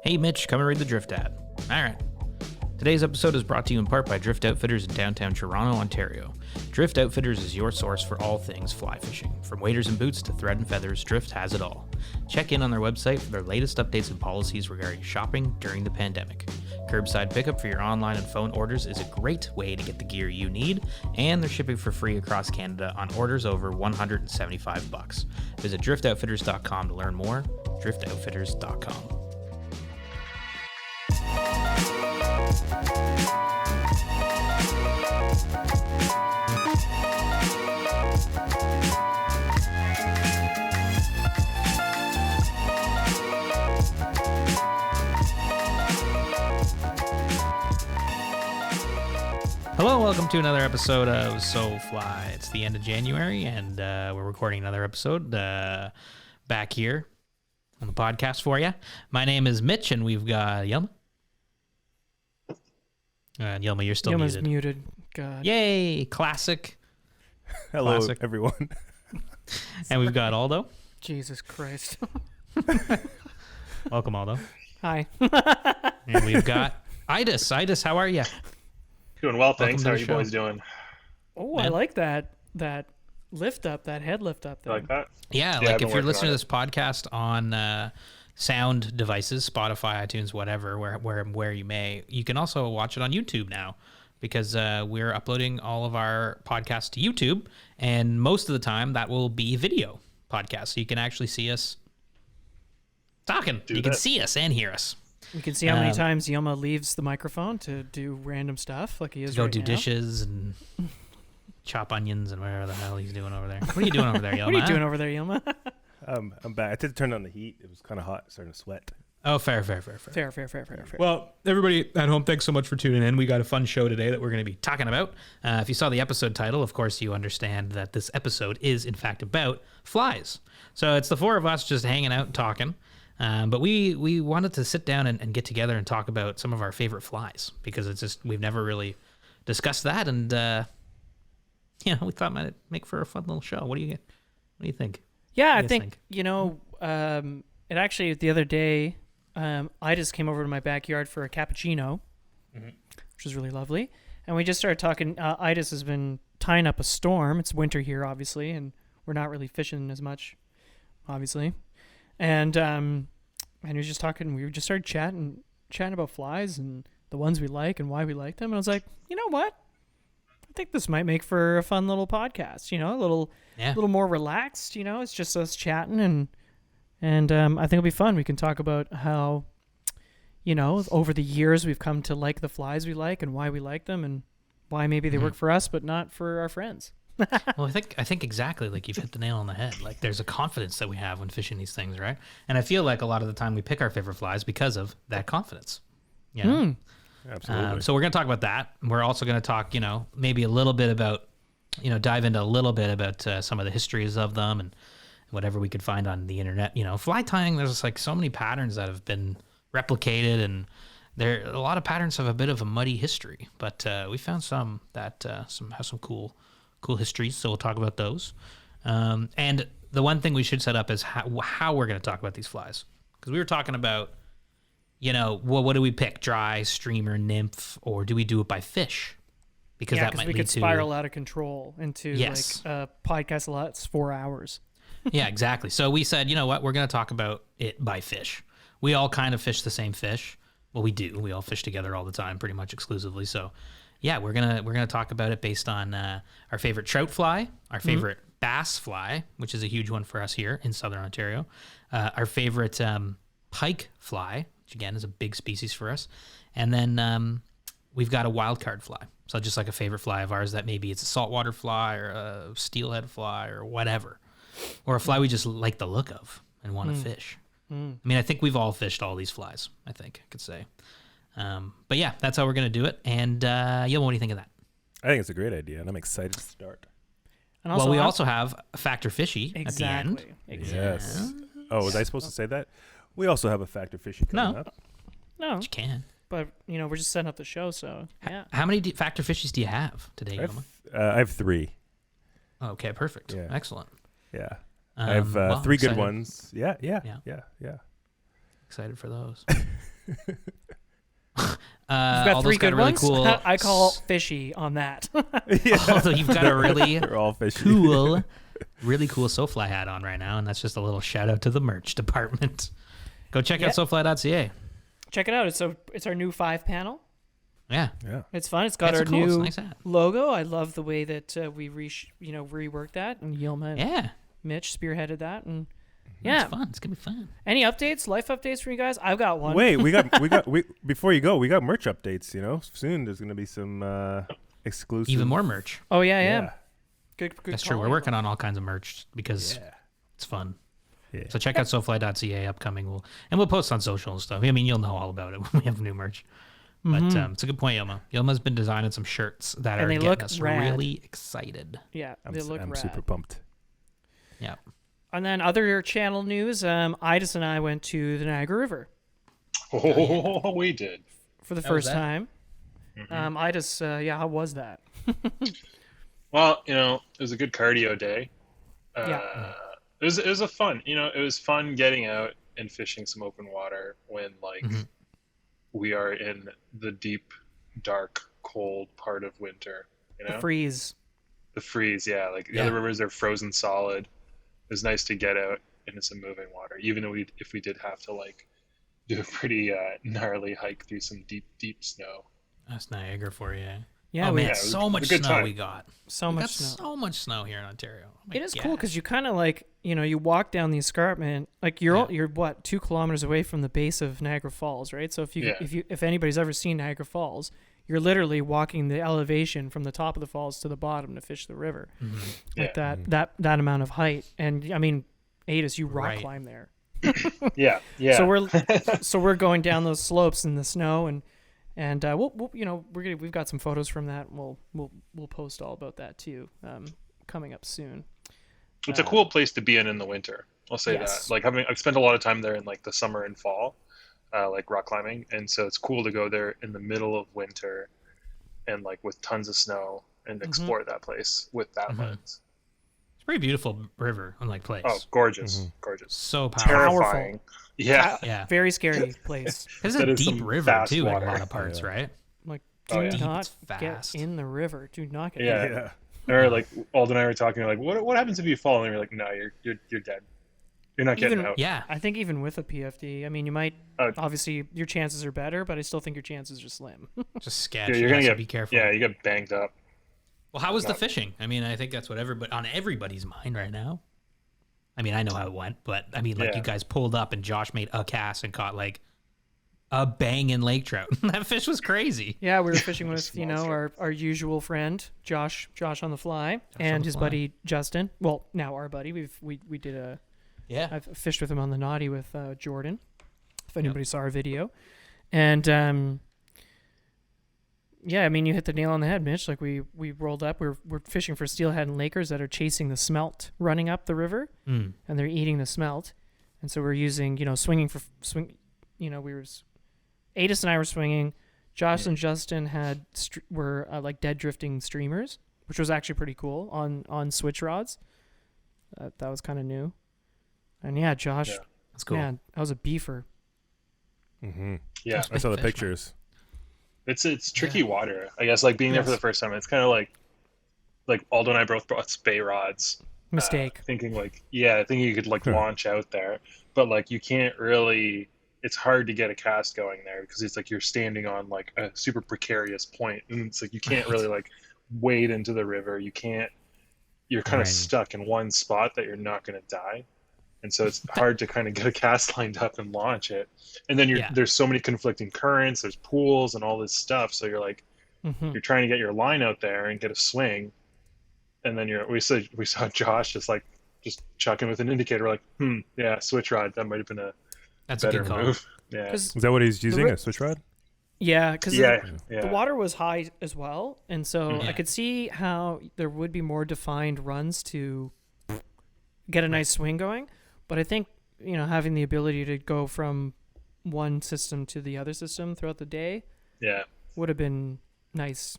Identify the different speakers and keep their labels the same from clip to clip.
Speaker 1: Hey Mitch, come and read the Drift ad. Alright. Today's episode is brought to you in part by Drift Outfitters in downtown Toronto, Ontario. Drift Outfitters is your source for all things fly fishing. From waders and boots to thread and feathers, Drift has it all. Check in on their website for their latest updates and policies regarding shopping during the pandemic. Curbside pickup for your online and phone orders is a great way to get the gear you need, and they're shipping for free across Canada on orders over $175. Visit driftoutfitters.com to learn more. driftoutfitters.com. Hello, welcome to another episode of So Fly. It's the end of January, and we're recording another episode back here on the podcast for you. My name is Mitch, and we've got Yilma. Yilma, you're still
Speaker 2: Yilma's
Speaker 1: muted.
Speaker 2: muted. God.
Speaker 1: Yay! Classic.
Speaker 3: Hello,
Speaker 1: Classic.
Speaker 3: everyone.
Speaker 1: And we've got Aldo.
Speaker 2: Jesus Christ.
Speaker 1: Welcome, Aldo.
Speaker 2: Hi.
Speaker 1: And we've got Idis. Idis, how are you?
Speaker 4: Doing well, thanks.
Speaker 1: Welcome
Speaker 4: How
Speaker 1: to
Speaker 4: are
Speaker 1: the
Speaker 4: you
Speaker 1: show.
Speaker 4: boys doing?
Speaker 2: Oh,
Speaker 1: Man.
Speaker 2: I like that lift up, that head lift up
Speaker 4: You
Speaker 2: there.
Speaker 4: like that?
Speaker 1: Yeah,
Speaker 4: I've
Speaker 1: like
Speaker 4: been
Speaker 1: if you're
Speaker 4: working
Speaker 1: listening
Speaker 4: on
Speaker 1: to this podcast on sound devices, Spotify, iTunes, whatever, where you may, you can also watch it on YouTube now because we're uploading all of our podcasts to YouTube, and most of the time that will be video podcast, so you can actually see us talking. You can see us and hear us.
Speaker 2: You can see how many times Yilma leaves the microphone to do random stuff like he is
Speaker 1: Go
Speaker 2: right
Speaker 1: do
Speaker 2: now.
Speaker 1: dishes and chop onions and whatever the hell he's doing over there. What are you doing over there, Yilma?
Speaker 2: What are you doing over there, Yilma?
Speaker 3: I'm back. I had to turn on the heat. It was kind of hot, starting to sweat.
Speaker 1: Oh, fair.
Speaker 2: Fair.
Speaker 1: Well, everybody at home, thanks so much for tuning in. We got a fun show today that we're going to be talking about. If you saw the episode title, of course, you understand that this episode is, in fact, about flies. So it's the four of us just hanging out and talking. But we wanted to sit down and get together and talk about some of our favorite flies because it's just we've never really discussed that, and we thought it might make for a fun little show. What do you think?
Speaker 2: Yeah,
Speaker 1: What
Speaker 2: I
Speaker 1: do you
Speaker 2: think, it actually, the other day, I just came over to my backyard for a cappuccino, which was really lovely. And we just started talking. Idis has been tying up a storm. It's winter here, obviously, and we're not really fishing as much, obviously. And he was just talking. We just started chatting about flies and the ones we like and why we like them. And I was like, you know what? I think this might make for a fun little podcast. A little more relaxed. It's just us chatting, and I think it'll be fun. We can talk about how, over the years we've come to like the flies we like and why we like them and why maybe they work for us but not for our friends.
Speaker 1: Well, I think exactly like you've hit the nail on the head. Like there's a confidence that we have when fishing these things, right? And I feel like a lot of the time we pick our favorite flies because of that confidence. Yeah.
Speaker 3: Absolutely.
Speaker 1: So we're going to talk about that. We're also going to talk, maybe a little bit about, dive into a little bit about some of the histories of them and whatever we could find on the internet. Fly tying, there's like so many patterns that have been replicated, and a lot of patterns have a bit of a muddy history, but we found some that have some cool histories, so we'll talk about those. And the one thing we should set up is how we're going to talk about these flies, because we were talking about, what do we pick? Dry, streamer, nymph, or do we do it by fish? Because that might
Speaker 2: we
Speaker 1: lead
Speaker 2: could
Speaker 1: to
Speaker 2: spiral out of control into
Speaker 1: Yes.
Speaker 2: like a podcast a lot. It's 4 hours.
Speaker 1: Yeah, exactly. So we said, you know what, we're going to talk about it by fish. We all kind of fish the same fish. Well, we do. We all fish together all the time, pretty much exclusively. So yeah, we're gonna talk about it based on our favorite trout fly, our favorite bass fly, which is a huge one for us here in Southern Ontario, our favorite pike fly, which again is a big species for us, and then we've got a wildcard fly. So just like a favorite fly of ours that maybe it's a saltwater fly or a steelhead fly or whatever, or a fly we just like the look of and want to fish. I mean, I think we've all fished all these flies, I could say. But yeah, that's how we're going to do it. And Yilma, what do you think of that?
Speaker 3: I think it's a great idea, and I'm excited to start.
Speaker 2: And
Speaker 1: Well, we also have a Factor Fishy
Speaker 2: exactly.
Speaker 1: at the end.
Speaker 3: Yes. Oh, was I supposed to say that? We also have a Factor Fishy coming up.
Speaker 2: No,
Speaker 1: You can.
Speaker 2: but we're just setting up the show, so yeah.
Speaker 1: How many Factor Fishies do you have today, Yilma?
Speaker 3: I have 3.
Speaker 1: Okay, perfect.
Speaker 3: Yeah.
Speaker 1: Excellent.
Speaker 3: Yeah. I have
Speaker 1: well,
Speaker 3: 3 good
Speaker 1: excited.
Speaker 3: ones. Yeah.
Speaker 1: Excited for those.
Speaker 2: You've got
Speaker 1: all
Speaker 2: three
Speaker 1: those got
Speaker 2: good
Speaker 1: really
Speaker 2: ones.
Speaker 1: cool.
Speaker 2: I call Fishy on that.
Speaker 1: Although you've got a really
Speaker 3: They're all fishy.
Speaker 1: cool, really cool SoFly hat on right now, and that's just a little shout out to the merch department. Go check out SoFly.ca.
Speaker 2: Check it out. It's our new 5-panel.
Speaker 1: Yeah,
Speaker 3: Yeah.
Speaker 2: It's fun. It's got our
Speaker 1: it's cool. It's a
Speaker 2: new
Speaker 1: nice hat.
Speaker 2: logo. I love the way that we reworked that, and Yilma and
Speaker 1: Yeah,
Speaker 2: Mitch spearheaded that, and
Speaker 1: it's fun. It's gonna be fun.
Speaker 2: Any updates, life updates from you guys? I've got one.
Speaker 3: Wait, before you go, we got merch updates. Soon there's gonna be some exclusive,
Speaker 1: Even more merch.
Speaker 2: Oh yeah. Good.
Speaker 1: That's true. We're working on all kinds of merch because it's fun. Yeah. So check out SoFly.ca upcoming. We'll post on social and stuff. I mean, you'll know all about it when we have new merch. But it's a good point, Yilma. Yilma's been designing some shirts that are getting us really excited.
Speaker 2: Yeah, they look
Speaker 3: I'm
Speaker 2: rad.
Speaker 3: super pumped.
Speaker 1: Yeah.
Speaker 2: And then other channel news, Idis and I went to the Niagara River
Speaker 4: Oh, we did.
Speaker 2: for the
Speaker 1: How was
Speaker 2: first
Speaker 1: that?
Speaker 2: time. Idis, how was that?
Speaker 4: Well, it was a good cardio day.
Speaker 2: Yeah.
Speaker 4: It was a fun. It was fun getting out and fishing some open water when we are in the deep, dark, cold part of winter.
Speaker 2: The freeze.
Speaker 4: The freeze, yeah. The other rivers are frozen solid. It was nice to get out into some moving water, even though if we did have to do a pretty gnarly hike through some deep snow.
Speaker 1: That's Niagara for you.
Speaker 2: Yeah,
Speaker 1: oh man,
Speaker 4: it was
Speaker 1: so much
Speaker 4: a good
Speaker 1: snow
Speaker 4: time.
Speaker 1: we got.
Speaker 2: So
Speaker 1: We
Speaker 2: much
Speaker 1: got
Speaker 2: snow.
Speaker 1: so much snow here in Ontario. Oh my
Speaker 2: It is cool
Speaker 1: gosh.
Speaker 2: because you kind of you walk down the escarpment, you're what 2 kilometers away from the base of Niagara Falls, right? So if anybody's ever seen Niagara Falls, you're literally walking the elevation from the top of the falls to the bottom to fish the river, that amount of height. And I mean, Adis, you rock climb there.
Speaker 4: Yeah.
Speaker 2: So we're going down those slopes in the snow, and we've got some photos from that. And we'll post all about that too, coming up soon.
Speaker 4: It's a cool place to be in the winter. I'll say
Speaker 2: Yes.
Speaker 4: that. I've spent a lot of time there in the summer and fall, rock climbing, and so it's cool to go there in the middle of winter, and with tons of snow, and explore that place with that lens.
Speaker 1: It's a pretty beautiful river, unlike place.
Speaker 4: Oh, gorgeous, gorgeous,
Speaker 1: So powerful.
Speaker 4: terrifying. Yeah,
Speaker 1: Yeah.
Speaker 2: Very scary place.
Speaker 1: It's
Speaker 4: That
Speaker 1: a
Speaker 4: is
Speaker 1: deep
Speaker 4: some
Speaker 1: river
Speaker 4: fast
Speaker 1: too, in a
Speaker 4: water.
Speaker 1: lot of parts, right?
Speaker 2: Do
Speaker 4: Oh, yeah.
Speaker 2: not
Speaker 1: It's
Speaker 2: get
Speaker 1: fast.
Speaker 2: in the river. Do not get in
Speaker 4: Yeah.
Speaker 2: the river.
Speaker 4: Or Alden and I were talking, what happens if you fall? And you're like, no, you're dead. You're not getting out.
Speaker 1: Yeah.
Speaker 2: I think even with a PFD, I mean, you might obviously your chances are better, but I still think your chances are slim.
Speaker 1: Just sketchy.
Speaker 4: You're gonna
Speaker 1: so
Speaker 4: get
Speaker 1: be careful.
Speaker 4: Yeah, you get banged up.
Speaker 1: Well, how was the fishing? I mean, I think that's what on everybody's mind right now. I mean, I know how it went, but I mean, you guys pulled up and Josh made a cast and caught a banging lake trout. That fish was crazy.
Speaker 2: Yeah, we were fishing with our usual friend Josh on the fly, and his buddy Justin. Well, now our buddy. We did a.
Speaker 1: Yeah.
Speaker 2: I've fished with him on the Naughty with Jordan. If anybody saw our video, and yeah, I mean, you hit the nail on the head, Mitch. We rolled up. We're fishing for steelhead and lakers that are chasing the smelt running up the river, and they're eating the smelt, and so we're using swinging for swing. We were. Adis and I were swinging. Josh and Justin were dead drifting streamers, which was actually pretty cool on switch rods. That was kind of new. And yeah, Josh,
Speaker 1: That's cool.
Speaker 2: man, that was a beefer.
Speaker 3: Mm-hmm.
Speaker 4: Yeah,
Speaker 3: I saw the
Speaker 1: Fish, man.
Speaker 3: pictures.
Speaker 4: it's tricky water. I guess being there for the first time, it's kind of like Aldo and I both brought spay rods.
Speaker 2: Mistake.
Speaker 4: Thinking thinking you could launch out there, but you can't really. It's hard to get a cast going there because it's you're standing on a super precarious point, and it's you can't really wade into the river. You can't. You're kind of stuck in one spot that you're not going to die, and so it's hard to kind of get a cast lined up and launch it. And then there's so many conflicting currents. There's pools and all this stuff. So you're you're trying to get your line out there and get a swing, and then we saw Josh just chucking with an indicator. We're switch rod. That might have been
Speaker 1: That's a
Speaker 4: better
Speaker 1: good call.
Speaker 4: move. Yeah.
Speaker 3: Is that what he's using? A switch rod?
Speaker 2: Yeah, because
Speaker 4: Yeah.
Speaker 2: the water was high as well, and so I could see how there would be more defined runs to get a nice swing going. But I think having the ability to go from one system to the other system throughout the day would have been nice.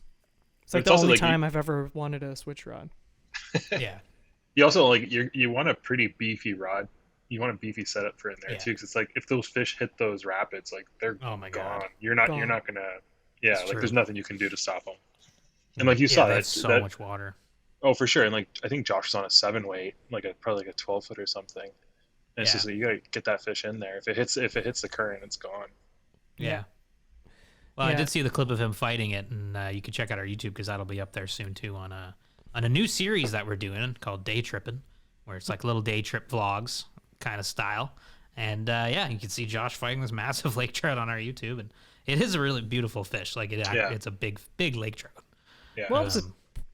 Speaker 2: It's
Speaker 4: But
Speaker 2: the
Speaker 4: it's also
Speaker 2: only time I've ever wanted a switch rod.
Speaker 1: Yeah.
Speaker 4: You also you want a pretty beefy rod. you want a beefy setup for in there
Speaker 1: Yeah.
Speaker 4: too, because it's like if those fish hit those rapids, like they're
Speaker 1: Oh my
Speaker 4: gone.
Speaker 1: God.
Speaker 4: You're not
Speaker 2: Gone.
Speaker 4: gonna. Yeah,
Speaker 1: It's
Speaker 4: like
Speaker 1: true.
Speaker 4: there's nothing you can do to stop them. And like you saw
Speaker 1: they
Speaker 4: that,
Speaker 1: have so
Speaker 4: that
Speaker 1: much water.
Speaker 4: oh for sure. And like I think Josh was on a 7 weight, probably like a 12 foot or something. And it's
Speaker 1: Yeah.
Speaker 4: just like, you gotta get that fish in there. If it hits the current, it's gone.
Speaker 1: Yeah. Well, I
Speaker 2: Yeah.
Speaker 1: did see the clip of him fighting it, and you can check out our YouTube because that'll be up there soon too on a new series that we're doing called Day Tripping, where it's like little day trip vlogs kind of style. And yeah, you can see Josh fighting this massive lake trout on our YouTube, and it is a really beautiful fish. Like it's a big lake trout.
Speaker 4: Yeah.
Speaker 2: Well, it's a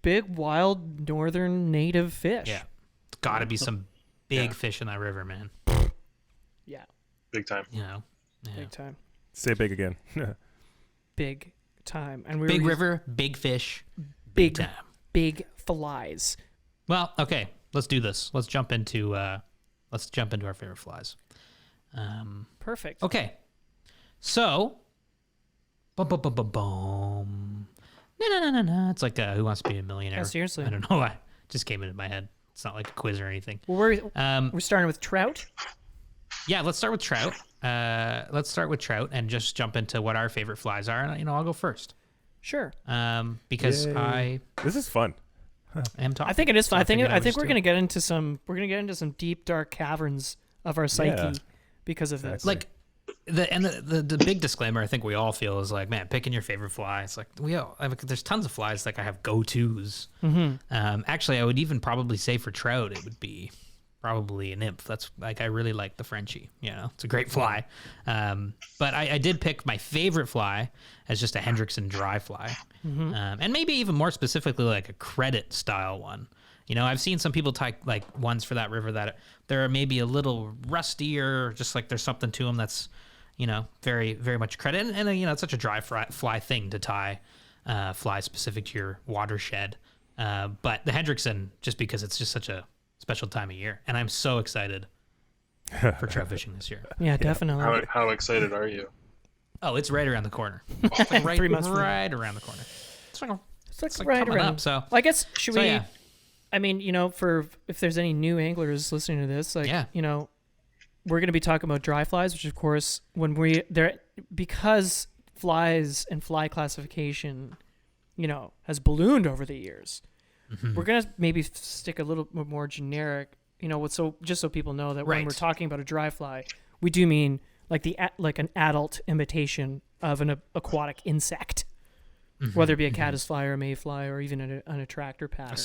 Speaker 2: big, wild, northern native fish.
Speaker 1: Yeah, it's got to be some big fish in that river, man.
Speaker 2: Yeah,
Speaker 4: big time.
Speaker 1: You know, yeah.
Speaker 2: big time.
Speaker 3: Say big again.
Speaker 2: Big time. And we
Speaker 1: Big
Speaker 2: were
Speaker 1: river, big fish,
Speaker 2: big,
Speaker 1: time.
Speaker 2: big flies.
Speaker 1: Well, okay, let's do this. Let's jump into our favorite flies.
Speaker 2: Perfect.
Speaker 1: Okay, so, boom, boom, boom, boom, boom. No. It's like Who Wants to Be a Millionaire?
Speaker 2: Yeah, seriously.
Speaker 1: I don't know why. It just came into my head. It's not like a quiz or anything.
Speaker 2: Well, we're starting with trout.
Speaker 1: Yeah, let's start with trout. And just jump into what our favorite flies are. And I'll go first.
Speaker 2: Sure.
Speaker 1: Because
Speaker 3: Yay. This is fun.
Speaker 1: I am talking.
Speaker 2: I think it is fun.
Speaker 1: So
Speaker 2: I think
Speaker 1: figured
Speaker 2: we're
Speaker 1: just
Speaker 2: gonna get into some deep dark caverns of our psyche
Speaker 3: Yeah.
Speaker 2: because of this.
Speaker 1: like the big disclaimer I think we all feel is like, man, picking your favorite fly. It's like there's tons of flies like I have go-tos. Actually, I would even probably say for trout it would be probably a nymph. That's like, I really like the Frenchie. It's a great fly. But I did pick my favorite fly as just a Hendrickson Dry Fly, and maybe even more specifically like a credit style one. I've seen some people tie like ones for that river that they're maybe a little rusty or just like there's something to them that's, very, very much credit. And it's such a dry fly thing to tie fly specific to your watershed. But the Hendrickson, just because it's just such a special time of year. And I'm so excited for trout fishing this year.
Speaker 2: yeah, definitely.
Speaker 4: How excited are you?
Speaker 1: Oh, it's right around the corner. It's like
Speaker 2: 3 months from now.
Speaker 1: right around the corner. It's like
Speaker 2: right
Speaker 1: coming
Speaker 2: around.
Speaker 1: up. So
Speaker 2: Well, I guess should
Speaker 1: so,
Speaker 2: we?
Speaker 1: yeah.
Speaker 2: I mean, for if there's any new anglers listening to this, like,
Speaker 1: Yeah.
Speaker 2: we're going to be talking about dry flies, which of course, because flies and fly classification, has ballooned over the years. We're going to maybe stick a little bit more generic, just so people know that when
Speaker 1: Right.
Speaker 2: we're talking about a dry fly, we do mean like like an adult imitation of an aquatic insect, whether it be a caddisfly or a mayfly or even an attractor pattern.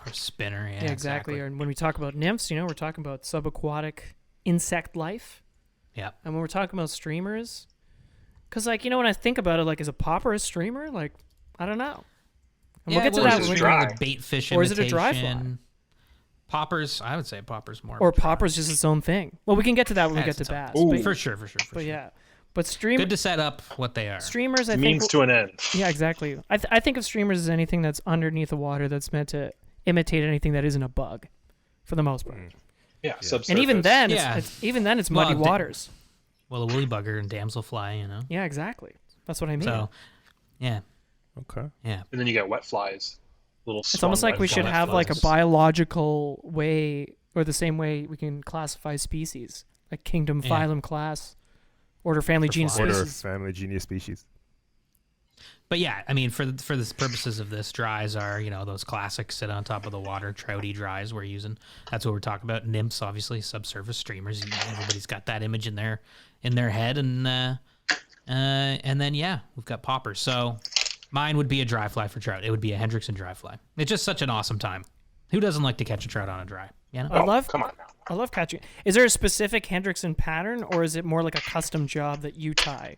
Speaker 1: Or spinner. Yeah,
Speaker 2: Yeah, exactly. And when we talk about nymphs, we're talking about subaquatic insect life.
Speaker 1: Yeah.
Speaker 2: And when we're talking about streamers, because when I think about it, like, is a popper a streamer? Like, I don't know. And we'll get to that
Speaker 4: it's
Speaker 2: when we
Speaker 4: dry.
Speaker 1: Like bait fish
Speaker 2: Or is it a dry
Speaker 1: imitation. Poppers, I would say poppers more.
Speaker 2: or
Speaker 1: of a dry.
Speaker 2: popper's just its own thing. Well, we can get to that when we
Speaker 1: Yeah,
Speaker 2: get to
Speaker 1: it's its
Speaker 2: bass.
Speaker 4: own-
Speaker 2: But,
Speaker 1: For sure.
Speaker 2: but yeah, but
Speaker 1: Good to set up what they are.
Speaker 2: streamers, I think.
Speaker 4: Means to an end.
Speaker 2: Yeah, exactly. I think of streamers as anything that's underneath the water that's meant to imitate anything that isn't a bug, for the most part.
Speaker 4: Yeah, subsurface.
Speaker 2: And even then,
Speaker 1: Yeah.
Speaker 2: it's
Speaker 1: Well,
Speaker 2: muddy waters.
Speaker 1: Well, a woolly bugger and damselfly,
Speaker 2: Yeah, exactly. That's what I mean.
Speaker 1: So, yeah,
Speaker 3: Okay.
Speaker 1: yeah.
Speaker 4: And then you got wet flies.
Speaker 2: It's almost like we should
Speaker 1: flies.
Speaker 2: have like a
Speaker 1: Flies.
Speaker 2: biological way, or the same way we can classify species, like kingdom,
Speaker 1: Yeah.
Speaker 2: phylum, class, order, family, genus,
Speaker 3: Order,
Speaker 2: species.
Speaker 3: family, genius, species.
Speaker 1: But yeah, I mean, for the purposes of this, dries are those classic sit on top of the water trouty dries we're using. That's what we're talking about. Nymphs, obviously, subsurface streamers. Everybody's got that image in their head, and then yeah, we've got poppers. So mine would be a dry fly for trout. It would be a Hendrickson Dry Fly. It's just such an awesome time. Who doesn't like to catch a trout on a dry?
Speaker 4: Come on now.
Speaker 2: I love catching. Is there a specific Hendrickson pattern, or is it more like a custom job that you tie,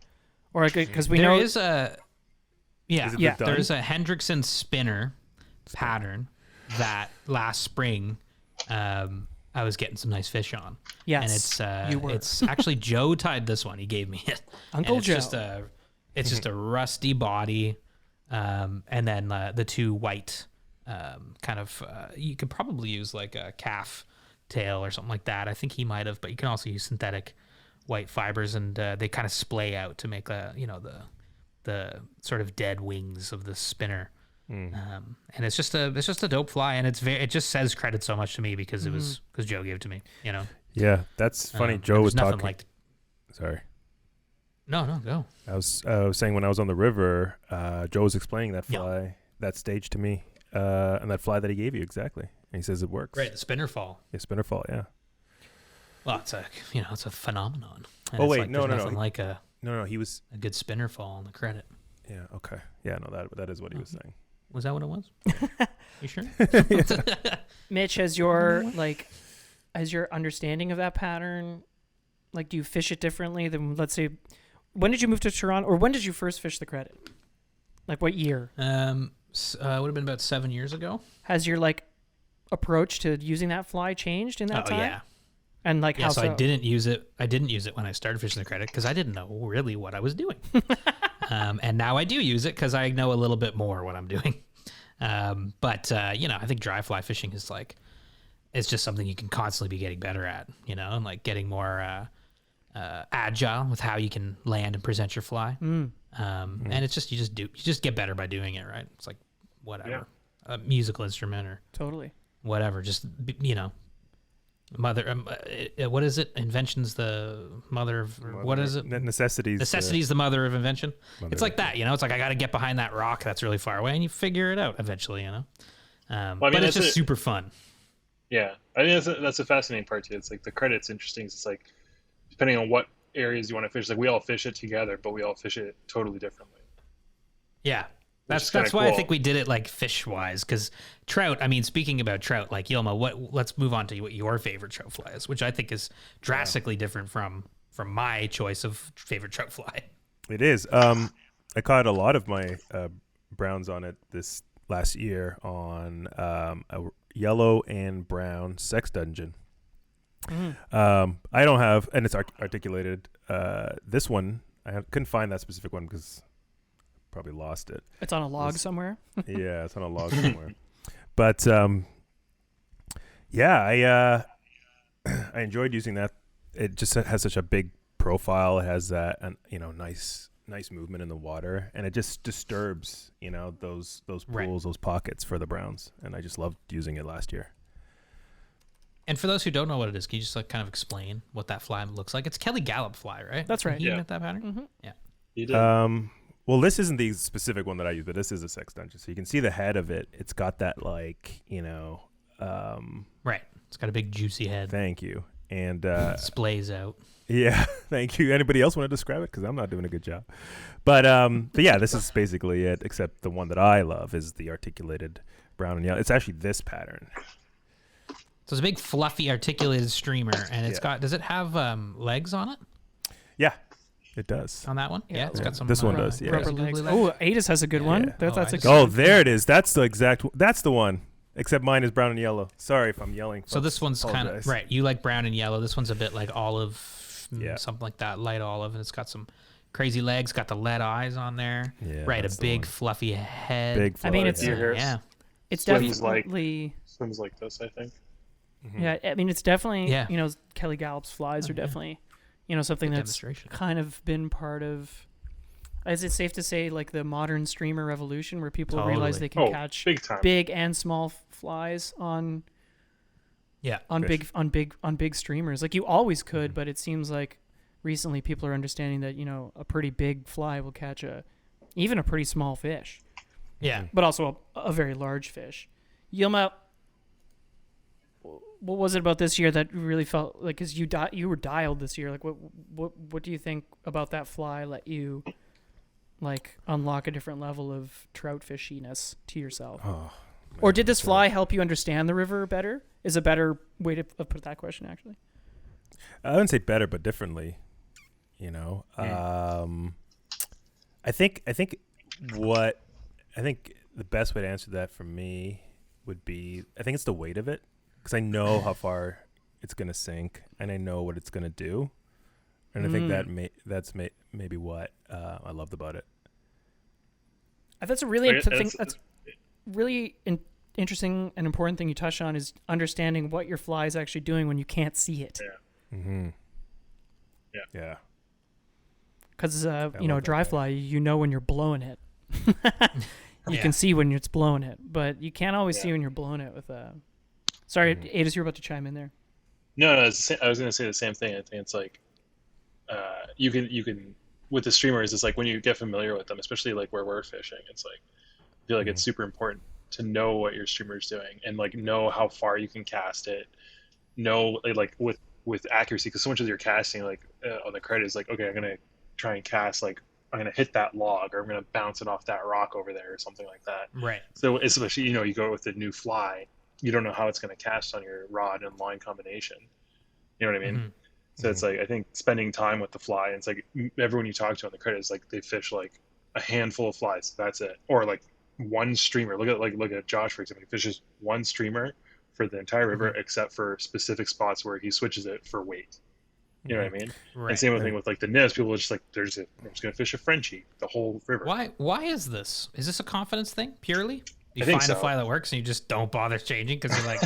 Speaker 2: or because we
Speaker 1: There
Speaker 2: know
Speaker 1: is a
Speaker 3: Is it
Speaker 2: Yeah,
Speaker 3: the done?
Speaker 1: there's a Hendrickson spinner pattern that last spring I was getting some nice fish on.
Speaker 2: Yes,
Speaker 1: And
Speaker 2: you were.
Speaker 1: it's actually Joe tied this one. He gave me it.
Speaker 2: Uncle
Speaker 1: And it's
Speaker 2: Joe.
Speaker 1: Just a rusty body, and then the two white kind of. You could probably use like a calf tail or something like that. I think he might have, but you can also use synthetic white fibers, and they kind of splay out to make the sort of dead wings of the spinner. And it's just a dope fly, and it just says credit so much to me because because Joe gave it to me.
Speaker 3: Yeah, that's funny. Joe
Speaker 1: there's
Speaker 3: was
Speaker 1: nothing
Speaker 3: talking.
Speaker 1: like
Speaker 3: Sorry.
Speaker 1: no, go.
Speaker 3: I was saying when I was on the river, Joe was explaining that
Speaker 1: Yeah.
Speaker 3: fly, that stage to me, and that fly that he gave you exactly. And he says it works.
Speaker 1: Right, the spinner fall.
Speaker 3: Yeah, spinner fall. Yeah.
Speaker 1: Well, it's a phenomenon. And
Speaker 3: Oh,
Speaker 1: it's
Speaker 3: wait,
Speaker 1: like,
Speaker 3: no,
Speaker 1: there's
Speaker 3: no,
Speaker 1: nothing
Speaker 3: no.
Speaker 1: like a
Speaker 3: No, he was.
Speaker 1: good spinner fall on the credit.
Speaker 3: Yeah. Okay. Yeah. No, that is what he was saying.
Speaker 1: Was that what it was? You sure?
Speaker 2: Mitch, has your understanding of that pattern, like, do you fish it differently than, let's say, when did you move to Toronto, or when did you first fish the credit? Like, what year?
Speaker 1: Would have been about 7 years ago.
Speaker 2: Has your approach to using that fly changed in that time?
Speaker 1: Yeah.
Speaker 2: And
Speaker 1: Yeah,
Speaker 2: how
Speaker 1: so I didn't use it. I didn't use it when I started fishing the credit because I didn't know really what I was doing. And now I do use it because I know a little bit more what I'm doing. But I think dry fly fishing is it's just something you can constantly be getting better at, and getting more agile with how you can land and present your fly. And it's just you just get better by doing it, right? It's like whatever, a musical instrument or
Speaker 2: Totally.
Speaker 1: whatever. Just mother. What is it? Invention's the mother of. What is it?
Speaker 3: Necessities.
Speaker 1: Necessity is the mother of invention.
Speaker 3: Mother
Speaker 1: It's like that, It's like I got to get behind that rock that's really far away, and you figure it out eventually, But it's just super fun.
Speaker 4: Yeah, I think that's a fascinating part too. It's like the credit's interesting. It's like depending on what areas you want to fish. Like we all fish it together, but we all fish it totally differently.
Speaker 1: Yeah. That's
Speaker 4: kinda
Speaker 1: why I
Speaker 4: cool.
Speaker 1: think we did it fish wise, because trout. I mean, speaking about trout, Yilma, let's move on to what your favorite trout fly is, which I think is drastically different from my choice of favorite trout fly.
Speaker 3: It is. I caught a lot of my browns on it this last year on a yellow and brown sex dungeon. I don't have, and it's articulated. This one, I couldn't find that specific one because probably lost it.
Speaker 2: It's on a log somewhere.
Speaker 3: Yeah, it's on a log somewhere. But I enjoyed using that. It just has such a big profile. It has that, nice movement in the water, and it just disturbs, those pools,
Speaker 1: Right.
Speaker 3: those pockets for the browns. And I just loved using it last year.
Speaker 1: And for those who don't know what it is, can you just kind of explain what that fly looks like? It's Kelly Gallup fly, right?
Speaker 2: That's right.
Speaker 1: He
Speaker 4: Yeah.
Speaker 1: invent that pattern?
Speaker 2: Mm-hmm.
Speaker 1: Yeah.
Speaker 4: You did.
Speaker 3: Well, this isn't the specific one that I use, but this is a sex dungeon. So you can see the head of it. It's got that
Speaker 1: Right. It's got a big juicy head.
Speaker 3: thank you. And
Speaker 1: Splays out.
Speaker 3: yeah, thank you. Anybody else want to describe it? Because I'm not doing a good job. But yeah, this is basically it, except the one that I love is the articulated brown and yellow. It's actually this pattern.
Speaker 1: So it's a big, fluffy, articulated streamer, and it's
Speaker 3: Yeah.
Speaker 1: got. Does it have legs on it?
Speaker 3: Yeah, it does.
Speaker 1: On that one?
Speaker 2: Yeah,
Speaker 1: It's got some.
Speaker 3: this one does, yeah.
Speaker 2: Rubber
Speaker 1: googly
Speaker 2: legs.
Speaker 1: legs.
Speaker 2: Oh, Adis has a good one.
Speaker 3: Yeah.
Speaker 2: That's
Speaker 1: Oh,
Speaker 2: a
Speaker 1: I
Speaker 2: good
Speaker 1: see.
Speaker 3: Oh, there it is. That's the one. Except mine is brown and yellow. Sorry if I'm yelling.
Speaker 1: So this one's kind of
Speaker 3: Apologize.
Speaker 1: right. You like brown and yellow. This one's a bit like olive,
Speaker 3: Yeah.
Speaker 1: something like that, light olive, and it's got some crazy legs. Got the lead eyes on there.
Speaker 3: Yeah,
Speaker 1: Right, a
Speaker 3: that's the
Speaker 1: big
Speaker 3: one.
Speaker 1: fluffy head.
Speaker 3: Big.
Speaker 2: I mean,
Speaker 3: fly,
Speaker 2: it's-
Speaker 3: yeah.
Speaker 4: Here.
Speaker 1: Yeah.
Speaker 2: It's
Speaker 4: Swims like-
Speaker 2: definitely.
Speaker 4: Swims like this, I think.
Speaker 3: Mhm.
Speaker 2: Yeah, I mean, it's definitely.
Speaker 1: Yeah.
Speaker 2: Kelly Gallup's flies
Speaker 1: Oh,
Speaker 2: are
Speaker 1: yeah.
Speaker 2: definitely, something
Speaker 1: Good
Speaker 2: that's
Speaker 1: demonstration.
Speaker 2: kind of been part of. Is it safe to say the modern streamer revolution, where people realize
Speaker 1: Totally.
Speaker 2: they can
Speaker 4: Oh,
Speaker 2: catch
Speaker 4: big time.
Speaker 2: big and small flies on
Speaker 1: Yeah.
Speaker 3: Fish.
Speaker 2: big streamers? Like you always could,
Speaker 3: Mhm.
Speaker 2: but it seems like recently people are understanding that a pretty big fly will catch even a pretty small fish,
Speaker 1: Yeah.
Speaker 2: but also a very large fish. Yilma, what was it about this year that really felt like, because you were dialed this year? Like what do you think about that fly let you unlock a different level of trout fishiness to yourself?
Speaker 3: Oh,
Speaker 2: Or did this fly help you understand the river better? Is a better way to put that question, actually.
Speaker 3: I wouldn't say better, but differently. I think the best way to answer that for me would be, I think it's the weight of it, because I know how far it's gonna sink and I know what it's gonna do, and I think that's maybe what I loved about it.
Speaker 2: That's a really
Speaker 4: Like,
Speaker 2: that's really interesting and important thing you touched on, is understanding what your fly is actually doing when you can't see it.
Speaker 4: Yeah.
Speaker 3: Mm-hmm.
Speaker 4: Yeah.
Speaker 3: Yeah.
Speaker 2: Because
Speaker 3: love
Speaker 2: a
Speaker 3: that,
Speaker 2: dry
Speaker 3: yeah.
Speaker 2: fly, when you're blowing it. You
Speaker 1: Yeah.
Speaker 2: can see when it's blowing it, but you can't always see
Speaker 4: Yeah.
Speaker 2: when you're blowing it with Sorry,
Speaker 3: Mhm.
Speaker 2: Adis, you're about to chime in there.
Speaker 4: No, I was gonna say the same thing. I think it's like you can with the streamers. It's like when you get familiar with them, especially like where we're fishing. It's like I feel like it's super important to know what your streamer's doing and like know how far you can cast it. Know like with accuracy, because so much of your casting like on the credit is like, okay, I'm gonna try and cast like I'm gonna hit that log or I'm gonna bounce it off that rock over there or something like that.
Speaker 1: Right.
Speaker 4: So especially you go with the new fly, you don't know how it's gonna cast on your rod and line combination. You know what I mean?
Speaker 1: Mm-hmm.
Speaker 4: So it's like I think spending time with the fly. It's like everyone you talk to on the credit is like they fish like a handful of flies. That's it, or like one streamer. Look at Josh for example. He fishes one streamer for the entire river, except for specific spots where he switches it for weight. You know what I mean?
Speaker 1: Right.
Speaker 4: And same thing with like the nibs. People are just like, I'm just gonna fish a Frenchie the whole river.
Speaker 1: Why is this? Is this a confidence thing purely? You
Speaker 4: I think
Speaker 1: find a
Speaker 4: so.
Speaker 1: fly that works and you just don't bother changing because you're like,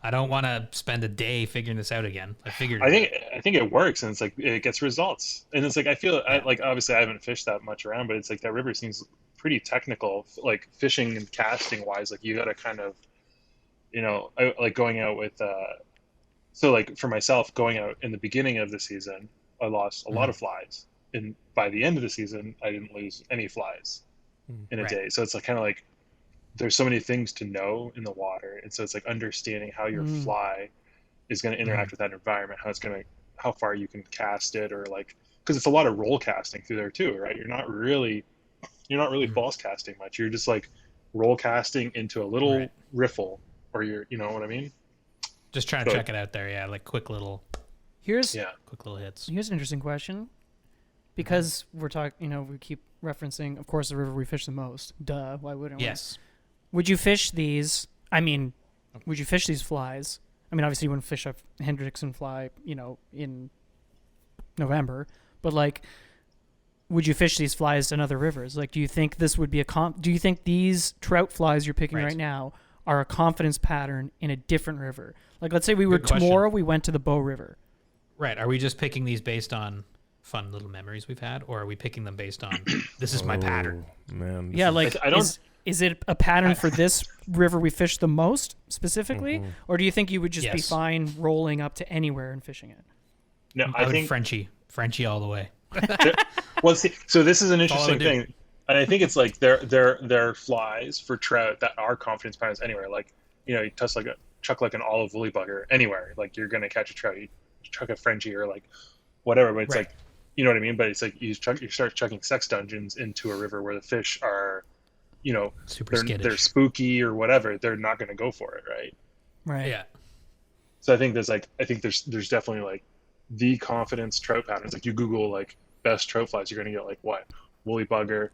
Speaker 1: I don't want to spend a day figuring this out again. I think
Speaker 4: it works, and it's like it gets results, and it's like I feel like obviously I haven't fished that much around, but it's like that river seems pretty technical, like fishing and casting wise. Like you got to kind of, like going out with. So like for myself, going out in the beginning of the season, I lost a lot of flies, and by the end of the season, I didn't lose any flies in a day. So it's like kind of like. There's so many things to know in the water, and so it's like understanding how your fly is going to interact with that environment, how far you can cast it, or like because it's a lot of roll casting through there too, right? You're not really false casting much. You're just like roll casting into a little riffle, or you know what I mean?
Speaker 1: Just trying to check it out there, yeah, like quick little hits.
Speaker 2: Here's an interesting question, because we're talking, we keep referencing, of course, the river we fish the most. Duh, why wouldn't we?
Speaker 1: Yes.
Speaker 2: Would you fish these? Would you fish these flies? Obviously you wouldn't fish a Hendrickson fly, in November, but like, would you fish these flies in other rivers? Like, do you think this would be do you think these trout flies you're picking right now are a confidence pattern in a different river? Like, let's say we went to the Bow River.
Speaker 1: Right. Are we just picking these based on fun little memories we've had, or are we picking them based on this is my pattern?
Speaker 3: Man,
Speaker 2: yeah, like
Speaker 4: I don't.
Speaker 2: Is it a pattern for this river we fish the most specifically, or do you think you would just be fine rolling up to anywhere and fishing it?
Speaker 4: No,
Speaker 1: I think Frenchie all the way.
Speaker 4: Well, see, so this is an interesting thing, and I think it's like they're flies for trout that are confidence patterns anywhere. Like you chuck like an olive woolly bugger anywhere, like you're gonna catch a trout. You chuck a Frenchie or like whatever, but it's like you know what I mean. But it's like you start chucking sex dungeons into a river where the fish are. They're spooky or whatever. They're not going to go for it, right?
Speaker 2: Right.
Speaker 1: Yeah.
Speaker 4: So I think there's definitely like the confidence trout patterns. Like you Google like best trout flies, you're going to get like what woolly bugger,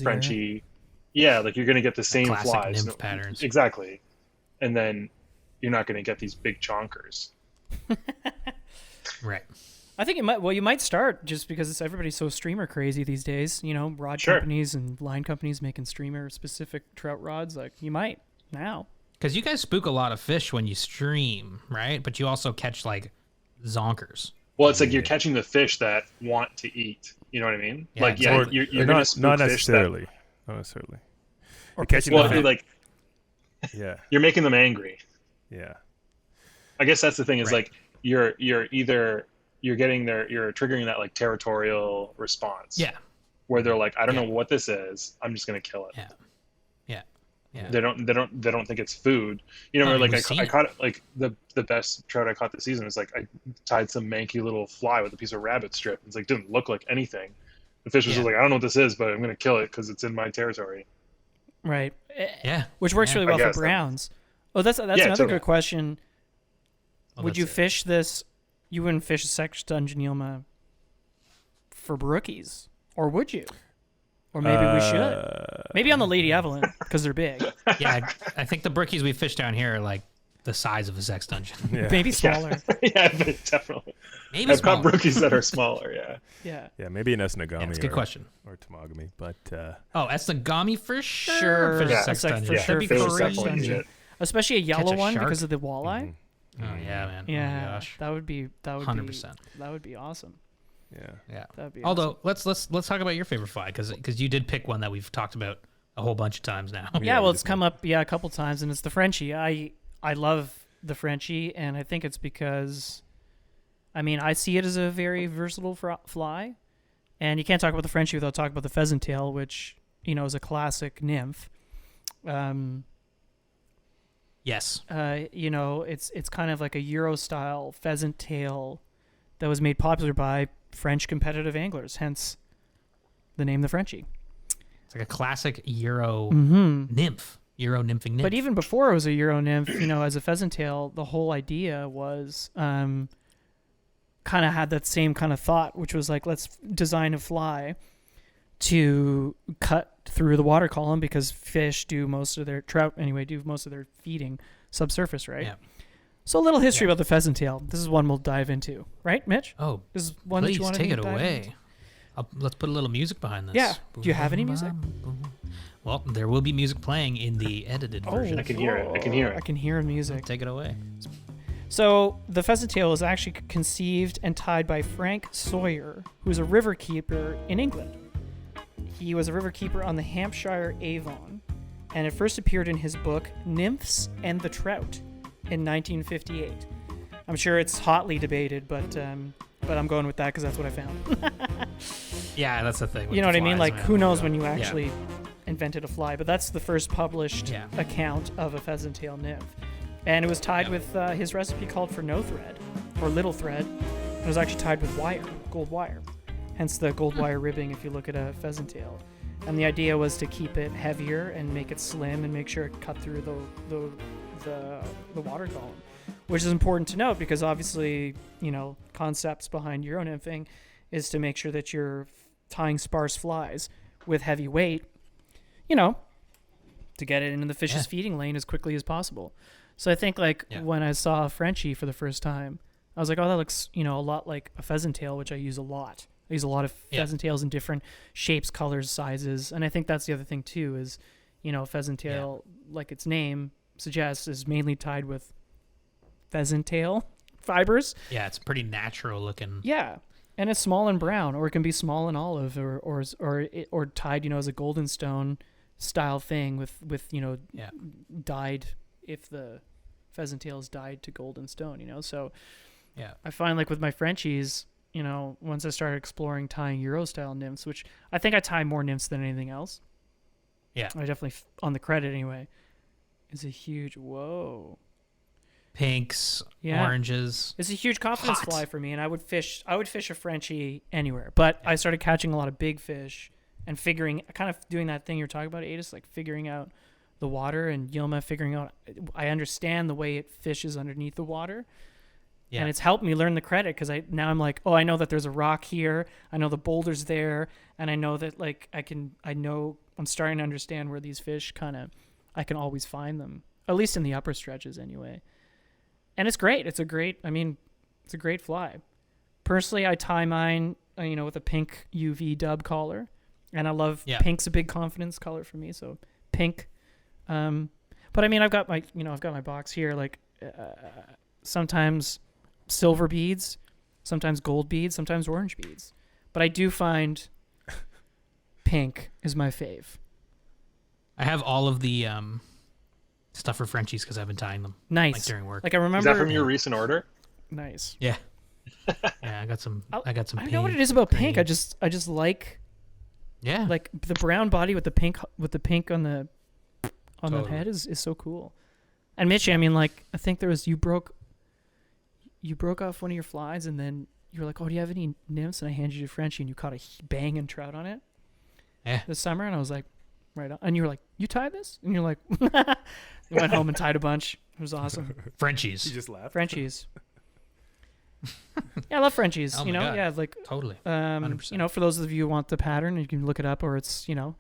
Speaker 4: Frenchie. Yeah, like you're going to get the same
Speaker 1: classic
Speaker 4: flies.
Speaker 1: Nymph patterns. Exactly.
Speaker 4: And then you're not going to get these big chonkers.
Speaker 1: Right.
Speaker 2: I think you might start just because everybody's so streamer crazy these days. Rod companies and line companies making streamer specific trout rods. Like you might now.
Speaker 1: Because you guys spook a lot of fish when you stream, right? But you also catch like zonkers.
Speaker 4: Well, it's like you're catching the fish that want to eat. You know what I mean?
Speaker 1: Yeah,
Speaker 4: like
Speaker 1: exactly.
Speaker 4: you're going to spook
Speaker 3: not
Speaker 4: fish
Speaker 3: necessarily. Not necessarily.
Speaker 2: Or
Speaker 3: catching
Speaker 4: like
Speaker 3: you're
Speaker 4: making them angry.
Speaker 3: Yeah.
Speaker 4: I guess that's the thing is like you're either you're triggering that like territorial response.
Speaker 1: Yeah.
Speaker 4: Where they're like, I don't know what this is. I'm just gonna kill it.
Speaker 1: Yeah.
Speaker 4: They don't think it's food. Like I caught it like the best trout I caught this season is like I tied some manky little fly with a piece of rabbit strip. It's like didn't look like anything. The fish was just like, I don't know what this is, but I'm gonna kill it because it's in my territory.
Speaker 2: Right.
Speaker 1: Yeah.
Speaker 2: Which works really well for browns. That's another good question. Would you fish this? You wouldn't fish a sex dungeon Yilma for brookies, or would you? Or maybe we should. Maybe on the Lady Evelyn because they're big.
Speaker 1: Yeah, I think the brookies we fish down here are like the size of a sex dungeon.
Speaker 2: Yeah. Maybe smaller.
Speaker 4: Yeah, definitely.
Speaker 1: Maybe
Speaker 4: I've caught brookies that are smaller. Yeah.
Speaker 3: Yeah, maybe an Esnagami.
Speaker 1: That's a good question.
Speaker 3: Or Tamagami, but.
Speaker 2: Esnagami
Speaker 1: for sure.
Speaker 2: For
Speaker 1: sex dungeon.
Speaker 2: For sure.
Speaker 1: That'd
Speaker 2: be crazy. Especially a yellow one because of the walleye.
Speaker 3: Mm-hmm.
Speaker 1: Oh yeah, man.
Speaker 2: Yeah,
Speaker 1: oh, my gosh.
Speaker 2: that would be
Speaker 1: 100%.
Speaker 2: That would be awesome.
Speaker 3: Yeah.
Speaker 2: That'd be
Speaker 1: Although
Speaker 2: awesome.
Speaker 1: let's talk about your favorite fly because you did pick one that we've talked about a whole bunch of times now.
Speaker 2: Yeah, well, it's come up a couple times, and it's the Frenchie. I love the Frenchie, and I think it's because, I mean, I see it as a very versatile fly, and you can't talk about the Frenchie without talking about the pheasant tail, which, you know, is a classic nymph.
Speaker 1: Yes.
Speaker 2: You know, it's kind of like a Euro-style pheasant tail that was made popular by French competitive anglers, hence the name the Frenchie.
Speaker 1: It's like a classic Euro nymph, Euro nymphing nymph.
Speaker 2: But even before it was a Euro nymph, you know, as a pheasant tail, the whole idea was kind of had that same kind of thought, which was like, let's design a fly to cut through the water column, because fish do most of their, trout anyway, do most of their feeding subsurface, right?
Speaker 1: Yeah.
Speaker 2: So a little history about the pheasant tail. This is one we'll dive into, right, Mitch?
Speaker 1: Oh,
Speaker 2: this is one
Speaker 1: please
Speaker 2: that you want
Speaker 1: take
Speaker 2: to
Speaker 1: it
Speaker 2: dive
Speaker 1: away.
Speaker 2: into?
Speaker 1: Let's put a little music behind this.
Speaker 2: Yeah. Do you have any music?
Speaker 1: Well, there will be music playing in the edited version.
Speaker 4: I can hear it. I can hear it.
Speaker 2: I can hear music.
Speaker 1: Take it away.
Speaker 2: So the pheasant tail was actually conceived and tied by Frank Sawyer, who's a river keeper in England. He was a river keeper on the Hampshire Avon, and it first appeared in his book Nymphs and the Trout in 1958. I'm sure it's hotly debated, but I'm going with that because that's what I found.
Speaker 1: Yeah, that's the thing. with
Speaker 2: You know
Speaker 1: the
Speaker 2: what I mean?
Speaker 1: flies,
Speaker 2: Like,
Speaker 1: man.
Speaker 2: who knows when you actually invented a fly, but that's the first published
Speaker 1: Yeah.
Speaker 2: account of a pheasant tail nymph. And it was tied with his recipe called for no thread, or little thread. It was actually tied with wire, gold wire. Hence the gold wire ribbing if you look at a pheasant tail. And the idea was to keep it heavier and make it slim and make sure it cut through the water column, which is important to note because obviously, you know, concepts behind Euro nymphing is to make sure that you're tying sparse flies with heavy weight, you know, to get it into the fish's feeding lane as quickly as possible. So I think when I saw Frenchie for the first time, I was like, oh, that looks, you know, a lot like a pheasant tail, which I use a lot. I use a lot of pheasant tails in different shapes, colors, sizes. And I think that's the other thing too is, you know, pheasant tail, like its name suggests, is mainly tied with pheasant tail fibers.
Speaker 1: Yeah, it's pretty natural looking.
Speaker 2: Yeah. And it's small and brown, or it can be small and olive, or tied, you know, as a golden stone style thing with you know, dyed, if the pheasant tail is dyed to golden stone, you know. So I find like with my Frenchies, you know, once I started exploring tying Euro style nymphs, which I think I tie more nymphs than anything else.
Speaker 1: Yeah,
Speaker 2: I definitely on the credit anyway. Is a huge
Speaker 1: pinks, oranges.
Speaker 2: It's a huge confidence fly for me, and I would fish a Frenchie anywhere. But I started catching a lot of big fish and kind of doing that thing you're talking about, Adis, like figuring out the water, and Yilma figuring out. I understand the way it fishes underneath the water, and it's helped me learn the credit because now I'm like, oh, I know that there's a rock here, I know the boulder's there, and I know that like I'm starting to understand where these fish I can always find them, at least in the upper stretches anyway. And it's great. It's a great fly. Personally, I tie mine, you know, with a pink UV dub collar, and I love pink's a big confidence color for me. So pink. But I mean, I've got my box here. Like sometimes silver beads, sometimes gold beads, sometimes orange beads. But I do find pink is my fave.
Speaker 1: I have all of the stuff for Frenchies because I've been tying them.
Speaker 2: Nice.
Speaker 1: Like during work.
Speaker 2: Like I remember.
Speaker 4: Is that from your recent order?
Speaker 2: Nice.
Speaker 1: Yeah. Yeah, I got some. I got some.
Speaker 2: I don't know what it is about pink. I just like.
Speaker 1: Yeah.
Speaker 2: Like the brown body with the pink on the head is so cool. And Mitchie, I mean, like I think there was you broke off one of your flies, and then you were like, "Oh, do you have any nymphs?" And I handed you to Frenchie, and you caught a banging trout on it.
Speaker 1: Yeah.
Speaker 2: This summer, and I was like, right on. And you were like, "You tied this?" And you're like, "I went home and tied a bunch." It was awesome.
Speaker 1: Frenchies.
Speaker 3: You just laughed.
Speaker 2: Frenchies. Yeah, I love Frenchies.
Speaker 1: Oh
Speaker 2: you
Speaker 1: my
Speaker 2: know,
Speaker 1: God.
Speaker 2: yeah, like
Speaker 1: Totally.
Speaker 2: you know, for those of you who want the pattern, you can look it up, or it's, you know,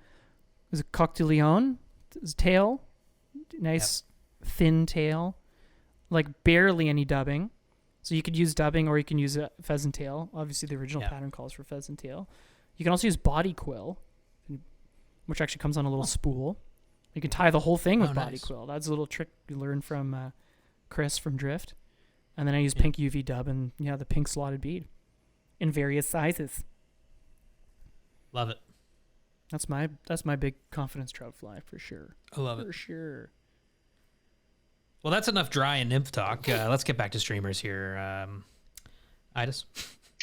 Speaker 2: there's a Coq de Lion, it's tail, nice thin tail, like barely any dubbing. So you could use dubbing, or you can use a pheasant tail. Obviously, the original pattern calls for pheasant tail. You can also use body quill, which actually comes on a little spool. You can tie the whole thing with body quill. That's a little trick you learned from Chris from Drift. And then I use pink UV dub and the pink slotted bead in various sizes.
Speaker 1: Love it.
Speaker 2: That's my big confidence trout fly for sure.
Speaker 1: I love it.
Speaker 2: For sure.
Speaker 1: Well, that's enough dry and nymph talk. Let's get back to streamers here. Idis.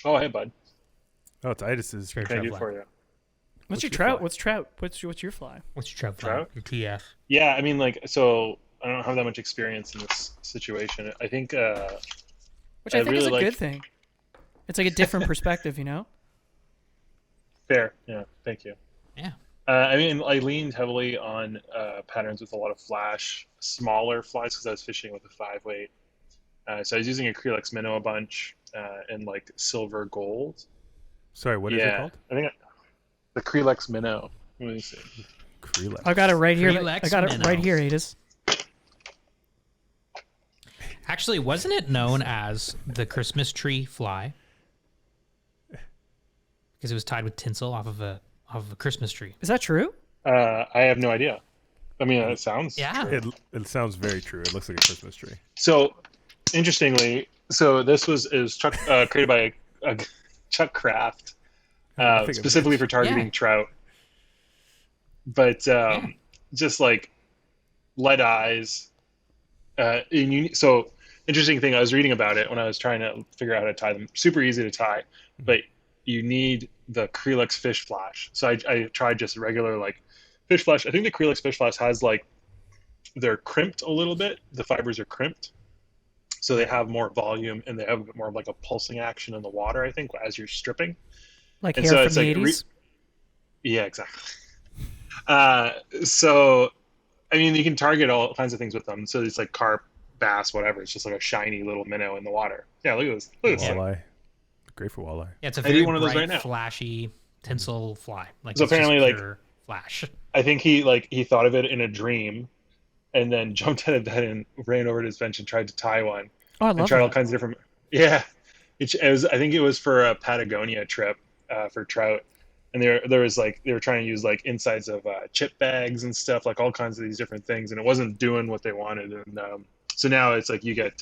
Speaker 4: Oh, hey, bud.
Speaker 3: Oh, it's Idis's.
Speaker 1: Sure.
Speaker 4: What can I do
Speaker 1: Fly.
Speaker 4: for you?
Speaker 2: What's your
Speaker 3: your
Speaker 2: trout?
Speaker 3: fly?
Speaker 2: What's trout? What's your fly?
Speaker 1: What's your trout?
Speaker 4: Trout?
Speaker 1: Your TF.
Speaker 4: Yeah, I mean, like, so I don't have that much experience in this situation. I think,
Speaker 2: Which I think is
Speaker 4: really
Speaker 2: a
Speaker 4: like-
Speaker 2: good thing. It's like a different perspective, you know?
Speaker 4: fair. Yeah, thank you.
Speaker 1: Yeah.
Speaker 4: I mean, I leaned heavily on patterns with a lot of flash, smaller flies because I was fishing with a 5-weight. So I was using a Creelex Minnow a bunch and like silver gold.
Speaker 3: Sorry, what is it called?
Speaker 4: I think the Creelex Minnow. Let me see.
Speaker 3: Creelex.
Speaker 2: I got it right here.
Speaker 1: Creelex
Speaker 2: I got it
Speaker 1: Minnow.
Speaker 2: right here, Adis.
Speaker 1: Actually, wasn't it known as the Christmas tree fly? Because it was tied with tinsel off of a Christmas tree.
Speaker 2: Is that true?
Speaker 4: I have no idea. I mean, it sounds
Speaker 1: Yeah.
Speaker 4: true.
Speaker 3: It sounds very true. It looks like a Christmas tree.
Speaker 4: So, interestingly, this was Chuck created by Chuck Kraft,
Speaker 3: I think it
Speaker 4: specifically
Speaker 3: is.
Speaker 4: for targeting
Speaker 1: Yeah.
Speaker 4: trout. But just like lead eyes, so interesting thing. I was reading about it when I was trying to figure out how to tie them. Super easy to tie, but you need the Creelex fish flash. So I tried just regular like fish flash. I think the Creelex fish flash has like they're crimped a little bit. The fibers are crimped, so they have more volume and they have a bit more of like a pulsing action in the water. I think as you're stripping.
Speaker 2: Like
Speaker 4: And
Speaker 2: hair
Speaker 4: so
Speaker 2: from
Speaker 4: it's
Speaker 2: the
Speaker 4: like
Speaker 2: 80s?
Speaker 4: Yeah, exactly. So I mean, you can target all kinds of things with them. So it's like carp, bass, whatever. It's just like a shiny little minnow in the water. Yeah, look at this. Look at this thing.
Speaker 3: Walleye. Great for walleye.
Speaker 1: Yeah, it's a
Speaker 4: I need
Speaker 1: very
Speaker 4: one of those
Speaker 1: bright,
Speaker 4: right now.
Speaker 1: flashy tinsel fly. Like
Speaker 4: So
Speaker 1: it's just
Speaker 4: apparently, like-
Speaker 1: pure flash.
Speaker 4: I think he thought of it in a dream, and then jumped out of bed and ran over to his bench and tried to tie one.
Speaker 2: Oh, I
Speaker 4: And
Speaker 2: love
Speaker 4: tried all
Speaker 2: that.
Speaker 4: kinds of different. Yeah, it was. I think it was for a Patagonia trip for trout, and there was like they were trying to use like insides of chip bags and stuff, like all kinds of these different things, and it wasn't doing what they wanted. And so now it's like you get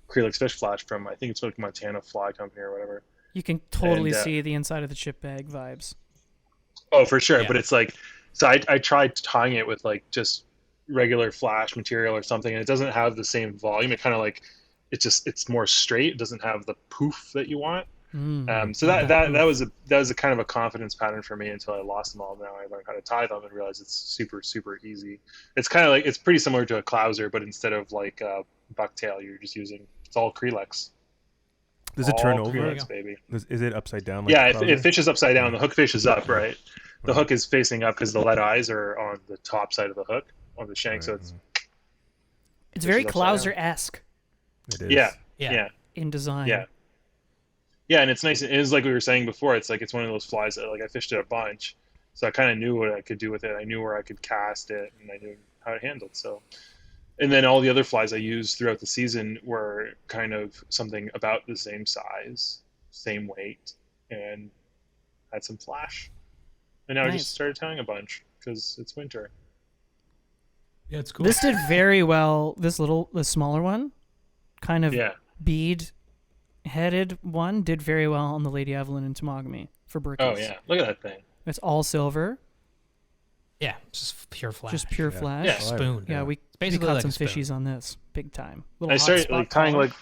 Speaker 4: Creelex Fish Flash from I think it's like Montana Fly Company or whatever.
Speaker 2: You can totally
Speaker 4: And,
Speaker 2: see the inside of the chip bag vibes.
Speaker 4: Oh, for sure.
Speaker 1: Yeah.
Speaker 4: But it's like, so I tried tying it with like just regular flash material or something, and it doesn't have the same volume. It kind of like, it's more straight. It doesn't have the poof that you want. So that was a kind of a confidence pattern for me until I lost them all. Now I learned how to tie them and realized it's super, super easy. It's kind of like, it's pretty similar to a Clouser, but instead of like bucktail, you're just using, it's all Creelex.
Speaker 3: Does it
Speaker 4: All
Speaker 3: turn over?
Speaker 4: Creelex, baby.
Speaker 3: Is it upside down? Like
Speaker 4: Yeah,
Speaker 3: the
Speaker 4: it
Speaker 3: Clouser?
Speaker 4: fishes upside down. The hook fishes up, right? The hook is facing up because the lead eyes are on the top side of the hook, on the shank. So it's
Speaker 2: It's very
Speaker 4: Fishes upside
Speaker 2: Clouser-esque
Speaker 3: It is.
Speaker 4: yeah,
Speaker 1: Yeah.
Speaker 4: yeah,
Speaker 2: in design.
Speaker 4: yeah, yeah, and it's nice. It is like we were saying before. It's like it's one of those flies that like I fished it a bunch, so I kind of knew what I could do with it. I knew where I could cast it, and I knew how it handled. So, and then all the other flies I used throughout the season were kind of something about the same size, same weight, and had some flash. And now I
Speaker 2: Nice.
Speaker 4: just started tying a bunch because it's winter.
Speaker 1: Yeah, it's cool.
Speaker 2: This did very well. This smaller one, kind of
Speaker 4: Yeah.
Speaker 2: bead-headed one, did very well on the Lady Evelyn and Tomogamy for Brookies.
Speaker 4: Oh yeah, look at that thing.
Speaker 2: It's all silver,
Speaker 1: Yeah, just pure flash.
Speaker 2: just pure
Speaker 3: Yeah.
Speaker 2: flash.
Speaker 4: Yeah.
Speaker 1: spoon.
Speaker 2: Yeah, we
Speaker 1: basically
Speaker 2: caught
Speaker 1: like
Speaker 2: some
Speaker 1: a spoon.
Speaker 2: fishies on this, big time. Little
Speaker 4: I
Speaker 2: hot
Speaker 4: started
Speaker 2: spot
Speaker 4: like tying
Speaker 2: collar.
Speaker 4: like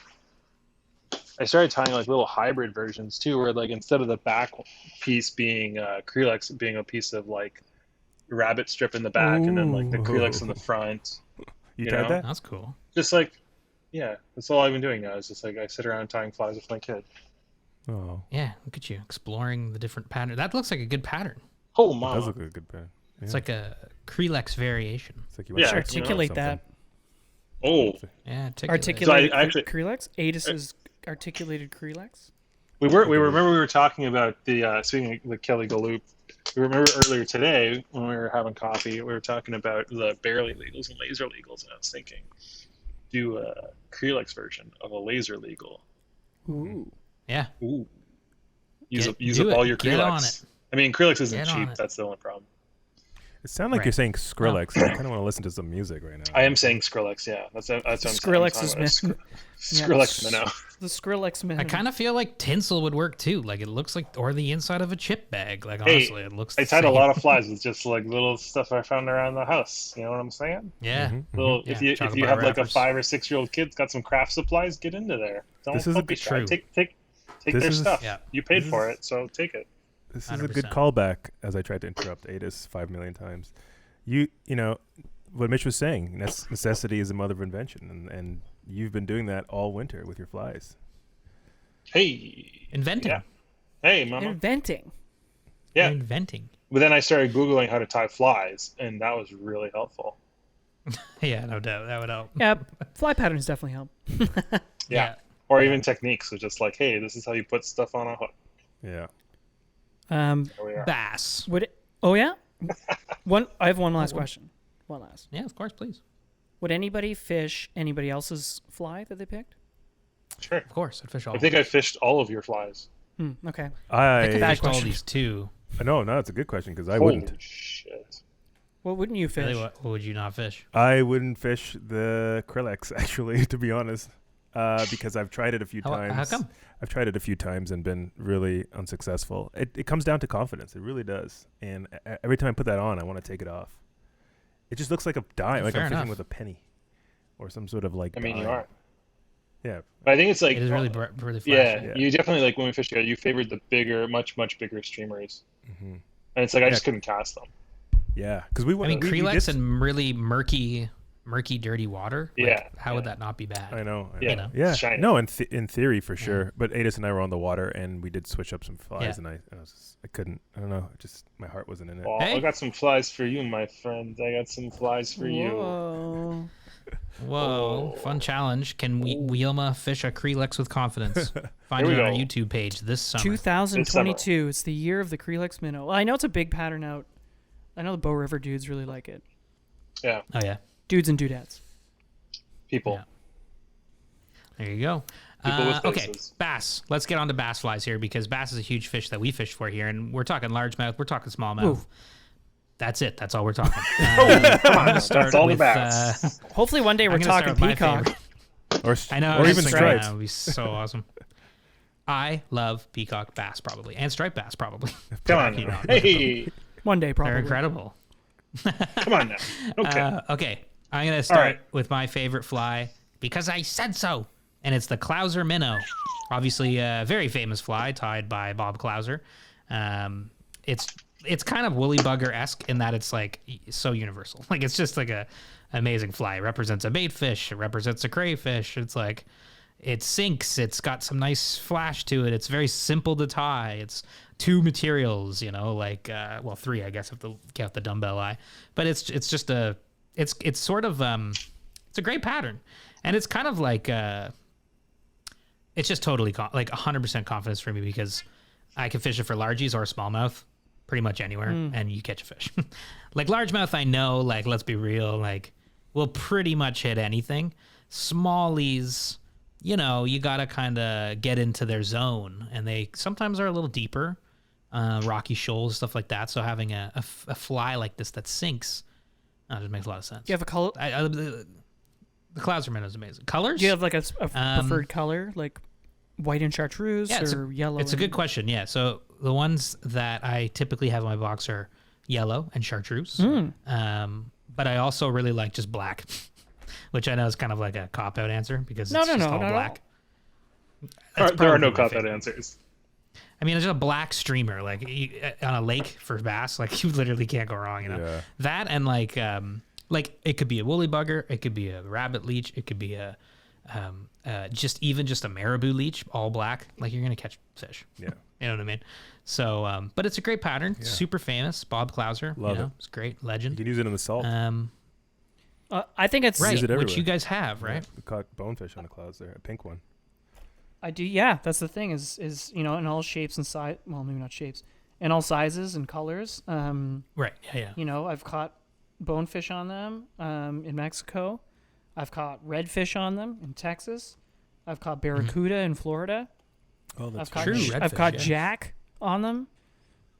Speaker 4: I started tying like little hybrid versions too, where like instead of the back piece being Creelex being a piece of like rabbit strip in the back, and then like the
Speaker 3: Ooh.
Speaker 4: Creelex in the front.
Speaker 3: You
Speaker 4: You
Speaker 3: tried
Speaker 4: know?
Speaker 3: that?
Speaker 1: That's cool.
Speaker 4: Just like, yeah, that's all I've been doing now. Is just like I sit around tying flies with my kid.
Speaker 3: Oh,
Speaker 1: Yeah, look at you exploring the different pattern. That looks like a good pattern.
Speaker 4: Oh
Speaker 3: it
Speaker 4: my!
Speaker 3: does look like a good pattern. Yeah.
Speaker 1: It's like a Creelex variation.
Speaker 3: It's like
Speaker 4: Yeah,
Speaker 3: went
Speaker 4: Should
Speaker 3: to
Speaker 2: articulate
Speaker 3: something.
Speaker 2: that.
Speaker 4: Oh,
Speaker 1: Yeah,
Speaker 2: Articulated
Speaker 4: So I actually-
Speaker 2: Creelex? Adis's articulated Creelex?
Speaker 4: we were talking about the speaking of the Kelly Galoop. We remember earlier today when we were having coffee, we were talking about the barely legals and laser legals, and I was thinking, do a Creelex version of a laser legal.
Speaker 2: Ooh.
Speaker 1: Yeah.
Speaker 4: Ooh. Use
Speaker 1: Get-
Speaker 4: up
Speaker 1: do
Speaker 4: all
Speaker 1: it.
Speaker 4: your
Speaker 1: Get on
Speaker 4: Creelex.
Speaker 1: it.
Speaker 4: I mean, Creelex isn't
Speaker 1: Get on
Speaker 4: cheap.
Speaker 1: it.
Speaker 4: That's the only problem.
Speaker 3: It sounds like
Speaker 1: Right.
Speaker 3: you're saying Skrillex. I kind of want to listen to some music right now.
Speaker 4: I am saying Skrillex. Yeah, that's what I'm
Speaker 2: Skrillex's
Speaker 4: talking
Speaker 2: Minnow.
Speaker 4: about. Skrillex Minnow.
Speaker 2: The Skrillex's Minnow.
Speaker 1: I kind of feel like tinsel would work too. Like it looks like, or the inside of a chip bag. Like honestly, it looks.
Speaker 4: I
Speaker 1: the
Speaker 4: tied a
Speaker 1: same.
Speaker 4: lot of flies with just like little stuff I found around the house. You know what I'm saying?
Speaker 1: Yeah.
Speaker 4: Little,
Speaker 1: Yeah,
Speaker 4: if you
Speaker 1: chocolate
Speaker 4: have
Speaker 1: bar
Speaker 4: like a
Speaker 1: wrappers.
Speaker 4: 5 or 6 year old kid that's got some craft supplies, get into there. Don't
Speaker 3: This is a
Speaker 4: be
Speaker 3: good-
Speaker 4: shy.
Speaker 1: True.
Speaker 4: Take
Speaker 3: This
Speaker 4: their
Speaker 3: is-
Speaker 4: stuff.
Speaker 1: Yeah.
Speaker 4: You paid for it, so take it.
Speaker 3: This is a good
Speaker 1: 100%.
Speaker 3: callback, as I tried to interrupt Adis 5 million times. You know, what Mitch was saying, necessity is the mother of invention, and you've been doing that all winter with your flies.
Speaker 4: Hey.
Speaker 1: Inventing.
Speaker 4: Yeah. Hey, mama.
Speaker 2: Inventing.
Speaker 4: Yeah.
Speaker 1: You're inventing.
Speaker 4: But then I started Googling how to tie flies, and that was really helpful.
Speaker 1: Yeah, no doubt that would help.
Speaker 2: Yeah, fly patterns definitely help.
Speaker 4: Yeah. Or even techniques. So just like, hey, this is how you put stuff on a hook.
Speaker 3: Yeah.
Speaker 4: There we are.
Speaker 1: Bass.
Speaker 2: Would it? Oh yeah. I have one last question. One last.
Speaker 1: Yeah, of course, please.
Speaker 2: Would anybody fish anybody else's fly that they picked?
Speaker 4: Sure.
Speaker 1: Of course, I'd fish all.
Speaker 4: I think I fished all of your flies.
Speaker 2: Okay.
Speaker 1: I could
Speaker 3: I
Speaker 1: fish all
Speaker 2: question.
Speaker 1: these too.
Speaker 3: no, it's a good question because I
Speaker 4: Holy
Speaker 3: wouldn't.
Speaker 4: shit.
Speaker 2: What wouldn't you fish?
Speaker 1: Really, what would you not fish?
Speaker 3: I wouldn't fish the Creelex actually, to be honest, because I've tried it a few times.
Speaker 1: How come?
Speaker 3: I've tried it a few times and been really unsuccessful. It comes down to confidence. It really does. And every time I put that on, I want to take it off. It just looks like a dime, like
Speaker 1: Fair
Speaker 3: I'm fishing
Speaker 1: enough.
Speaker 3: with a penny, or some sort of like.
Speaker 4: I mean, you
Speaker 3: dime.
Speaker 4: are.
Speaker 3: Yeah.
Speaker 4: But I think it's like,
Speaker 1: It is really, really
Speaker 4: yeah,
Speaker 1: flashy.
Speaker 3: Yeah.
Speaker 4: you definitely like when we fished together, you favored the bigger, much bigger streamers.
Speaker 3: Mm-hmm.
Speaker 4: And it's like, I just couldn't cast them.
Speaker 3: Yeah, because we.
Speaker 1: I mean,
Speaker 3: we
Speaker 1: Creelex
Speaker 3: did-
Speaker 1: and really murky, dirty water. Like,
Speaker 4: Yeah,
Speaker 1: how
Speaker 4: yeah.
Speaker 1: would that not be bad?
Speaker 3: I know.
Speaker 4: Yeah.
Speaker 1: You know?
Speaker 3: Yeah.
Speaker 4: Shiny.
Speaker 3: No, in theory for sure. But Adis and I were on the water and we did switch up some flies,
Speaker 1: Yeah.
Speaker 3: and I was just, I couldn't. I don't know. My heart wasn't in it.
Speaker 4: Well,
Speaker 1: Hey.
Speaker 4: I got some flies for you, my friend. I got some flies for you.
Speaker 2: Whoa.
Speaker 1: Whoa,
Speaker 4: Oh.
Speaker 1: fun challenge. Can we Yilma fish a Creelex with confidence? Find
Speaker 4: Here
Speaker 1: it
Speaker 4: we
Speaker 1: on our
Speaker 4: go.
Speaker 1: YouTube page this summer.
Speaker 2: 2022. It's the year of the Creelex Minnow. Well, I know it's a big pattern out. I know the Bow River dudes really like it.
Speaker 4: Yeah,
Speaker 1: Oh yeah,
Speaker 2: Dudes and dudettes.
Speaker 4: people.
Speaker 1: Yeah. there you go.
Speaker 4: People with
Speaker 1: Okay,
Speaker 4: faces.
Speaker 1: bass. Let's get on to bass flies here because bass is a huge fish that we fish for here, and we're talking largemouth, we're talking smallmouth.
Speaker 2: Ooh.
Speaker 1: That's it. That's all we're talking.
Speaker 4: Come on,
Speaker 1: start
Speaker 4: that's all
Speaker 1: with,
Speaker 4: the bass.
Speaker 2: Hopefully one day we're
Speaker 1: I'm gonna start
Speaker 2: talking
Speaker 1: with my
Speaker 2: peacock.
Speaker 1: favorite.
Speaker 3: Or
Speaker 1: I know,
Speaker 3: or
Speaker 1: I
Speaker 3: even
Speaker 1: was thinking
Speaker 3: stripes.
Speaker 1: that would be so awesome. I love peacock bass probably, and striped bass probably.
Speaker 4: Come on
Speaker 1: You
Speaker 4: now.
Speaker 1: know,
Speaker 4: Hey,
Speaker 2: One day probably.
Speaker 1: They're incredible.
Speaker 4: come on now. Okay.
Speaker 1: Okay, I'm gonna start
Speaker 4: right.
Speaker 1: with my favorite fly because I said so, and it's the Clouser Minnow. Obviously, a very famous fly tied by Bob Clouser. It's kind of woolly bugger-esque in that it's like so universal. Like it's just like a amazing fly. It represents a bait fish. It represents a crayfish. It's like it sinks. It's got some nice flash to it. It's very simple to tie. It's two materials, you know, like well, three, I guess, if you count the dumbbell eye. But it's just it's sort of it's a great pattern, and it's kind of like it's just totally like 100% confidence for me because I can fish it for largies or smallmouth pretty much anywhere, and you catch a fish. Like largemouth, I know, like let's be real, like we'll pretty much hit anything. Smallies, you know, you gotta kind of get into their zone, and they sometimes are a little deeper, rocky shoals, stuff like that. So having a fly like this that sinks, just makes a lot of sense.
Speaker 2: Do you have a color?
Speaker 1: The Clouser Minnow is amazing. Colors?
Speaker 2: Do you have like a preferred color, like white and chartreuse
Speaker 1: Yeah,
Speaker 2: or yellow?
Speaker 1: It's a good question. Yeah. So the ones that I typically have in my box are yellow and chartreuse. But I also really like just black, which I know is kind of like a cop out answer because it's just all black. That's
Speaker 4: There are
Speaker 1: probably
Speaker 4: no
Speaker 1: my
Speaker 4: cop out
Speaker 1: favorite.
Speaker 4: answers.
Speaker 1: I mean, it's just a black streamer, like on a lake for bass. Like you literally can't go wrong. You know
Speaker 3: Yeah.
Speaker 1: that, and like it could be a woolly bugger, it could be a rabbit leech, it could be a just a marabou leech, all black. Like you're gonna catch fish.
Speaker 3: Yeah.
Speaker 1: You know what I mean? So, but it's a great pattern. Super famous. Bob Clouser.
Speaker 3: Love
Speaker 1: you know,
Speaker 3: it.
Speaker 1: It's great.
Speaker 3: You
Speaker 1: Legend.
Speaker 3: can use it in the salt.
Speaker 2: I think it's
Speaker 1: Right.
Speaker 3: Use it
Speaker 1: Which
Speaker 3: everywhere.
Speaker 1: you guys have, right?
Speaker 3: We caught bonefish on the clouds there, a pink one.
Speaker 2: I do. Yeah, that's the thing. Is you know, in all shapes and size. Well, maybe not shapes. In all sizes and colors.
Speaker 1: Right. Yeah.
Speaker 2: You know, I've caught bonefish on them in Mexico. I've caught redfish on them in Texas. I've caught barracuda in Florida.
Speaker 3: Oh,
Speaker 2: I've caught
Speaker 1: true.
Speaker 2: I've
Speaker 1: Redfish,
Speaker 2: caught
Speaker 1: yeah.
Speaker 2: jack on them.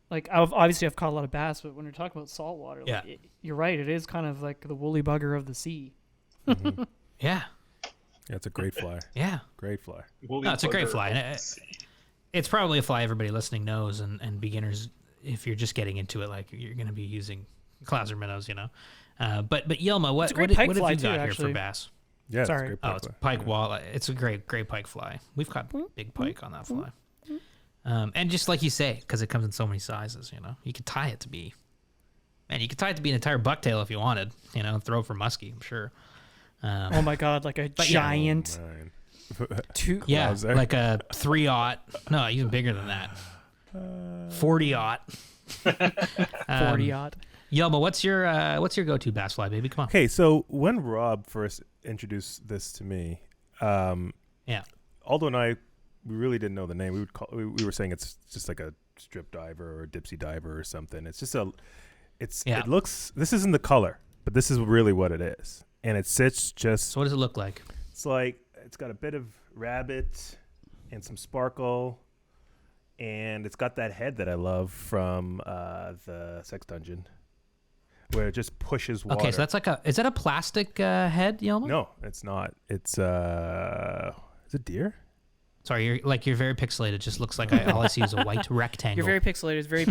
Speaker 2: like obviously I've caught a lot of bass, but when you're talking about saltwater,
Speaker 1: Yeah.
Speaker 2: you're right. It is kind of like the woolly bugger of the sea.
Speaker 3: Mm-hmm.
Speaker 1: Yeah.
Speaker 3: Yeah, it's a great fly.
Speaker 1: Yeah.
Speaker 3: Great fly.
Speaker 1: No, it's a great fly. And it's probably a fly everybody listening knows, and beginners, if you're just getting into it, like you're going to be using Clouser Minnows, you know. But Yilma, what
Speaker 2: a great
Speaker 1: have
Speaker 2: pike
Speaker 1: you
Speaker 2: fly,
Speaker 1: got
Speaker 2: too,
Speaker 1: here
Speaker 2: actually.
Speaker 1: for bass?
Speaker 3: Yeah,
Speaker 2: Sorry.
Speaker 3: it's a great
Speaker 1: Oh,
Speaker 3: pike
Speaker 1: it's
Speaker 3: fly.
Speaker 1: pike wall. It's a great pike fly. We've caught big pike on that fly. And just like you say, because it comes in so many sizes, you know, you could tie it to be, man, you could tie it to be an entire bucktail if you wanted, you know, and throw it for muskie, I'm sure.
Speaker 2: Oh my god, like a
Speaker 1: but yeah.
Speaker 2: giant
Speaker 3: Mine.
Speaker 2: two.
Speaker 1: Yeah,
Speaker 3: Clouser.
Speaker 1: like a 3-aught. No, even bigger than that. 40-aught.
Speaker 2: 40-odd.
Speaker 1: Yilma, what's your go-to bass fly, baby? Come on.
Speaker 3: Okay, so when Rob first introduced this to me,
Speaker 1: Yeah.
Speaker 3: Aldo and I, we really didn't know the name. We were saying it's just like a strip diver or a dipsy diver or something. It's just it looks, this isn't the color, but this is really what it is. And it sits just,
Speaker 1: So what does it look like?
Speaker 3: it's like, it's got a bit of rabbit and some sparkle, and it's got that head that I love from the Sex Dungeon, where it just pushes water.
Speaker 1: Okay, so that's like is that a plastic head, Yilma?
Speaker 3: No, it's not. It's is it deer?
Speaker 1: Sorry, you're very pixelated. It just looks like all I see is a white rectangle.
Speaker 2: You're very pixelated. It's very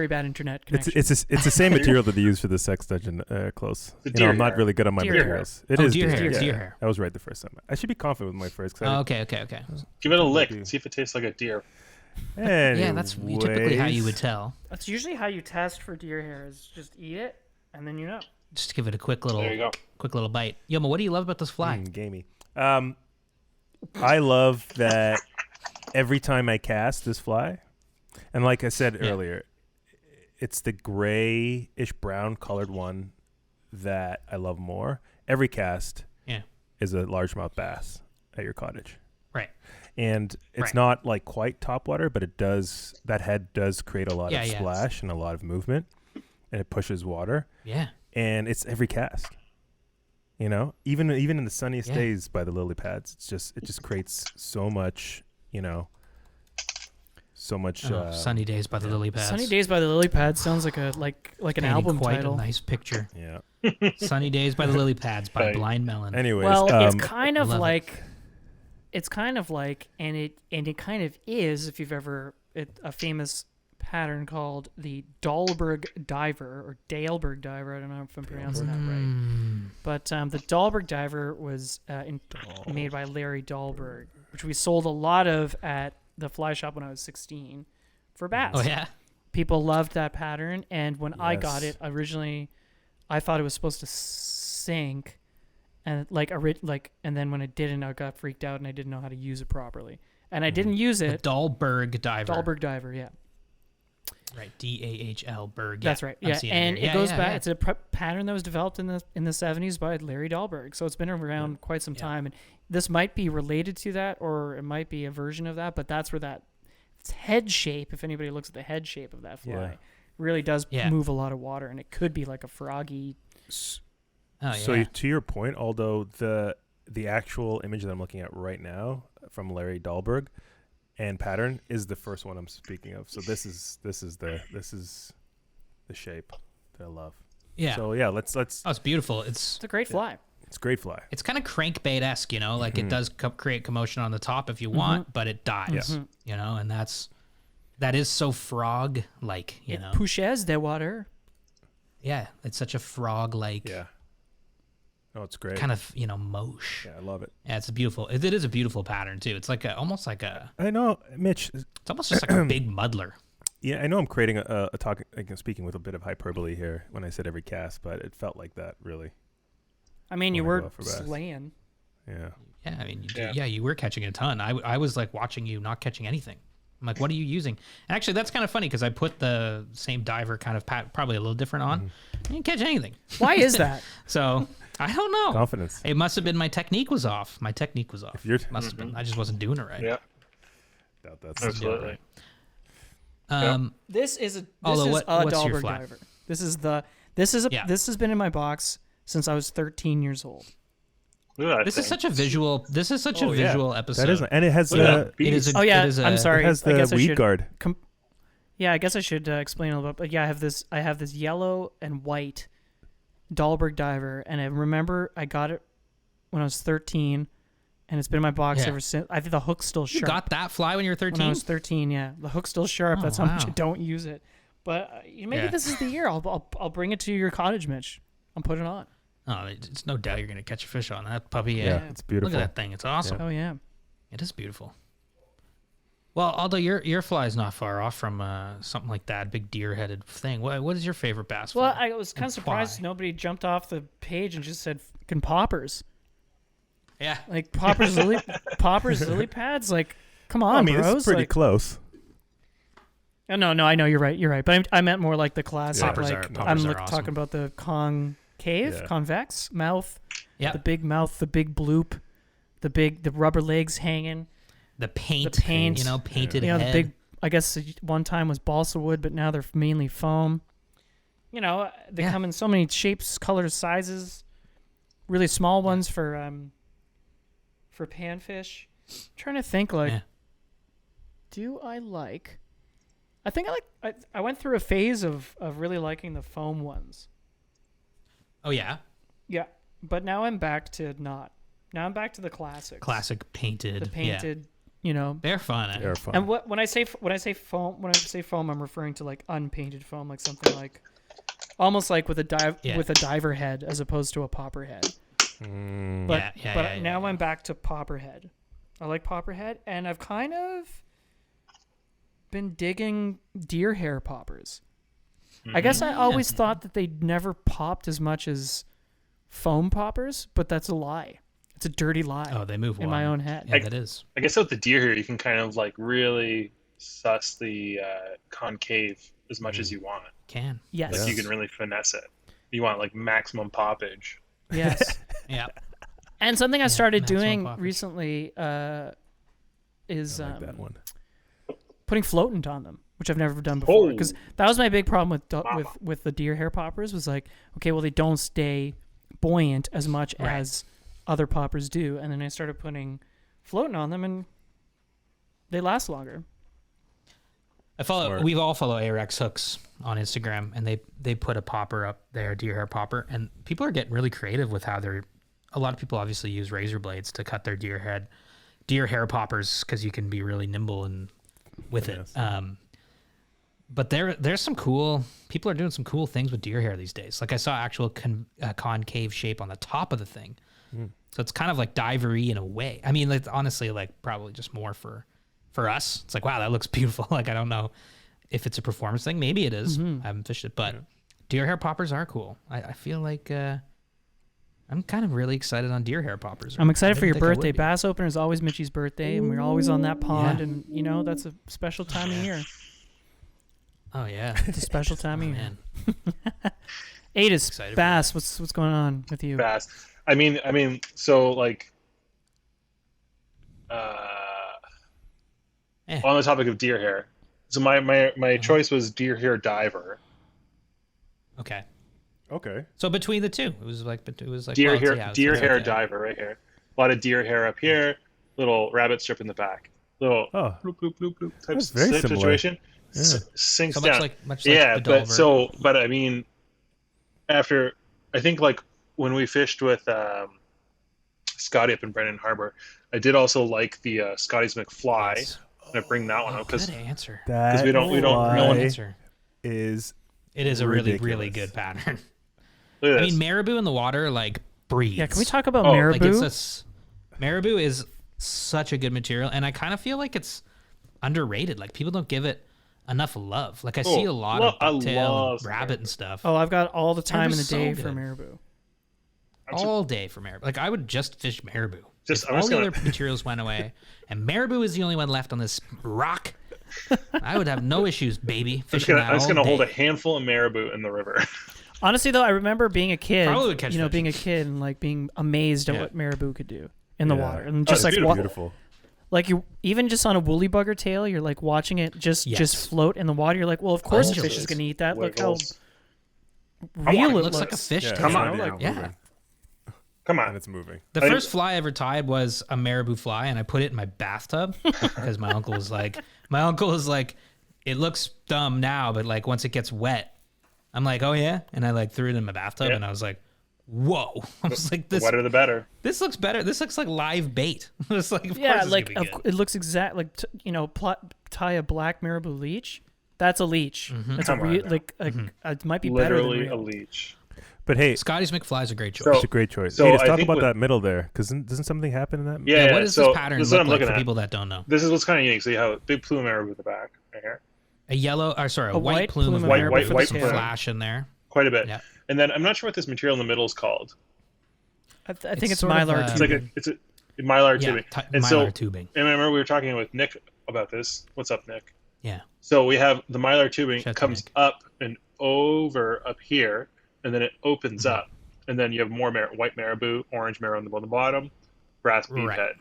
Speaker 2: bad internet connection.
Speaker 3: It's the same material that they use for the Sex Dungeon close.
Speaker 4: The
Speaker 3: You know,
Speaker 4: deer
Speaker 3: I'm not
Speaker 4: hair.
Speaker 3: really good on my
Speaker 2: Deer
Speaker 3: materials. It
Speaker 1: Oh,
Speaker 3: is
Speaker 1: deer hair, it's
Speaker 3: yeah.
Speaker 1: deer hair.
Speaker 3: I was right the first time. I should be confident with my first. 'Cause
Speaker 1: Oh, okay.
Speaker 4: Give it a lick.
Speaker 3: Maybe.
Speaker 4: See if it tastes like a deer.
Speaker 1: Yeah, that's typically how you would
Speaker 3: Anyways.
Speaker 1: tell.
Speaker 2: That's usually how you test for deer hair. Is just eat it, and then you know.
Speaker 1: Just give it a quick
Speaker 4: There you
Speaker 1: little
Speaker 4: go.
Speaker 1: bite. Yilma, what do you love about this fly?
Speaker 3: Gamey. I love that every time I cast this fly, and like I said
Speaker 1: Yeah.
Speaker 3: earlier, it's the grayish brown colored one that I love more. Every cast
Speaker 1: Yeah.
Speaker 3: is a largemouth bass at your cottage.
Speaker 1: Right.
Speaker 3: And it's
Speaker 1: Right.
Speaker 3: not like quite topwater, but that head does create a lot of
Speaker 1: Yeah,
Speaker 3: splash and a lot of movement, and it pushes water,
Speaker 1: Yeah.
Speaker 3: and it's every cast. You know, even in the sunniest
Speaker 1: Yeah.
Speaker 3: days by the lily pads, it just creates so much, you know,
Speaker 1: Sunny Days by the Lily Pads.
Speaker 2: Sunny Days by the Lily Pad sounds like an
Speaker 1: Painting
Speaker 2: album
Speaker 1: quite
Speaker 2: title.
Speaker 1: a nice picture.
Speaker 3: Yeah.
Speaker 1: Sunny Days by the Lily Pads by
Speaker 4: Right.
Speaker 1: Blind Melon.
Speaker 3: Anyways,
Speaker 2: Well, it's kind of
Speaker 1: love it.
Speaker 2: like, and it kind of is. If you've ever a famous pattern called the Dahlberg Diver or Dahlberg Diver. I don't know if I'm pronouncing that right. But the Dahlberg Diver was made by Larry Dahlberg, which we sold a lot of at the fly shop when I was 16 for bass.
Speaker 1: Oh yeah.
Speaker 2: People loved that pattern, and when I got
Speaker 3: Yes.
Speaker 2: it originally, I thought it was supposed to sink, and and then when it didn't, I got freaked out and I didn't know how to use it properly, and I didn't use
Speaker 1: The
Speaker 2: it.
Speaker 1: Dahlberg Diver.
Speaker 2: Dahlberg Diver, yeah,
Speaker 1: Right. DAHL Berg.
Speaker 2: that's right,
Speaker 1: I'm
Speaker 2: yeah,
Speaker 1: seeing
Speaker 2: and
Speaker 1: here.
Speaker 2: it goes
Speaker 1: yeah,
Speaker 2: back.
Speaker 1: yeah.
Speaker 2: It's a pattern that was developed in the 70s by Larry Dahlberg, so it's been around quite some time, and this might be related to that, or it might be a version of that, but that's where that head shape, if anybody looks at the head shape of that fly,
Speaker 3: Yeah.
Speaker 2: really does
Speaker 1: Yeah.
Speaker 2: move a lot of water, and it could be like a froggy.
Speaker 1: Oh,
Speaker 3: So
Speaker 1: yeah.
Speaker 3: to your point, although the actual image that I'm looking at right now from Larry Dahlberg and pattern is the first one I'm speaking of. So this is the shape that I love.
Speaker 1: Yeah.
Speaker 3: So yeah, let's
Speaker 1: Oh, it's beautiful.
Speaker 2: It's a great fly.
Speaker 3: it's a great fly.
Speaker 1: It's kind of crankbait-esque, you know, like it does create commotion on the top if you want, but it dies,
Speaker 3: Yes.
Speaker 1: you know, and that is so frog-like, you
Speaker 2: It
Speaker 1: know.
Speaker 2: pushes the water.
Speaker 1: Yeah, it's such a frog-like
Speaker 3: Yeah. Oh, it's great.
Speaker 1: kind of, you know, mosh.
Speaker 3: Yeah, I love it.
Speaker 1: Yeah, it's a beautiful. It is a beautiful pattern too. It's like almost like
Speaker 3: I know, Mitch.
Speaker 1: it's almost just like a big muddler.
Speaker 3: Yeah, I know I'm creating a talk, like, speaking with a bit of hyperbole here when I said every cast, but it felt like that really.
Speaker 2: I mean, you
Speaker 3: Wanna
Speaker 2: were
Speaker 3: go for bass.
Speaker 2: slaying.
Speaker 3: Yeah.
Speaker 1: Yeah, I mean,
Speaker 4: Yeah.
Speaker 1: you were catching a ton. I was like watching you not catching anything. I'm like, what are you using? And actually, that's kind of funny because I put the same diver kind of probably a little different on. I didn't catch anything.
Speaker 2: Why is that?
Speaker 1: So I don't know.
Speaker 3: Confidence.
Speaker 1: It must have been my technique was off. My technique was off.
Speaker 3: If you're-
Speaker 1: Must have been. I just wasn't doing it right.
Speaker 4: Yeah,
Speaker 3: Doubt that's
Speaker 4: absolutely.
Speaker 2: This is a
Speaker 1: Although, what's your
Speaker 2: Dahlberg
Speaker 1: fly?
Speaker 2: diver. This has been in my box since I was 13 years old.
Speaker 4: Look at that
Speaker 1: This is
Speaker 4: thing.
Speaker 1: such a visual. This is such a
Speaker 3: Oh, yeah.
Speaker 1: visual episode.
Speaker 3: That is, and it has
Speaker 4: Look at that
Speaker 1: It is.
Speaker 4: beast.
Speaker 1: A,
Speaker 2: Oh yeah,
Speaker 1: it is a,
Speaker 2: I'm sorry.
Speaker 3: it has
Speaker 2: I
Speaker 3: the
Speaker 2: guess I
Speaker 3: weed
Speaker 2: should
Speaker 3: guard.
Speaker 2: Yeah, I guess I should explain a little bit. But yeah, I have this yellow and white Dahlberg Diver, and I remember I got it when I was 13, and it's been in my box
Speaker 1: Yeah.
Speaker 2: ever since. I think the hook's still
Speaker 1: You
Speaker 2: sharp.
Speaker 1: got that fly when you were 13?
Speaker 2: When I was 13, yeah, the hook's still sharp.
Speaker 1: Oh,
Speaker 2: That's how much I
Speaker 1: wow.
Speaker 2: don't use it. But maybe
Speaker 1: Yeah.
Speaker 2: this is the year. I'll bring it to your cottage, Mitch. I'll put it on.
Speaker 1: Oh, it's no doubt you're going to catch a fish on that puppy.
Speaker 3: Yeah, it's beautiful.
Speaker 1: Look at that thing. It's awesome.
Speaker 2: Oh yeah.
Speaker 1: It is beautiful. Well, although your fly is not far off from something like that, big deer-headed thing. What is your favorite bass fly?
Speaker 2: Well, I was kind
Speaker 1: And
Speaker 2: of surprised
Speaker 1: why?
Speaker 2: nobody jumped off the page and just said fucking poppers.
Speaker 1: Yeah.
Speaker 2: Like poppers lily pads. Like, come on,
Speaker 3: I mean,
Speaker 2: bros.
Speaker 3: it's pretty
Speaker 2: like,
Speaker 3: close.
Speaker 2: No, I know you're right. But I meant more like the classic.
Speaker 1: Poppers
Speaker 2: like
Speaker 1: are- poppers
Speaker 2: I'm
Speaker 1: are awesome.
Speaker 2: talking about the concave,
Speaker 3: Yeah.
Speaker 2: convex mouth.
Speaker 1: Yeah.
Speaker 2: The big mouth, the big bloop, the rubber legs hanging.
Speaker 1: The paint.
Speaker 2: The paint.
Speaker 1: Painted
Speaker 2: You know, the
Speaker 1: head.
Speaker 2: big. I guess one time was balsa wood, but now they're mainly foam. You know, they
Speaker 1: Yeah.
Speaker 2: come in so many shapes, colors, sizes. Really small ones for panfish. Trying to think like,
Speaker 1: Yeah.
Speaker 2: do I like? I think I went through a phase of really liking the foam ones.
Speaker 1: Oh, yeah.
Speaker 2: Yeah, but now I'm back to not. Now I'm back to the classics.
Speaker 1: Classic painted.
Speaker 2: The painted,
Speaker 1: Yeah.
Speaker 2: you know.
Speaker 1: They're fun.
Speaker 3: They're fun.
Speaker 2: And when I say foam, I'm referring to like unpainted foam, like something like almost like with a diver head as opposed to a popper head. But now I'm back to popper head. I like popper head, and I've kind of been digging deer hair poppers. I guess I always thought that they never popped as much as foam poppers, but that's a lie. It's a dirty lie.
Speaker 1: Oh, they move
Speaker 2: in my own head.
Speaker 1: Yeah, that is.
Speaker 4: I guess with the deer here, you can kind of like really suss the concave as much as you want.
Speaker 1: Can.
Speaker 2: Yes.
Speaker 4: Like you can really finesse it. You want like maximum poppage.
Speaker 2: Yes.
Speaker 1: Yeah.
Speaker 2: And something I started
Speaker 1: maximum
Speaker 2: doing
Speaker 1: poppage.
Speaker 2: recently is
Speaker 3: I like that one.
Speaker 2: putting floatant on them, which I've never done before.
Speaker 4: Oh.
Speaker 2: Because that was my big problem with
Speaker 4: Mama.
Speaker 2: with the deer hair poppers was like, okay, well they don't stay buoyant as much
Speaker 1: Right.
Speaker 2: as other poppers do, and then I started putting floatant on them, and they last longer.
Speaker 3: Smart.
Speaker 1: We all follow Arex Hooks on Instagram, and they put a popper up there, deer hair popper, and people are getting really creative with how they're. A lot of people obviously use razor blades to cut their deer hair poppers because you can be really nimble and with it. But there's some cool people are doing some cool things with deer hair these days. Like I saw actual concave shape on the top of the thing, so it's kind of like divery in a way. I mean, like, honestly, like probably just more for us. It's like, wow, that looks beautiful. Like I don't know if it's a performance thing. Maybe it is. I haven't fished it, but deer hair poppers are cool. I feel like I'm kind of really excited on deer hair poppers.
Speaker 2: I'm excited
Speaker 1: I
Speaker 2: for your
Speaker 1: didn't think I would
Speaker 2: birthday.
Speaker 1: be.
Speaker 2: Bass opener is always Mitchie's birthday, and we're always on that pond,
Speaker 1: Yeah.
Speaker 2: and you know that's a special time of year.
Speaker 1: Oh yeah,
Speaker 2: It's a special time of year.
Speaker 1: man.
Speaker 2: Adis,
Speaker 1: Excited for
Speaker 2: Bass, what's going on with you?
Speaker 4: Fast. I mean, so like, on the topic of deer hair. So my choice was deer hair diver.
Speaker 1: Okay.
Speaker 3: Okay.
Speaker 1: So between the two, it was like
Speaker 4: Deer
Speaker 1: well,
Speaker 4: hair,
Speaker 1: yeah,
Speaker 4: deer
Speaker 1: it's
Speaker 4: hair
Speaker 1: okay.
Speaker 4: diver right here. A lot of deer hair up here. Little rabbit strip in the back. Little
Speaker 3: Oh.
Speaker 4: bloop bloop bloop bloop type
Speaker 3: That's very similar.
Speaker 4: situation.
Speaker 3: Yeah.
Speaker 4: Sinks
Speaker 1: So much
Speaker 4: down.
Speaker 1: like
Speaker 4: Yeah,
Speaker 1: the
Speaker 4: but
Speaker 1: Dahlberg.
Speaker 4: I mean, after I think like when we fished with Scotty up in Brennan Harbor, I did also like the Scotty's Mcfly.
Speaker 1: Yes.
Speaker 4: I'm gonna bring that one up
Speaker 1: Good
Speaker 4: because
Speaker 1: answer.
Speaker 3: That
Speaker 4: we don't- no
Speaker 3: fly
Speaker 4: one-
Speaker 1: Answer.
Speaker 3: is
Speaker 1: It is a really
Speaker 3: ridiculous.
Speaker 1: good pattern.
Speaker 4: look at
Speaker 1: I
Speaker 4: this.
Speaker 1: mean, Marabou in the water like breathes.
Speaker 2: Yeah, can we talk about
Speaker 4: Oh,
Speaker 1: Like
Speaker 2: Marabou?
Speaker 1: Marabou is such a good material, and I kind of feel like it's underrated. Like people don't give it enough love. Like I see a lot of
Speaker 4: I
Speaker 1: bucktail
Speaker 4: love
Speaker 1: and rabbit and stuff
Speaker 2: Oh, I've got all the time in the
Speaker 1: Marabou's so
Speaker 2: day for
Speaker 1: good.
Speaker 2: Marabou.
Speaker 1: all day for Marabou. Like I would just fish Marabou.
Speaker 4: Just-
Speaker 1: if
Speaker 4: I'm
Speaker 1: all
Speaker 4: just
Speaker 1: the
Speaker 4: gonna-
Speaker 1: other materials went away, and Marabou is the only one left on this rock, I would have no issues, baby. Fishing that
Speaker 4: I'm just
Speaker 1: all
Speaker 4: gonna hold
Speaker 1: day.
Speaker 4: a handful of Marabou in the river.
Speaker 2: Honestly, though, I remember being a kid.
Speaker 1: Probably would catch
Speaker 2: you know,
Speaker 1: fish.
Speaker 2: being a kid and like being amazed at
Speaker 1: Yeah.
Speaker 2: what Marabou could do in the
Speaker 3: Yeah.
Speaker 2: water, and
Speaker 4: Oh,
Speaker 2: just
Speaker 4: it's
Speaker 2: like
Speaker 3: beautiful.
Speaker 2: like you even just on a woolly bugger tail, you're like watching it just
Speaker 1: Yes.
Speaker 2: float in the water. You're like, well, of course the
Speaker 1: Angels.
Speaker 2: fish is gonna eat that. Look how
Speaker 4: Wiggles.
Speaker 2: real
Speaker 1: It
Speaker 2: it
Speaker 1: looks like a fish.
Speaker 3: Yeah,
Speaker 1: to
Speaker 4: Come
Speaker 1: me.
Speaker 4: on.
Speaker 1: Like, yeah.
Speaker 3: moving.
Speaker 4: Come
Speaker 3: And
Speaker 4: on.
Speaker 3: it's moving.
Speaker 1: The
Speaker 4: I-
Speaker 1: first fly I ever tied was a Marabou fly, and I put it in my bathtub because my uncle was like, it looks dumb now, but like once it gets wet, I'm like, oh yeah, and I like threw it in my bathtub, and I was like, whoa! I was like,
Speaker 4: The wetter the better.
Speaker 1: this looks better. This looks like live bait. It's like, of
Speaker 2: Yeah,
Speaker 1: course it's
Speaker 2: like
Speaker 1: gonna be good.
Speaker 2: it looks exact like tie a black marabou leech. That's a leech. That's
Speaker 4: Come on now.
Speaker 2: it might be better than
Speaker 4: Literally a
Speaker 2: real.
Speaker 4: leech.
Speaker 3: But hey,
Speaker 1: Scotty's Mcfly is a great choice.
Speaker 4: So-
Speaker 3: it's a great choice.
Speaker 4: so
Speaker 3: Hey, let's
Speaker 4: I
Speaker 3: talk
Speaker 4: think
Speaker 3: about
Speaker 4: with-
Speaker 3: that middle there, because doesn't something happen in that?
Speaker 4: Yeah.
Speaker 1: what does
Speaker 4: so
Speaker 1: this pattern
Speaker 4: this is what
Speaker 1: look
Speaker 4: I'm
Speaker 1: like
Speaker 4: looking
Speaker 1: for
Speaker 4: at.
Speaker 1: people that don't know?
Speaker 4: This is what's kind of unique. So you have a big plume marabou at the back, right here.
Speaker 1: A white
Speaker 2: white
Speaker 1: plume of
Speaker 2: plume of
Speaker 1: marabou
Speaker 4: marabou
Speaker 1: with
Speaker 4: for the
Speaker 1: some
Speaker 4: tail.
Speaker 1: flash in there.
Speaker 4: Quite a bit.
Speaker 1: Yeah.
Speaker 4: And then I'm not sure what this material in the middle is called.
Speaker 2: I think it's
Speaker 1: sort of,
Speaker 2: mylar
Speaker 4: It's like
Speaker 2: tubing.
Speaker 4: it's a mylar
Speaker 1: Yeah,
Speaker 4: tubing.
Speaker 1: t-
Speaker 4: And
Speaker 1: mylar
Speaker 4: so,
Speaker 1: tubing.
Speaker 4: and I remember we were talking with Nick about this. What's up, Nick?
Speaker 1: Yeah.
Speaker 4: So we have the mylar tubing
Speaker 1: Shut the
Speaker 4: comes
Speaker 1: Nick.
Speaker 4: up and over up here, and then it opens
Speaker 1: Mm-hmm.
Speaker 4: up, and then you have more white marabou, orange marabou on the bottom, brass bead
Speaker 1: Right.
Speaker 4: head.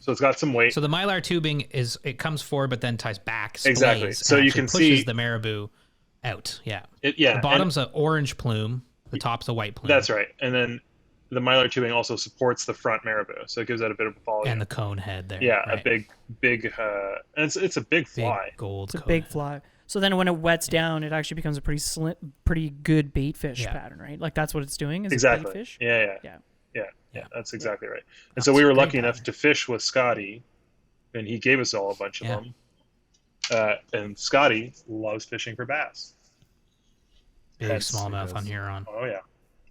Speaker 4: So it's got some weight.
Speaker 1: So the mylar tubing it comes forward, but then ties back. Splays,
Speaker 4: Exactly. So
Speaker 1: and
Speaker 4: you
Speaker 1: actually
Speaker 4: can
Speaker 1: pushes
Speaker 4: see-
Speaker 1: the marabou out. Yeah.
Speaker 4: Yeah,
Speaker 1: The bottom's an orange plume. The top's a white plume.
Speaker 4: that's right. And then the mylar tubing also supports the front marabou, so it gives that a bit of volume.
Speaker 1: And the cone head there.
Speaker 4: yeah,
Speaker 1: right.
Speaker 4: a big, and it's a big
Speaker 1: Big
Speaker 4: fly.
Speaker 1: gold.
Speaker 2: It's a
Speaker 1: cone
Speaker 2: big
Speaker 1: head.
Speaker 2: fly. So then when it wets down, it actually becomes a pretty good bait fish
Speaker 1: Yeah.
Speaker 2: pattern, right? Like that's what it's doing. Is
Speaker 4: Exactly.
Speaker 2: It bait fish?
Speaker 4: Yeah.
Speaker 1: Yeah.
Speaker 4: That's exactly right. And so we were
Speaker 1: Great
Speaker 4: lucky enough
Speaker 1: pattern.
Speaker 4: to fish with Scotty, and he gave us all a bunch of
Speaker 1: Yeah.
Speaker 4: them. And Scotty loves fishing for bass.
Speaker 1: Big
Speaker 3: Hence,
Speaker 1: smallmouth
Speaker 3: yes.
Speaker 1: on Huron.
Speaker 4: Oh yeah,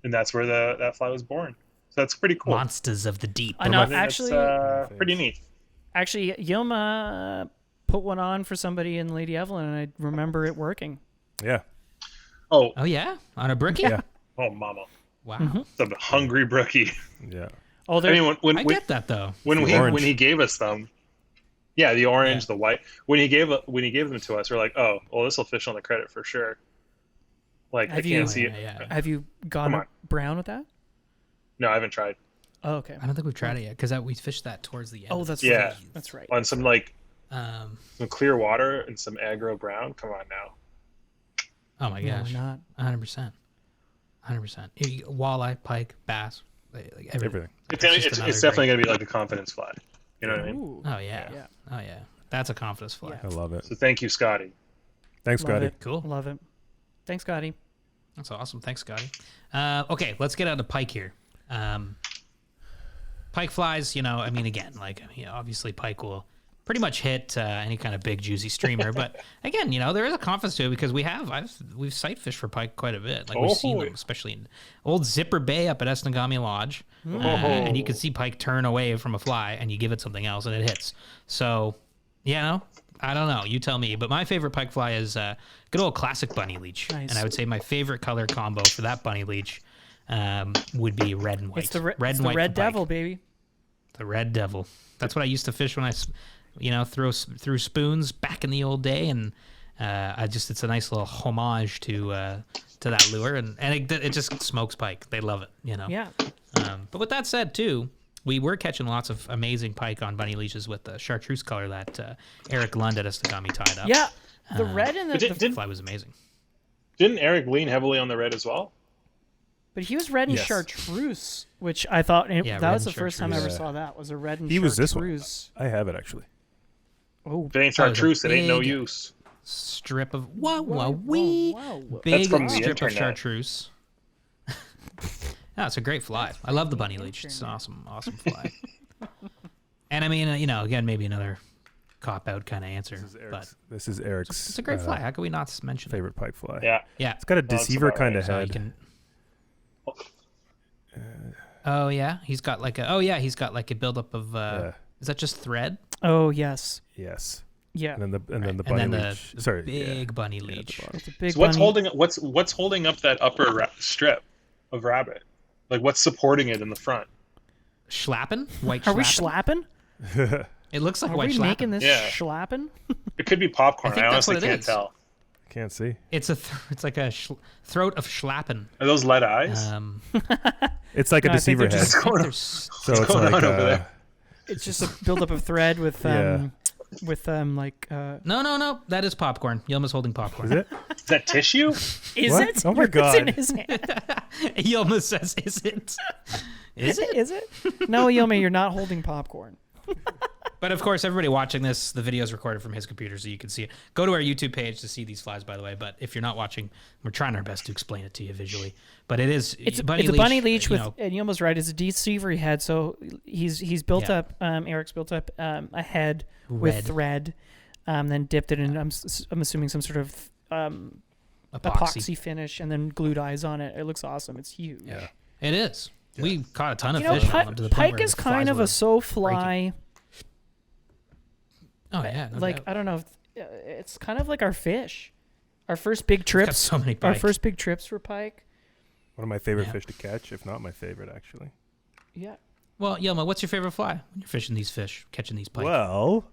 Speaker 4: and that's where that fly was born. So that's pretty cool.
Speaker 1: Monsters of the deep.
Speaker 2: I know.
Speaker 4: I think
Speaker 2: Actually,
Speaker 4: that's, pretty neat.
Speaker 2: actually, Yilma put one on for somebody in Lady Evelyn, and I remember it working.
Speaker 3: Yeah.
Speaker 4: Oh,
Speaker 1: Oh yeah, on a brookie.
Speaker 3: Yeah.
Speaker 4: oh, mama,
Speaker 1: Wow.
Speaker 4: the hungry brookie.
Speaker 3: Yeah.
Speaker 2: Oh,
Speaker 4: I
Speaker 2: there.
Speaker 4: mean,
Speaker 1: I get that though.
Speaker 4: when
Speaker 3: The orange.
Speaker 4: he gave us them, yeah, the orange, the white. When he gave them to us, we're like, oh, well, this will fish on the credit for sure. Like I
Speaker 2: Have
Speaker 4: can't
Speaker 2: you-
Speaker 4: see it.
Speaker 1: Yeah.
Speaker 2: Have you gone
Speaker 4: Come on.
Speaker 2: brown with that?
Speaker 4: No, I haven't tried.
Speaker 2: Oh, okay.
Speaker 1: I don't think we've tried it yet because we fished that towards the end.
Speaker 2: Oh, that's
Speaker 4: Yeah.
Speaker 2: right. That's right.
Speaker 4: On some like
Speaker 1: Um.
Speaker 4: some clear water and some aggro brown. Come on now.
Speaker 1: Oh my
Speaker 2: No,
Speaker 1: gosh.
Speaker 2: we're not.
Speaker 1: 100%. 100%. Walleye, pike, bass, like everything.
Speaker 3: Everything.
Speaker 4: It's definitely gonna be like a confidence fly. You know what I mean?
Speaker 2: Ooh.
Speaker 1: Oh yeah.
Speaker 2: Yeah.
Speaker 1: Oh yeah. That's a confidence fly.
Speaker 3: I love it.
Speaker 4: So thank you, Scotty.
Speaker 3: Thanks,
Speaker 2: Love
Speaker 3: Scotty.
Speaker 2: it.
Speaker 1: Cool.
Speaker 2: Love it. Thanks, Scotty.
Speaker 1: That's awesome. Thanks, Scotty. Okay, let's get out of pike here. Pike flies, I mean, again, obviously pike will pretty much hit any kind of big juicy streamer, but again, there is a confidence to it because we've sight fished for pike quite a bit. Like we've seen them, especially in old Zipper Bay up at Esnagami Lodge, and you can see pike turn away from a fly, and you give it something else, and it hits. So, I don't know. You tell me. But my favorite pike fly is good old classic bunny leech,
Speaker 2: Nice.
Speaker 1: and I would say my favorite color combo for that bunny leech would be red and white.
Speaker 2: It's the red
Speaker 1: white for
Speaker 2: devil,
Speaker 1: pike.
Speaker 2: baby.
Speaker 1: The red devil. That's what I used to fish when I threw spoons back in the old day, and it's a nice little homage to that lure, and it just smokes pike. They love it,
Speaker 2: Yeah.
Speaker 1: But with that said, too, we were catching lots of amazing pike on bunny leashes with the chartreuse color that Eric Lund at Esnagami tied up.
Speaker 2: Yeah. The red and
Speaker 4: But
Speaker 2: the
Speaker 1: The fly was amazing.
Speaker 4: Didn't Eric lean heavily on the red as well?
Speaker 2: but he was red and
Speaker 3: Yes.
Speaker 2: chartreuse, which I thought
Speaker 1: Yeah,
Speaker 2: that
Speaker 1: red
Speaker 2: was the
Speaker 1: and
Speaker 2: first time I ever
Speaker 3: chartreuse.
Speaker 2: saw that. Was a red and
Speaker 3: He was this one.
Speaker 2: chartreuse.
Speaker 3: I have it actually.
Speaker 2: Oh,
Speaker 4: If it ain't
Speaker 1: That was a
Speaker 4: chartreuse, it ain't no
Speaker 1: big-
Speaker 4: use.
Speaker 1: Strip of
Speaker 2: wow,
Speaker 1: wee
Speaker 2: wow.
Speaker 1: big
Speaker 4: from the
Speaker 1: strip of
Speaker 4: internet.
Speaker 1: chartreuse. Yeah, it's a great fly. I love the bunny leech. It's an awesome fly. And I mean, again, maybe another cop out kind of answer, but
Speaker 3: This is Eric's.
Speaker 1: it's a great fly. How can we not mention it?
Speaker 3: Favorite pike fly.
Speaker 4: Yeah.
Speaker 1: Yeah.
Speaker 3: It's got a
Speaker 4: that's
Speaker 3: deceiver
Speaker 4: about
Speaker 3: kind
Speaker 4: right.
Speaker 3: of
Speaker 1: So you
Speaker 3: head.
Speaker 1: can. Oh yeah, he's got like a buildup of. Is that just thread?
Speaker 2: Oh yes.
Speaker 3: Yes.
Speaker 2: Yeah.
Speaker 3: And then the
Speaker 1: And
Speaker 3: bunny
Speaker 1: then
Speaker 3: leech.
Speaker 1: the
Speaker 3: Sorry.
Speaker 1: big bunny
Speaker 3: Yeah, at the
Speaker 1: leech.
Speaker 3: bottom.
Speaker 2: It's a big
Speaker 4: So what's
Speaker 2: bunny.
Speaker 4: holding up that upper strip of rabbit? Like what's supporting it in the front?
Speaker 1: Schlappen? White
Speaker 2: Are we
Speaker 1: schlappen?
Speaker 2: schlapping?
Speaker 1: It looks like
Speaker 2: Are
Speaker 1: white
Speaker 2: we
Speaker 1: schlappen.
Speaker 2: making this
Speaker 4: Yeah.
Speaker 2: schlapping?
Speaker 4: It could be popcorn.
Speaker 1: I think
Speaker 4: I
Speaker 1: that's
Speaker 4: honestly
Speaker 1: what it
Speaker 4: can't
Speaker 1: is.
Speaker 4: tell.
Speaker 3: Can't see.
Speaker 1: It's it's like a throat of schlappen.
Speaker 4: Are those lead eyes?
Speaker 3: It's like a
Speaker 2: No, I think
Speaker 3: deceiver
Speaker 2: they're
Speaker 3: head.
Speaker 2: just-
Speaker 1: I think
Speaker 4: going on?
Speaker 1: there's-
Speaker 3: So it's
Speaker 4: going
Speaker 3: like
Speaker 4: on over there?
Speaker 2: It's just a buildup of thread with
Speaker 3: Yeah.
Speaker 2: like
Speaker 1: No. That is popcorn. Yilma's holding popcorn.
Speaker 3: Is it?
Speaker 4: Is that tissue?
Speaker 2: is
Speaker 3: What?
Speaker 2: it?
Speaker 3: Oh my
Speaker 2: It's in
Speaker 3: God.
Speaker 2: his hand.
Speaker 1: Yilma says, "Is it? Is it?"
Speaker 2: Is it? No, Yilma, you're not holding popcorn.
Speaker 1: But of course, everybody watching this, the video is recorded from his computer, so you can see it. Go to our YouTube page to see these flies, by the way. But if you're not watching, we're trying our best to explain it to you visually. But
Speaker 2: it's a bunny leech with, and you're almost right, it's a deceivery head. So he's built up, Eric's built up a head with thread, then dipped it in, I'm assuming some sort of epoxy finish, and then glued eyes on it. It looks awesome. It's huge.
Speaker 1: Yeah, it is. Yeah. We caught a ton of
Speaker 2: fish
Speaker 1: on them to the
Speaker 2: Pike
Speaker 1: point where
Speaker 2: is kind of a fly.
Speaker 1: Breaking. Oh yeah, no doubt.
Speaker 2: I don't know. It's kind of like our fish. Our first big trips.
Speaker 1: So many pike.
Speaker 2: Our first big trips for pike.
Speaker 3: One of my favorite fish to catch, if not my favorite, actually.
Speaker 2: Yeah.
Speaker 1: Well, Yilma, what's your favorite fly when you're fishing these fish, catching these pike?
Speaker 3: Well,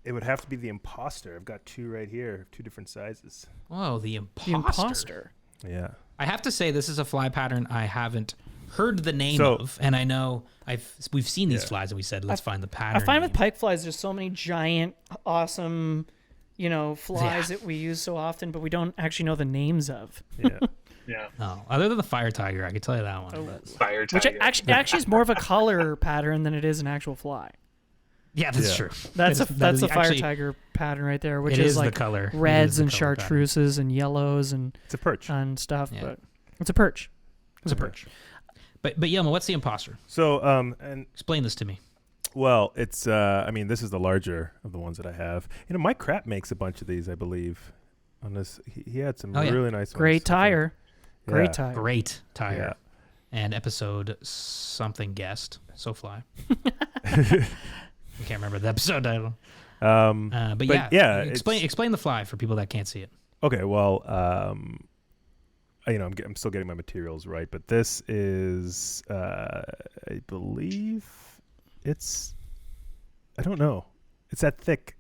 Speaker 3: it would have to be the imposter. I've got two right here, two different sizes.
Speaker 1: Oh, the imposter.
Speaker 2: The imposter.
Speaker 3: Yeah.
Speaker 1: I have to say, this is a fly pattern I haven't heard the name of, and I know we've seen these flies, and we said let's find the pattern.
Speaker 2: I find with pike flies, there's so many giant, awesome, flies that we use so often, but we don't actually know the names of.
Speaker 3: Yeah.
Speaker 4: Yeah.
Speaker 1: No, other than the fire tiger, I can tell you that one. But.
Speaker 4: Fire tiger.
Speaker 2: Which actually is more of a color pattern than it is an actual fly.
Speaker 1: Yeah, that's true.
Speaker 2: That's a fire tiger pattern right there, which is like
Speaker 1: the color.
Speaker 2: Reds and chartreuses and yellows and
Speaker 3: it's a perch
Speaker 2: and stuff. Yeah. But it's a perch.
Speaker 1: It's a perch. But Yilma, what's the imposter?
Speaker 3: So and
Speaker 1: explain this to me.
Speaker 3: Well, it's this is the larger of the ones that I have. Mike Kratt makes a bunch of these, I believe. On this, he had some really nice ones.
Speaker 2: Great tire. Great tire.
Speaker 1: Great tire. Yeah. And episode something guest. So fly. I can't remember the episode title. But yeah, explain the fly for people that can't see it.
Speaker 3: Okay, well, I'm still getting my materials right, but this is, I believe, I don't know, it's that thick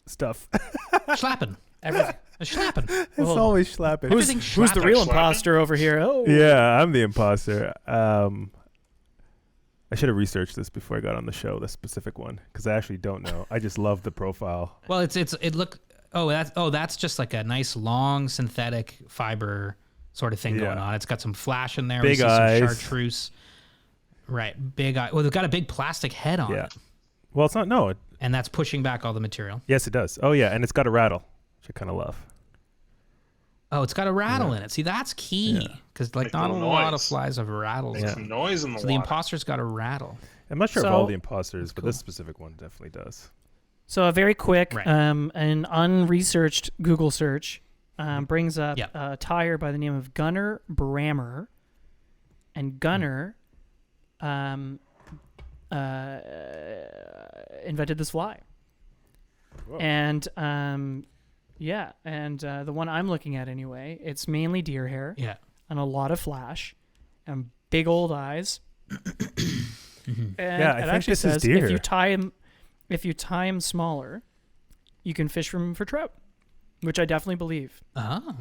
Speaker 3: stuff.
Speaker 1: Schlappen. Everything. Schlappen.
Speaker 3: It's always schlappen.
Speaker 2: Who's the real imposter over here? Oh,
Speaker 3: yeah, I'm the imposter. I should have researched this before I got on the show, the specific one, because I actually don't know. I just love the profile.
Speaker 1: Well, that's just like a nice long synthetic fiber sort of thing going on. It's got some flash in there.
Speaker 3: Big eyes.
Speaker 1: Some chartreuse. Right, big eye. Well, they've got a big plastic head on it.
Speaker 3: Well, it's not. No.
Speaker 1: And that's pushing back all the material.
Speaker 3: Yes, it does. Oh, yeah, and it's got a rattle, which I kind of love.
Speaker 1: Oh, it's got a rattle in it. See, that's key because not a lot of flies have rattles.
Speaker 4: Some noise in the water.
Speaker 1: The imposter's got a rattle.
Speaker 3: I'm not sure of all the imposters, but this specific one definitely does.
Speaker 2: So a very quick, an unresearched Google search brings up a tire by the name of Gunnar Brammer, and Gunnar invented this fly. Whoa. And the one I'm looking at anyway, it's mainly deer hair.
Speaker 1: Yeah.
Speaker 2: And a lot of flash and big old eyes. And
Speaker 3: I
Speaker 2: it
Speaker 3: think
Speaker 2: actually
Speaker 3: this
Speaker 2: says
Speaker 3: is deer.
Speaker 2: if you tie them smaller, you can fish for trout, which I definitely believe.
Speaker 1: Oh.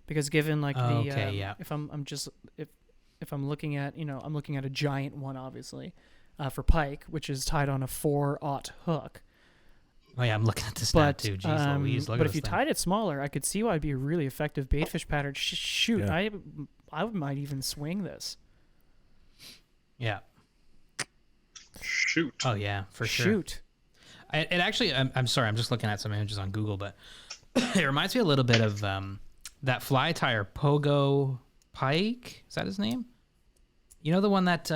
Speaker 2: Because given if I'm looking at I'm looking at a giant one obviously for pike, which is tied on a 4/0 hook.
Speaker 1: Oh yeah, I'm looking at this now too. Jeez Louise, look
Speaker 2: but
Speaker 1: at
Speaker 2: if you tied it smaller, I could see why it'd be a really effective baitfish pattern. Shoot, I might even swing this.
Speaker 1: Yeah.
Speaker 4: Shoot.
Speaker 1: Oh yeah, for sure.
Speaker 2: Shoot.
Speaker 1: It actually, I'm sorry, I'm just looking at some images on Google, but it reminds me a little bit of that fly tire Pogo Pike. Is that his name? You know the one that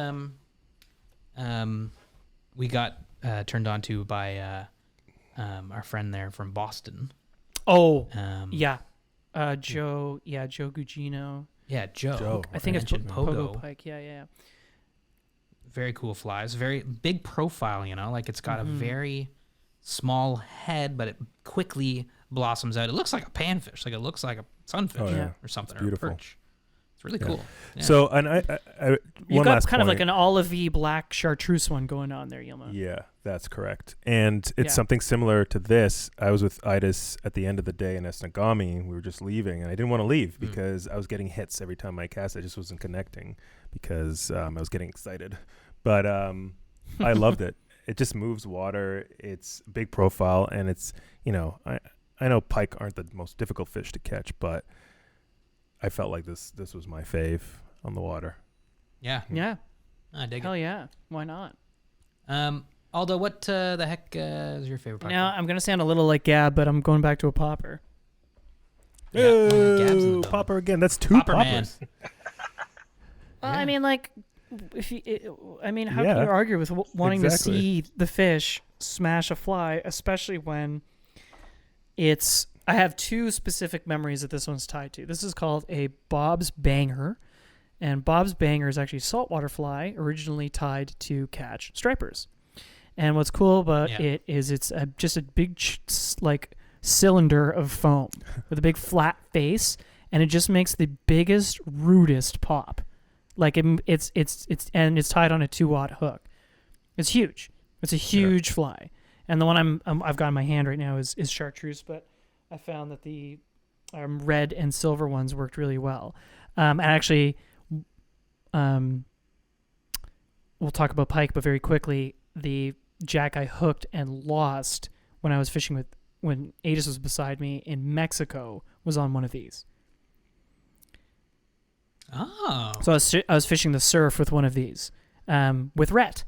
Speaker 1: we got turned on to by our friend there from Boston.
Speaker 2: Oh, Joe Gugino.
Speaker 1: Yeah, Joe.
Speaker 2: I think it's
Speaker 1: Pogo
Speaker 2: Pike. Yeah.
Speaker 1: Very cool flies. Very big profile, like it's got a very small head, but it quickly blossoms out. It looks like a panfish. Like it looks like a sunfish or something. It's beautiful. Or a perch. It's really cool. Yeah.
Speaker 3: So, and
Speaker 2: you got kind of like an olivey black chartreuse one going on there, Yilma.
Speaker 3: Yeah, that's correct. And it's something similar to this. I was with Itis at the end of the day in Esnagami. We were just leaving, and I didn't want to leave because I was getting hits every time I cast. I just wasn't connecting because I was getting excited. But I loved it. It just moves water. It's big profile, and it's, I know pike aren't the most difficult fish to catch, but I felt like this was my fave on the water.
Speaker 1: Yeah.
Speaker 2: Yeah.
Speaker 1: I dig it.
Speaker 2: Hell yeah. Why not?
Speaker 1: Aldo, what the heck is your favorite Pike
Speaker 2: Now
Speaker 1: Fly?
Speaker 2: I'm gonna sound a little like Gab, but I'm going back to a popper.
Speaker 1: Yeah, Gab's in the
Speaker 3: Ooh,
Speaker 1: building.
Speaker 3: popper again. That's two
Speaker 1: Popper man.
Speaker 3: poppers.
Speaker 2: Well,
Speaker 1: Yeah.
Speaker 2: I mean, like, if you, how can
Speaker 3: Yeah.
Speaker 2: you argue with wanting
Speaker 3: Exactly.
Speaker 2: to see the fish smash a fly, especially when it's? I have two specific memories that this one's tied to. This is called a Bob's Banger, and Bob's Banger is actually a saltwater fly originally tied to catch stripers. And what's cool about
Speaker 1: Yeah.
Speaker 2: it is it's just a big like cylinder of foam with a big flat face, and it just makes the biggest, rudest pop. Like it's and it's tied on a 2-aught hook. It's huge. It's a huge fly. And the one I've got in my hand right now is chartreuse, but I found that the red and silver ones worked really well. And actually, we'll talk about pike, but very quickly, the jack I hooked and lost when I was fishing when Adis was beside me in Mexico was on one of these.
Speaker 1: Oh.
Speaker 2: So I was fishing the surf with one of these, with Rhett.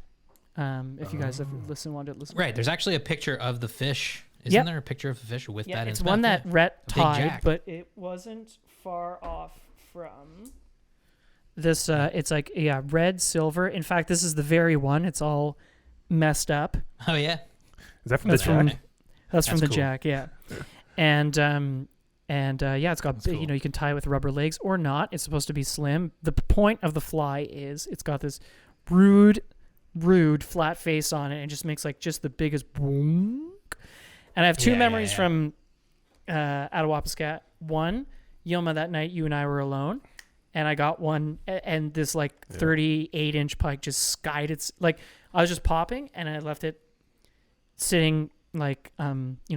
Speaker 2: If you guys have wanted to listen.
Speaker 1: Right.
Speaker 2: to
Speaker 1: There's actually a picture of the fish. Isn't
Speaker 2: Yep.
Speaker 1: there a picture of the fish with
Speaker 2: yeah,
Speaker 1: that in
Speaker 2: it's
Speaker 1: its
Speaker 2: one
Speaker 1: mouth?
Speaker 2: that Rhett
Speaker 1: A big
Speaker 2: tied,
Speaker 1: jack.
Speaker 2: but it wasn't far off from this. It's like red, silver. In fact, this is the very one. It's all messed up.
Speaker 1: Oh yeah.
Speaker 3: Is that from the
Speaker 2: That's from
Speaker 3: jack?
Speaker 2: that's from
Speaker 1: That's
Speaker 2: the
Speaker 1: cool.
Speaker 2: jack, yeah. And it's got
Speaker 3: That's cool.
Speaker 2: you can tie with rubber legs or not. It's supposed to be slim. The point of the fly is it's got this rude flat face on it, and it just makes like just the biggest boom. And I have two
Speaker 1: Yeah,
Speaker 2: memories
Speaker 1: yeah.
Speaker 2: from Attawapiskat. One, Yilma, that night you and I were alone, and I got one, and this like 38-inch pike just skied its like I was just popping, and I left it sitting like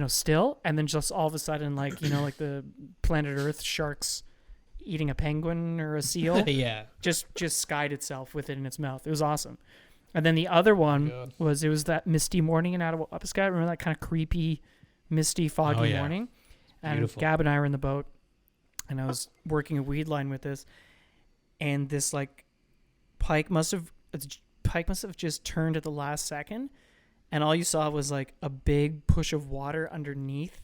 Speaker 2: still, and then just all of a sudden like like the planet Earth sharks eating a penguin or a seal
Speaker 1: Yeah.
Speaker 2: just skied itself with it in its mouth. It was awesome. And then the other one
Speaker 1: God.
Speaker 2: was that misty morning in Attawapiskat. Remember that kind of creepy, misty, foggy
Speaker 1: Oh, yeah.
Speaker 2: morning? And
Speaker 1: Beautiful.
Speaker 2: Gab and I were in the boat, and I was working a weed line with this, and this like pike must have just turned at the last second, and all you saw was like a big push of water underneath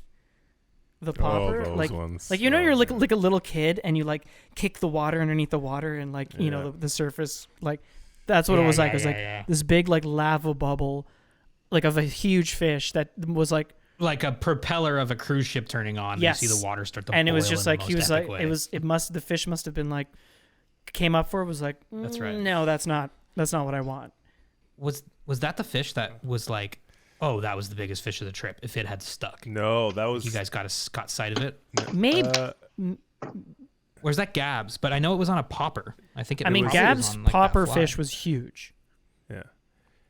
Speaker 2: the popper.
Speaker 3: those
Speaker 2: like
Speaker 3: ones.
Speaker 2: you're like
Speaker 3: man.
Speaker 2: a little kid, and you like kick the water underneath the water, and like
Speaker 3: Yeah.
Speaker 2: the surface like. That's what it was like. It was like this big like lava bubble, like of a huge fish that was like,
Speaker 1: Like a propeller of a cruise ship turning on.
Speaker 2: Yes.
Speaker 1: And you see the water start to
Speaker 2: and it was
Speaker 1: boil
Speaker 2: just
Speaker 1: in the
Speaker 2: like he
Speaker 1: most
Speaker 2: was
Speaker 1: epic
Speaker 2: like
Speaker 1: way.
Speaker 2: the fish must have been like came up for it was like
Speaker 1: That's right.
Speaker 2: no, that's not what I want.
Speaker 1: Was that the fish that was like, oh, that was the biggest fish of the trip if it had stuck?
Speaker 3: No, that was
Speaker 1: You guys got sight of it?
Speaker 2: Maybe
Speaker 1: Where's that Gab's? But I know it was on a popper. I think it
Speaker 2: I mean
Speaker 1: probably was
Speaker 2: Gab's
Speaker 1: on, like, that
Speaker 2: popper
Speaker 1: fly.
Speaker 2: fish was huge,
Speaker 3: yeah.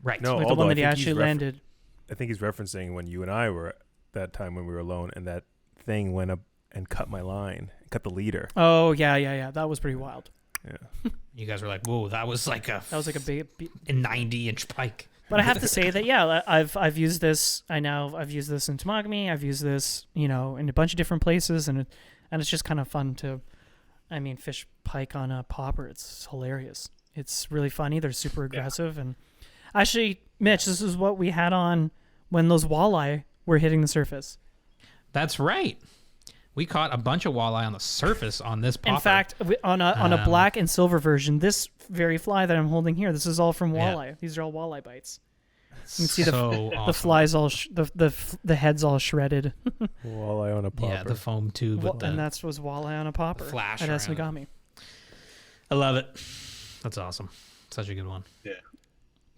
Speaker 1: Right.
Speaker 3: No,
Speaker 2: like the
Speaker 3: although
Speaker 2: one
Speaker 3: I
Speaker 2: that he
Speaker 3: think he's
Speaker 2: actually landed.
Speaker 3: I think he's referencing when you and I were that time when we were alone, and that thing went up and cut my line, cut the leader.
Speaker 2: Oh yeah, that was pretty wild.
Speaker 3: Yeah.
Speaker 1: You guys were like, whoa, that was like a 90-inch pike.
Speaker 2: But I have to say that I've used this. I've used this in Tamagami. I've used this in a bunch of different places, and it's just kind of fun to, fish pike on a popper. It's hilarious. It's really funny. They're super aggressive, and actually, Mitch, this is what we had on when those walleye were hitting the surface.
Speaker 1: That's right. We caught a bunch of walleye on the surface on this popper.
Speaker 2: In fact, on a black and silver version, this very fly that I'm holding here, this is all from
Speaker 1: Yeah.
Speaker 2: walleye. These are all walleye bites. You can see
Speaker 1: so
Speaker 2: the
Speaker 1: awesome.
Speaker 2: flies all the heads all shredded.
Speaker 3: Walleye on a popper.
Speaker 1: Yeah, the foam tube with
Speaker 2: And
Speaker 1: the
Speaker 2: that was walleye on a popper
Speaker 1: flash
Speaker 2: at
Speaker 1: around
Speaker 2: Esnagami.
Speaker 1: I love it. That's awesome. Such a good one.
Speaker 4: Yeah.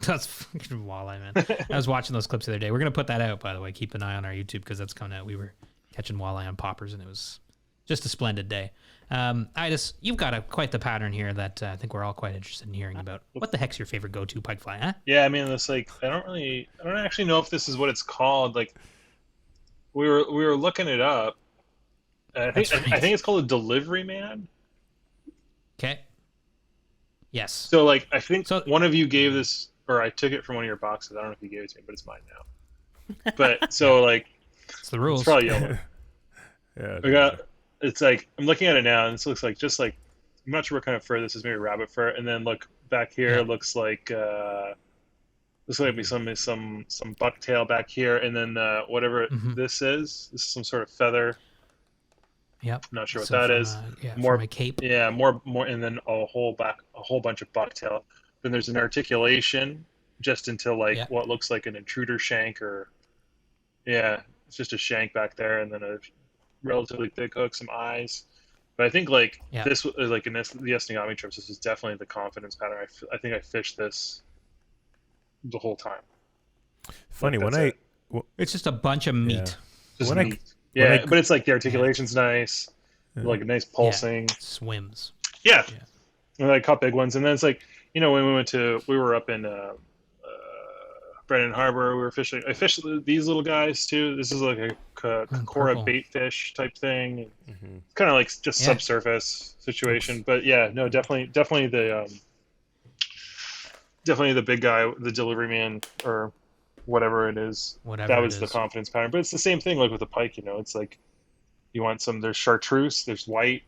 Speaker 1: That's fucking walleye, man. I was watching those clips the other day. We're going to put that out, by the way. Keep an eye on our YouTube because that's coming out. We were catching walleye on poppers, and it was just a splendid day. You've got quite the pattern here that I think we're all quite interested in hearing about. What the heck's your favorite go-to pike fly, huh?
Speaker 4: Yeah, it's like I don't actually know if this is what it's called. Like we were looking it up. I think
Speaker 1: That's right.
Speaker 4: I think it's called a delivery man.
Speaker 1: Okay. Yes.
Speaker 4: So like I think
Speaker 1: So-
Speaker 4: one of you gave this, or I took it from one of your boxes. I don't know if you gave it to me, but it's mine now. But so like
Speaker 1: It's the rules.
Speaker 4: it's probably Yilma.
Speaker 3: Yeah.
Speaker 4: It's like I'm looking at it now, and this looks like just like I'm not sure what kind of fur this is. Maybe rabbit fur, and then look back here.
Speaker 1: Yeah.
Speaker 4: It looks like This might be some bucktail back here, and then whatever
Speaker 1: Mhm.
Speaker 4: this is some sort of feather.
Speaker 1: Yep.
Speaker 4: I'm not sure what
Speaker 1: So
Speaker 4: that
Speaker 1: from,
Speaker 4: is.
Speaker 1: from a cape.
Speaker 4: Yeah, more, and then a whole bunch of bucktail. Then there's an articulation just into like
Speaker 1: Yeah.
Speaker 4: what looks like an intruder shank, or yeah, it's just a shank back there, and then a relatively thick hook, some eyes. But I think like
Speaker 1: Yeah.
Speaker 4: this, like in the Esnigami trips, this is definitely the confidence pattern. I think I fished this the whole time.
Speaker 3: Funny
Speaker 4: Like,
Speaker 3: when
Speaker 4: that's
Speaker 3: I
Speaker 4: it.
Speaker 1: It's just a bunch of meat.
Speaker 3: Yeah.
Speaker 4: Just
Speaker 3: When I-
Speaker 4: neat.
Speaker 3: when
Speaker 4: Yeah,
Speaker 3: I-
Speaker 4: but it's like the articulation's nice, like a nice pulsing.
Speaker 1: Swims.
Speaker 4: Yeah.
Speaker 1: Yeah.
Speaker 4: And I caught big ones, and then it's like, you know, when we were up in Brennan Harbor, we were fishing. I fished these little guys too. This is like a Kokora
Speaker 1: purple.
Speaker 4: bait fish type thing.
Speaker 3: Mhm.
Speaker 4: Kind of like just
Speaker 1: Yeah.
Speaker 4: subsurface situation, but yeah, no, definitely the big guy, the delivery man, or whatever it is.
Speaker 1: Whatever
Speaker 4: That
Speaker 1: it
Speaker 4: was the
Speaker 1: is.
Speaker 4: confidence pattern. But it's the same thing like with the pike, you know. It's like you want some, there's chartreuse, there's white,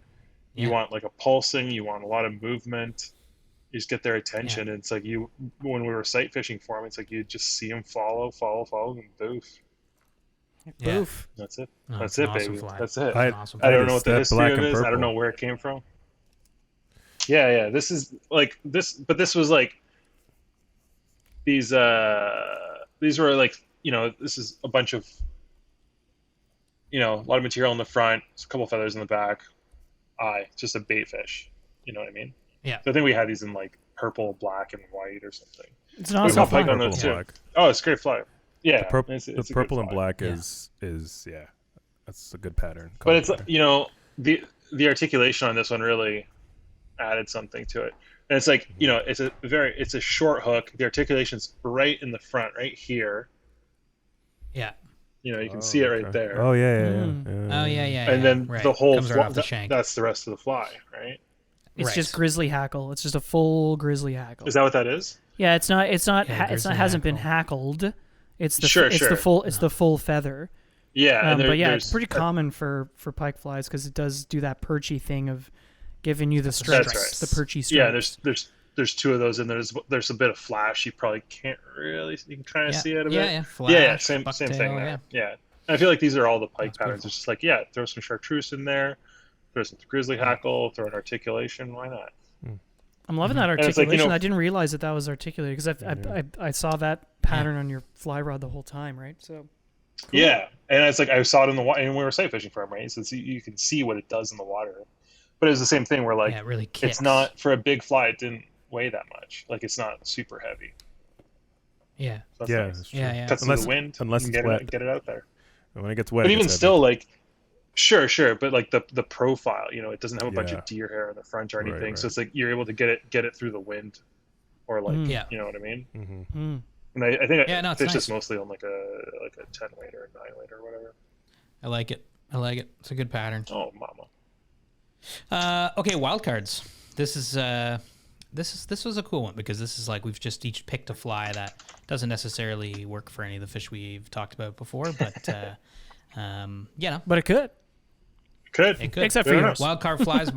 Speaker 4: you
Speaker 1: Yeah.
Speaker 4: want like a pulsing, you want a lot of movement. You just get their attention. And it's like when we were sight fishing for them, it's like you just see them follow, and boof.
Speaker 1: Yeah.
Speaker 2: Boof.
Speaker 4: That's it.
Speaker 1: No,
Speaker 4: That's
Speaker 1: it's an
Speaker 4: it,
Speaker 1: awesome
Speaker 4: baby.
Speaker 1: fly.
Speaker 4: That's it.
Speaker 3: I-
Speaker 1: An awesome
Speaker 4: I
Speaker 1: fly.
Speaker 4: don't know what the
Speaker 3: That
Speaker 4: history
Speaker 3: black
Speaker 4: of
Speaker 3: and
Speaker 4: it is. I don't
Speaker 3: purple.
Speaker 4: know where it came from. Yeah. This is like this, but this was like these were like, you know, this is a bunch of, you know, a lot of material in the front, a couple feathers in the back, just a bait fish. You know what I mean?
Speaker 1: Yeah.
Speaker 4: So I think we had these in like purple, black, and white or something.
Speaker 2: It's an
Speaker 4: We
Speaker 2: awesome
Speaker 4: caught pike
Speaker 2: fly.
Speaker 4: on
Speaker 3: Purple
Speaker 4: those
Speaker 3: and
Speaker 4: too.
Speaker 3: black.
Speaker 4: Oh, it's a great fly. Yeah,
Speaker 3: The,
Speaker 4: it's
Speaker 3: the
Speaker 4: a good
Speaker 3: purple and
Speaker 4: fly.
Speaker 3: black
Speaker 1: Yeah.
Speaker 3: is yeah, that's a good pattern.
Speaker 4: But it's,
Speaker 3: color pattern.
Speaker 4: you know, the articulation on this one really added something to it. And it's like, you know, it's a short hook. The articulation's right in the front, right here.
Speaker 1: Yeah.
Speaker 4: You know, you can
Speaker 3: Oh,
Speaker 4: see it right
Speaker 3: okay.
Speaker 4: there.
Speaker 3: Oh yeah, yeah,
Speaker 2: Mm.
Speaker 3: yeah.
Speaker 1: Oh yeah.
Speaker 4: And then
Speaker 1: right.
Speaker 4: the whole
Speaker 1: comes right off the shank.
Speaker 4: that's the rest of the fly, right?
Speaker 2: It's
Speaker 1: Right.
Speaker 2: just grizzly hackle. It's just a full grizzly hackle.
Speaker 4: Is that what that is?
Speaker 2: Yeah, it's not.
Speaker 1: Yeah,
Speaker 2: It's
Speaker 1: grizzly
Speaker 2: not. Hasn't been
Speaker 1: hackle.
Speaker 2: hackled. It's the.
Speaker 4: Sure,
Speaker 2: It's
Speaker 4: sure.
Speaker 2: the full. It's the full feather.
Speaker 4: Yeah, and
Speaker 2: But yeah, it's
Speaker 4: there's
Speaker 2: pretty common for pike flies because it does do that perchy thing of giving you the stripes,
Speaker 4: right.
Speaker 2: the perchy stripes.
Speaker 4: Yeah, there's two of those in there. There's a bit of flash. You probably can't really. You can kind of
Speaker 1: Yeah.
Speaker 4: see it a bit.
Speaker 1: Yeah. Flash,
Speaker 4: Yeah, same
Speaker 1: bucktail,
Speaker 4: thing there. Yeah. And I feel like these are all the pike
Speaker 1: That's
Speaker 4: patterns.
Speaker 1: beautiful.
Speaker 4: It's just like, yeah, throw some chartreuse in there, throw some grizzly hackle, throw an articulation. Why not?
Speaker 2: I'm loving that
Speaker 4: it's like,
Speaker 2: articulation.
Speaker 4: you know-
Speaker 2: I didn't realize that was articulated because I saw that pattern on your fly rod the whole time, right? So
Speaker 4: Yeah, and it's like I saw it in the water, and we were sight fishing for them, right? So you can see what it does in the water. But it was the same thing where like
Speaker 1: Yeah, it really kicks.
Speaker 4: it's not for a big fly. It didn't weigh that much. Like it's not super heavy.
Speaker 1: Yeah.
Speaker 4: So that's
Speaker 3: Yeah,
Speaker 4: nice.
Speaker 3: that's true.
Speaker 1: Yeah.
Speaker 4: Cuts
Speaker 3: Unless-
Speaker 4: through the wind.
Speaker 3: unless
Speaker 4: you
Speaker 3: it's
Speaker 4: can
Speaker 3: wet.
Speaker 4: get it out there.
Speaker 3: And when it gets wet,
Speaker 4: But
Speaker 3: it
Speaker 4: even
Speaker 3: gets
Speaker 4: still,
Speaker 3: heavy.
Speaker 4: like, sure, but like the profile, you know, it doesn't have a bunch
Speaker 3: Yeah.
Speaker 4: of deer hair in the front or
Speaker 3: Right,
Speaker 4: anything,
Speaker 3: right.
Speaker 4: so it's like you're able to get it through the wind, or like,
Speaker 2: Mm.
Speaker 1: Yeah.
Speaker 4: you know what I mean.
Speaker 3: Mhm.
Speaker 2: mm.
Speaker 4: And I think
Speaker 1: Yeah, no,
Speaker 4: I
Speaker 1: it's
Speaker 4: fished this
Speaker 1: nice.
Speaker 4: mostly on like a 10 weight or a 9 weight or whatever.
Speaker 1: I like it. It's a good pattern.
Speaker 4: Oh, mama.
Speaker 1: Okay, wildcards. This was a cool one because this is like we've just each picked a fly that doesn't necessarily work for any of the fish we've talked about before, but you know,
Speaker 2: But it could.
Speaker 4: Good.
Speaker 1: it could.
Speaker 2: Except for
Speaker 4: Fair
Speaker 2: yours.
Speaker 4: enough.
Speaker 1: Wildcard flies,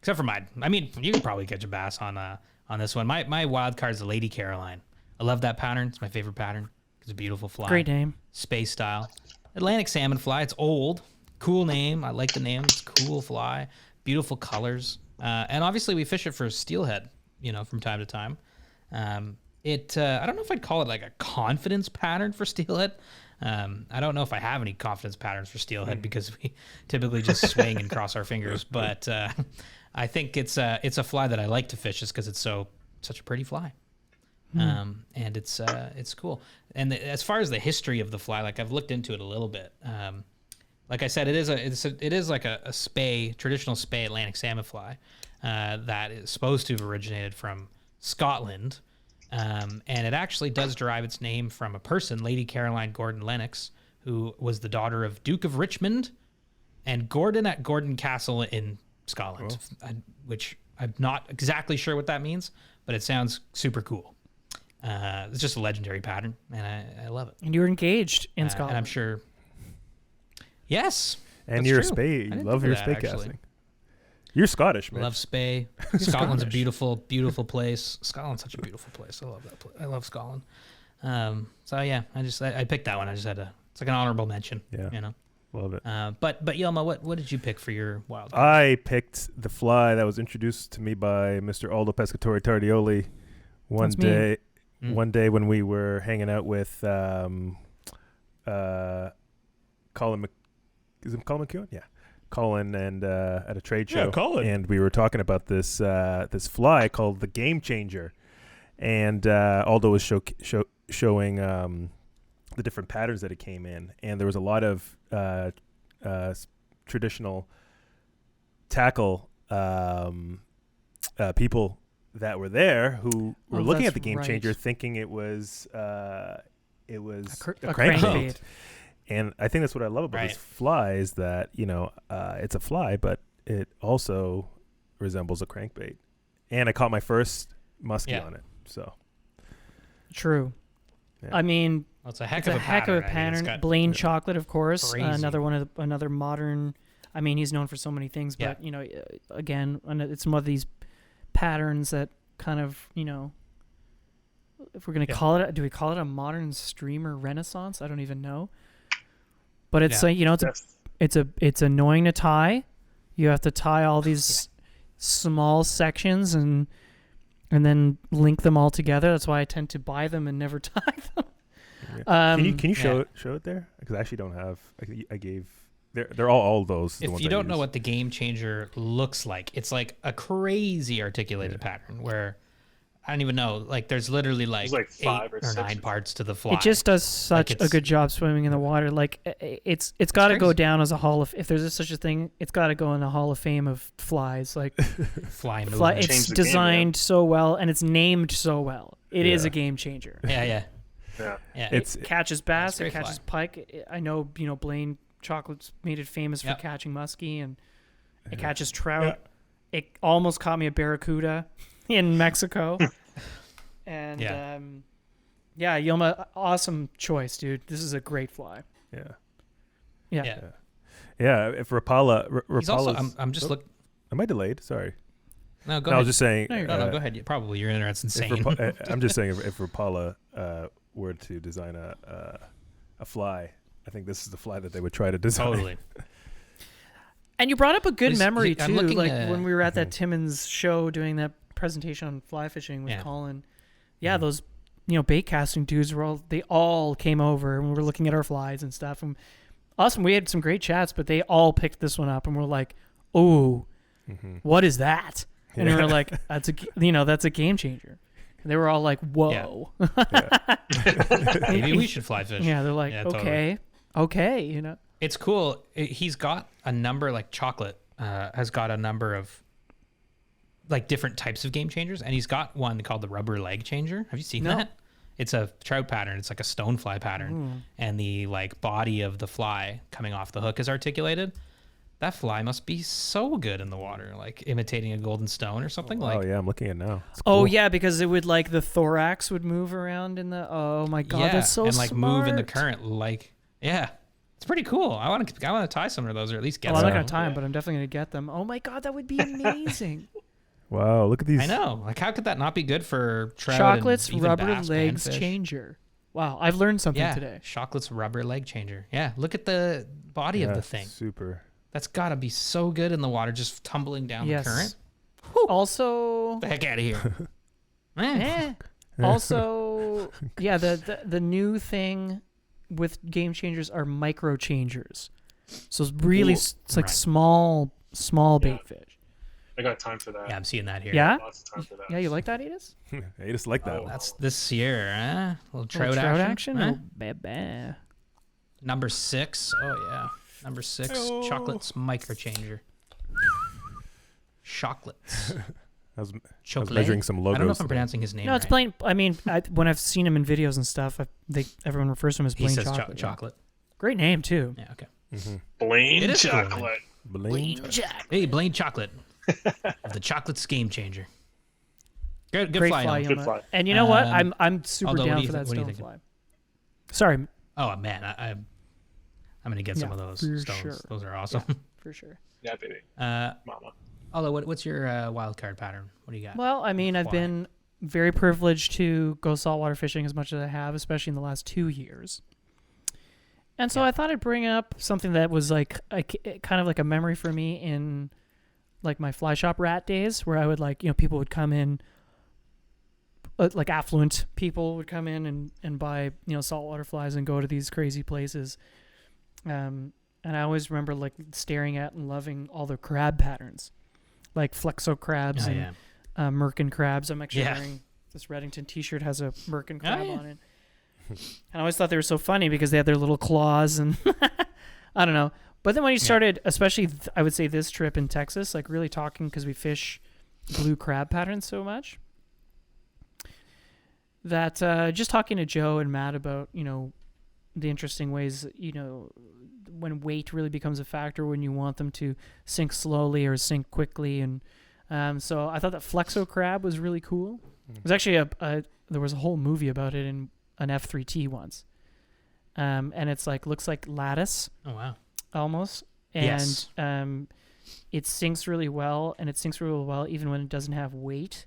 Speaker 1: except for mine. I mean, you can probably catch a bass on this one. My wild card is the Lady Caroline. I love that pattern. It's my favorite pattern. It's a beautiful fly.
Speaker 2: Great name.
Speaker 1: Space style. Atlantic salmon fly. It's old. Cool name. I like the name. It's a cool fly. Beautiful colors. And obviously we fish it for steelhead, you know, from time to time. I don't know if I'd call it like a confidence pattern for steelhead. I don't know if I have any confidence patterns for steelhead because we typically just swing and cross our fingers. But I think it's a fly that I like to fish just because it's such a pretty fly. And it's cool. And as far as the history of the fly, like I've looked into it a little bit. Like I said, it is like a traditional spay Atlantic salmon fly that is supposed to have originated from Scotland. And it actually does derive its name from a person, Lady Caroline Gordon Lennox, who was the daughter of Duke of Richmond and Gordon at Gordon Castle in Scotland, which I'm not exactly sure what that means, but it sounds super cool. It's just a legendary pattern, and I love it.
Speaker 2: And you were engaged in Scotland.
Speaker 1: And I'm sure. Yes.
Speaker 3: And
Speaker 1: that's
Speaker 3: you're
Speaker 1: true.
Speaker 3: a spay.
Speaker 1: I
Speaker 3: You
Speaker 1: didn't
Speaker 3: love
Speaker 1: think
Speaker 3: your
Speaker 1: of that,
Speaker 3: spay
Speaker 1: actually.
Speaker 3: casting. You're Scottish,
Speaker 1: I
Speaker 3: man.
Speaker 1: love Spay. Scotland's a
Speaker 3: Scottish.
Speaker 1: beautiful, beautiful place. Scotland's such a beautiful place. I love that place. I love Scotland. So yeah, I picked that one. I just had it's like an honorable mention.
Speaker 3: Yeah.
Speaker 1: You know.
Speaker 3: Love it.
Speaker 1: But Yilma, what did you pick for your wild card?
Speaker 3: I picked the fly that was introduced to me by Mr. Aldo Pescatore Tardioli one
Speaker 2: That's me.
Speaker 3: day. One day when we were hanging out with Colin is it Colin McEwen? Yeah, Colin and at a trade show.
Speaker 5: Yeah, Colin.
Speaker 3: And we were talking about this this fly called the Game Changer, and Aldo was showing the different patterns that it came in, and there was a lot of traditional tackle people that were there who were looking at the Game Changer, thinking it was a crankbait. And I think that's what I love about this fly is that it's a fly, but it also resembles a crankbait. And I caught my first muskie on it. So
Speaker 2: true.
Speaker 3: Yeah.
Speaker 2: I mean,
Speaker 1: well, it's a heck
Speaker 2: of a
Speaker 1: pattern.
Speaker 2: pattern. Blaine Chocolate, of course,
Speaker 1: crazy.
Speaker 2: another modern. I mean, he's known for so many things, but again, it's some of these patterns that kind of, if we're gonna call it, do we call it a modern streamer renaissance? I don't even know. But it's it's annoying to tie. You have to tie all these small sections and then link them all together. That's why I tend to buy them and never tie them.
Speaker 3: Yeah. Can you show it there? Because I actually don't have. I gave. They're all those.
Speaker 1: If you don't know what the Game Changer looks like, it's like a crazy articulated pattern where I don't even know. Like there's literally like 8 or 9 parts to the fly.
Speaker 2: It just does such a good job swimming in the water. Like it's got to go down as a hall of. If there's such a thing, it's got to go in the Hall of Fame of flies. Like
Speaker 1: fly.
Speaker 2: It's designed so well and it's named so well. It is a game changer.
Speaker 1: Yeah.
Speaker 2: It catches bass. It catches pike. I know. Blaine Chocolate's made it famous for catching muskie, and it catches trout. Yeah. It almost caught me a barracuda in Mexico. And Yilma, awesome choice, dude. This is a great fly.
Speaker 3: Yeah. If Rapala,
Speaker 1: he's also. I'm just looking.
Speaker 3: Am I delayed? Sorry.
Speaker 1: No, go ahead.
Speaker 3: I was just saying.
Speaker 1: No, go ahead. Probably your internet's insane.
Speaker 3: I'm just saying if Rapala were to design a fly, I think this is the fly that they would try to design.
Speaker 1: Totally.
Speaker 2: And you brought up a good memory too, like
Speaker 1: at,
Speaker 2: when we were at that Timmins show doing that presentation on fly fishing with Colin. Yeah, those bait casting dudes they all came over and we were looking at our flies and stuff. And awesome, we had some great chats, but they all picked this one up and we're like, "Oh, what is that?" And we were like, "That's a game changer." And they were all like, "Whoa."
Speaker 1: Maybe we should fly fish.
Speaker 2: Yeah, they're like, "Okay, okay."
Speaker 1: It's cool. He's got a number, like Chocolate has got a number of like different types of game changers, and he's got one called the rubber leg changer. Have you seen that? It's a trout pattern. It's like a stonefly pattern, and the like body of the fly coming off the hook is articulated. That fly must be so good in the water, like imitating a golden stone or something.
Speaker 3: Oh yeah, I'm looking at it now.
Speaker 2: Oh yeah, because it would like the thorax would move around in the. Oh my god, that's so
Speaker 1: and like
Speaker 2: smart.
Speaker 1: move in the current, like it's pretty cool. I want to tie some of those, or at least get.
Speaker 2: I'm
Speaker 1: some.
Speaker 2: not gonna tie them, but I'm definitely gonna get them. Oh my god, that would be amazing.
Speaker 3: Wow, look at these.
Speaker 1: I know. Like, how could that not be good for trout?
Speaker 2: Chocolate's
Speaker 1: and even
Speaker 2: rubber
Speaker 1: bass,
Speaker 2: legs
Speaker 1: panfish?
Speaker 2: Changer. Wow, I've learned something today.
Speaker 1: Chocolate's rubber leg changer. Yeah, look at the body of the thing.
Speaker 3: Super.
Speaker 1: That's got to be so good in the water, just tumbling down the current.
Speaker 2: Also,
Speaker 1: The heck out of here.
Speaker 2: Also, the new thing with game changers are micro changers. So it's really it's like small bait fish.
Speaker 4: I got time for that.
Speaker 1: Yeah, I'm seeing that here.
Speaker 2: Yeah?
Speaker 4: Lots of time for that.
Speaker 2: Yeah, you like that, Edis?
Speaker 3: I just like that one.
Speaker 1: That's this year, huh? Little trout,
Speaker 2: action?
Speaker 1: Huh?
Speaker 2: Bah.
Speaker 1: Number 6. Oh, yeah. Number 6, Chocolate's micro changer. Chocolates.
Speaker 3: I was measuring some logos.
Speaker 1: I don't know if I'm pronouncing his name
Speaker 2: No, it's
Speaker 1: right.
Speaker 2: plain. I mean, when I've seen him in videos and stuff, everyone refers to him as Blaine
Speaker 1: He says
Speaker 2: Chocolate.
Speaker 1: chocolate.
Speaker 2: Great name, too.
Speaker 1: Yeah, okay.
Speaker 4: Blaine
Speaker 1: It is cool, man.
Speaker 4: Chocolate.
Speaker 3: Blaine.
Speaker 1: Hey, Blaine Chocolate. Of the Chocolate's game changer. Good
Speaker 2: Great
Speaker 1: fly.
Speaker 2: fly,
Speaker 1: Yilma.
Speaker 4: Good fly.
Speaker 2: And you know what? I'm super
Speaker 1: Although,
Speaker 2: down
Speaker 1: what do
Speaker 2: for
Speaker 1: you
Speaker 2: that
Speaker 1: what do you
Speaker 2: stone
Speaker 1: think?
Speaker 2: fly. Sorry,
Speaker 1: Oh, man. I'm going to get some of those
Speaker 2: for
Speaker 1: stones.
Speaker 2: sure.
Speaker 1: Those are awesome.
Speaker 2: for sure.
Speaker 4: Yeah, baby.
Speaker 1: Uh,
Speaker 4: Mama.
Speaker 1: although, what's your wild card pattern? What do you got?
Speaker 2: Well, I mean, I've
Speaker 1: Fly.
Speaker 2: been very privileged to go saltwater fishing as much as I have, especially in the last 2 years. And so I thought I'd bring up something that was like kind of like a memory for me in like my fly shop rat days, where I would like, people would come in, like affluent people would come in and buy, saltwater flies and go to these crazy places. And I always remember like staring at and loving all the crab patterns, like flexo crabs and merkin crabs. I'm actually wearing this Reddington t-shirt, has a merkin crab on it. And I always thought they were so funny because they had their little claws and I don't know. But then when you started, especially I would say this trip in Texas, like really talking, because we fish blue crab patterns so much, that just talking to Joe and Matt about, the interesting ways, when weight really becomes a factor when you want them to sink slowly or sink quickly. And so I thought that flexo crab was really cool. It was actually there was a whole movie about it in an F3T once. And it's like, looks like lattice. Oh, wow. Almost. And it sinks really well, and it sinks really well even when it doesn't have weight.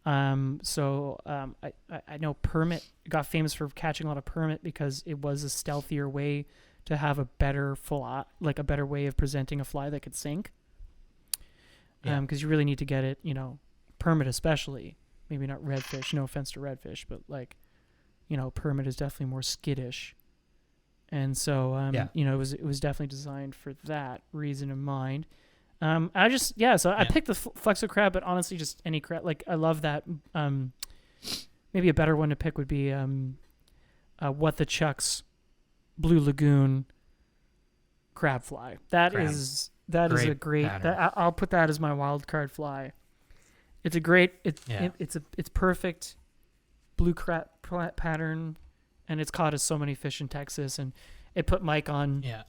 Speaker 2: So I know permit got famous for catching a lot of permit because it was a stealthier way to have a better fly, like a better way of presenting a fly that could sink. Because you really need to get it, permit especially. Maybe not redfish, no offense to redfish, but like, permit is definitely more skittish. And so, it was definitely designed for that reason in mind. I picked the flexo crab, but honestly, just any crab. Like, I love that. Maybe a better one to pick would be What the Chuck's Blue Lagoon crab fly. That is a great. I'll put that as my wild card fly. It's a great. It's perfect blue crab pattern, and it's caught as so many fish in Texas, and it put Mike on. Yeah.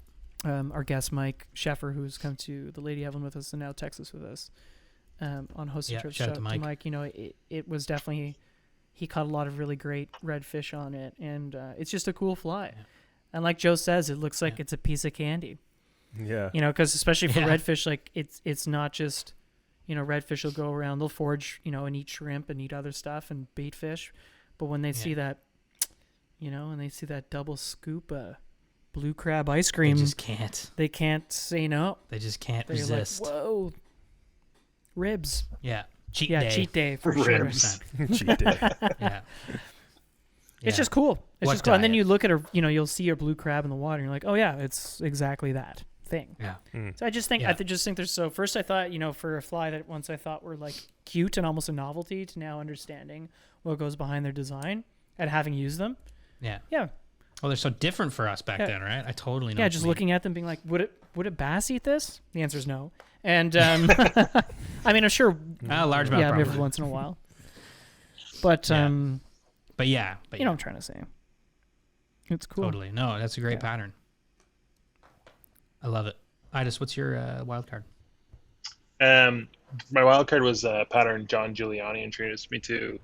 Speaker 2: Our guest Mike Sheffer, who's come to the Lady Evelyn with us and now Texas with us, on hosting trips. Shout out to Mike. It was definitely, he caught a lot of really great redfish on it, and it's just a cool fly. Yeah. And like Joe says, it looks like it's a piece of candy. Yeah. Because especially for redfish, like it's not just, redfish will go around, they'll forage, and eat shrimp and eat other stuff and bait fish, but when they see that, and they see that double scoop, blue crab ice cream, they can't say no.
Speaker 1: They just can't resist.
Speaker 2: Like, whoa, ribs.
Speaker 1: Yeah, cheat day
Speaker 2: for
Speaker 4: ribs.
Speaker 2: Sure.
Speaker 3: Cheat day.
Speaker 1: Yeah.
Speaker 2: It's just cool. It's just cool. And then you look at her, you'll see a blue crab in the water, and you're like, oh yeah, it's exactly that thing. Yeah. So I just think there's first I thought, for a fly that once I thought were like cute and almost a novelty, to now understanding what goes behind their design and having used them. Yeah. Yeah.
Speaker 1: Well, they're so different for us back then, right? I totally know.
Speaker 2: Yeah, just looking at them, being like, would a bass eat this? The answer is no. And I mean, I'm sure
Speaker 1: a large amount,
Speaker 2: every once in a while. But
Speaker 1: you know
Speaker 2: what I'm trying to say. It's cool.
Speaker 1: Totally. No, that's a great pattern. I love it. Idis, what's your wild card?
Speaker 4: My wild card was a pattern John Giuliani introduced me to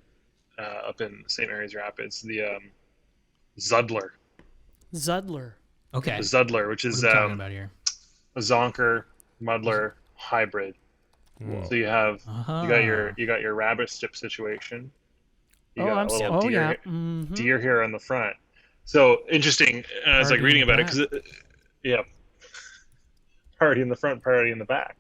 Speaker 4: up in St. Mary's Rapids, the Zudler.
Speaker 1: Okay.
Speaker 4: The Zudler, which is
Speaker 1: what are we talking about here?
Speaker 4: A zonker muddler hybrid. Whoa. So you have you got your rabbit strip situation. You got a little deer here on the front. So interesting. I was like reading about it because party in the front, party in the back.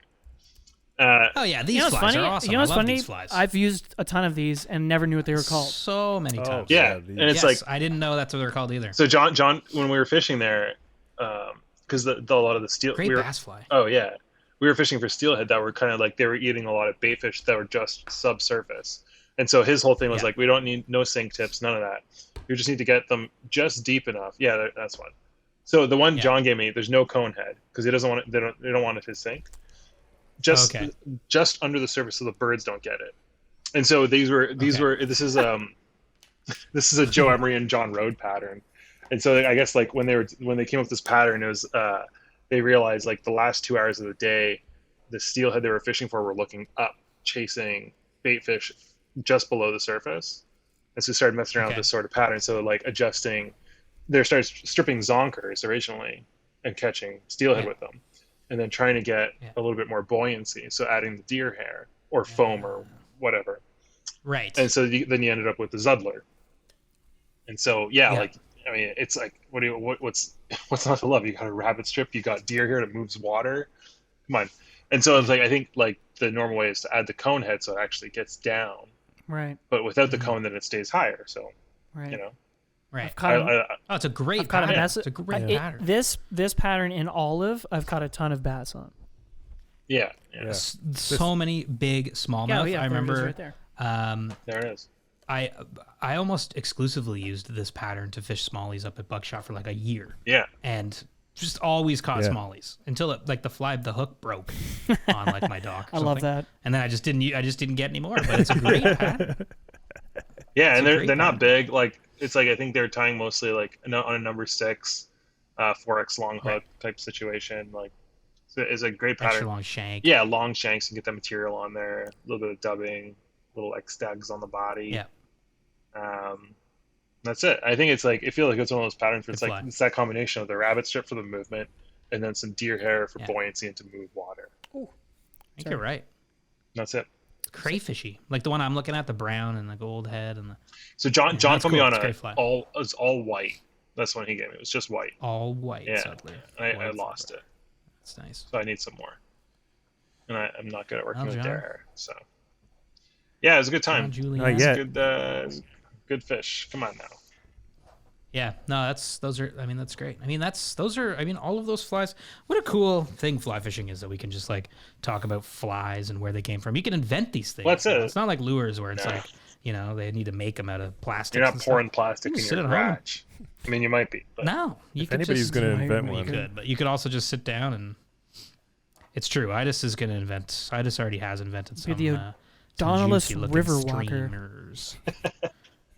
Speaker 1: These flies are awesome.
Speaker 2: You know what's funny?
Speaker 1: These flies.
Speaker 2: I've used a ton of these and never knew what they were called.
Speaker 1: So many times.
Speaker 4: And it's like
Speaker 1: I didn't know that's what they're called either.
Speaker 4: So John, when we were fishing there, because a lot of the steel,
Speaker 1: bass fly.
Speaker 4: Oh yeah, we were fishing for steelhead that were kind of like they were eating a lot of bait fish that were just subsurface, and so his whole thing was like, we don't need no sink tips, none of that. We just need to get them just deep enough. Yeah, that's one. So the one John gave me, there's no cone head because he doesn't want it. They don't want it to sink. Just under the surface so the birds don't get it. And so this is a Joe Emery and John Rode pattern. And so I guess like when they came up with this pattern, it was they realized like the last 2 hours of the day, the steelhead they were fishing for were looking up, chasing bait fish just below the surface. And so they started messing around with this sort of pattern. So like adjusting, they started stripping zonkers originally and catching steelhead with them. And then trying to get a little bit more buoyancy, so adding the deer hair or foam or whatever.
Speaker 1: Right.
Speaker 4: And so then you ended up with the Zudler. And so
Speaker 1: Yeah.
Speaker 4: like I mean, it's like what's not to love? You got a rabbit strip, you got deer hair that moves water. Come on. And so it's like I think like the normal way is to add the cone head so it actually gets down.
Speaker 2: Right.
Speaker 4: But without the cone, then it stays higher. So
Speaker 2: Right.
Speaker 4: you know.
Speaker 1: Right.
Speaker 2: I've caught
Speaker 1: Oh, it's a great
Speaker 2: I've caught a
Speaker 1: pattern.
Speaker 2: bass.
Speaker 1: It's a great
Speaker 2: it-
Speaker 1: pattern.
Speaker 2: This pattern in olive, I've caught a ton of bass on.
Speaker 4: Yeah.
Speaker 1: So many big smallmouth.
Speaker 2: Yeah,
Speaker 1: I
Speaker 2: there it is
Speaker 1: remember.
Speaker 2: right there.
Speaker 4: There it is.
Speaker 1: I almost exclusively used this pattern to fish smallies up at Buckshot for like a year,
Speaker 4: Yeah.
Speaker 1: and just always caught
Speaker 3: Yeah.
Speaker 1: smallies until it, like the hook broke on like my dock. Or
Speaker 2: I love
Speaker 1: something.
Speaker 2: that.
Speaker 1: And then I just didn't get any more. But it's a great pattern.
Speaker 4: Yeah,
Speaker 1: It's
Speaker 4: and
Speaker 1: a
Speaker 4: they're
Speaker 1: great
Speaker 4: they're not
Speaker 1: pattern.
Speaker 4: big. Like it's like I think they're tying mostly like on a number 6, 4x long hook
Speaker 1: Right.
Speaker 4: type situation. Like it's a great
Speaker 1: Extra
Speaker 4: pattern.
Speaker 1: long shank.
Speaker 4: Yeah, long shanks and get that material on there. A little bit of dubbing, little like stags on the body.
Speaker 1: Yeah.
Speaker 4: That's it. I think it's like I feel like it's one of those patterns where it's
Speaker 1: Good
Speaker 4: like
Speaker 1: fly.
Speaker 4: it's that combination of the rabbit strip for the movement and then some deer hair for
Speaker 1: Yeah.
Speaker 4: buoyancy and to move water.
Speaker 1: I think you're right.
Speaker 4: That's it.
Speaker 1: Crayfishy, like the one I'm looking at, the brown and the gold head and the
Speaker 4: So John
Speaker 1: Yeah,
Speaker 4: John
Speaker 1: that's
Speaker 4: told me
Speaker 1: cool.
Speaker 4: on
Speaker 1: It's a great fly.
Speaker 4: it's all white. That's one he gave me. It was just white.
Speaker 1: all white.
Speaker 4: Yeah.
Speaker 1: Sadly.
Speaker 4: I
Speaker 1: White
Speaker 4: lost
Speaker 1: zebra.
Speaker 4: it,
Speaker 1: That's nice.
Speaker 4: so I need some more. And I'm not good at working
Speaker 1: Well,
Speaker 4: with
Speaker 1: John.
Speaker 4: deer hair, so yeah, it was a good time.
Speaker 1: Julie.
Speaker 3: Not
Speaker 4: It's
Speaker 3: yet.
Speaker 4: good fish. Come on now.
Speaker 1: Yeah, no, that's great. All of those flies. What a cool thing fly fishing is that we can just like talk about flies and where they came from. You can invent these things.
Speaker 4: That's it.
Speaker 1: It's not like lures where it's
Speaker 4: No.
Speaker 1: like, they need to make them out of plastic.
Speaker 4: You're not pouring plastic
Speaker 1: You
Speaker 4: in
Speaker 1: can sit
Speaker 4: your
Speaker 1: at home.
Speaker 4: garage. I mean, you might be, but
Speaker 1: No, you
Speaker 3: If
Speaker 1: could
Speaker 3: anybody's
Speaker 1: just,
Speaker 3: gonna
Speaker 2: Might-
Speaker 3: invent
Speaker 2: might
Speaker 1: you
Speaker 3: one,
Speaker 1: could, but you could also just sit down and. It's true. Idis is going to invent. Idis already has invented some.
Speaker 2: the
Speaker 1: some
Speaker 2: O'Donnell's
Speaker 1: juicy-looking
Speaker 2: Riverwalker.
Speaker 1: streamers.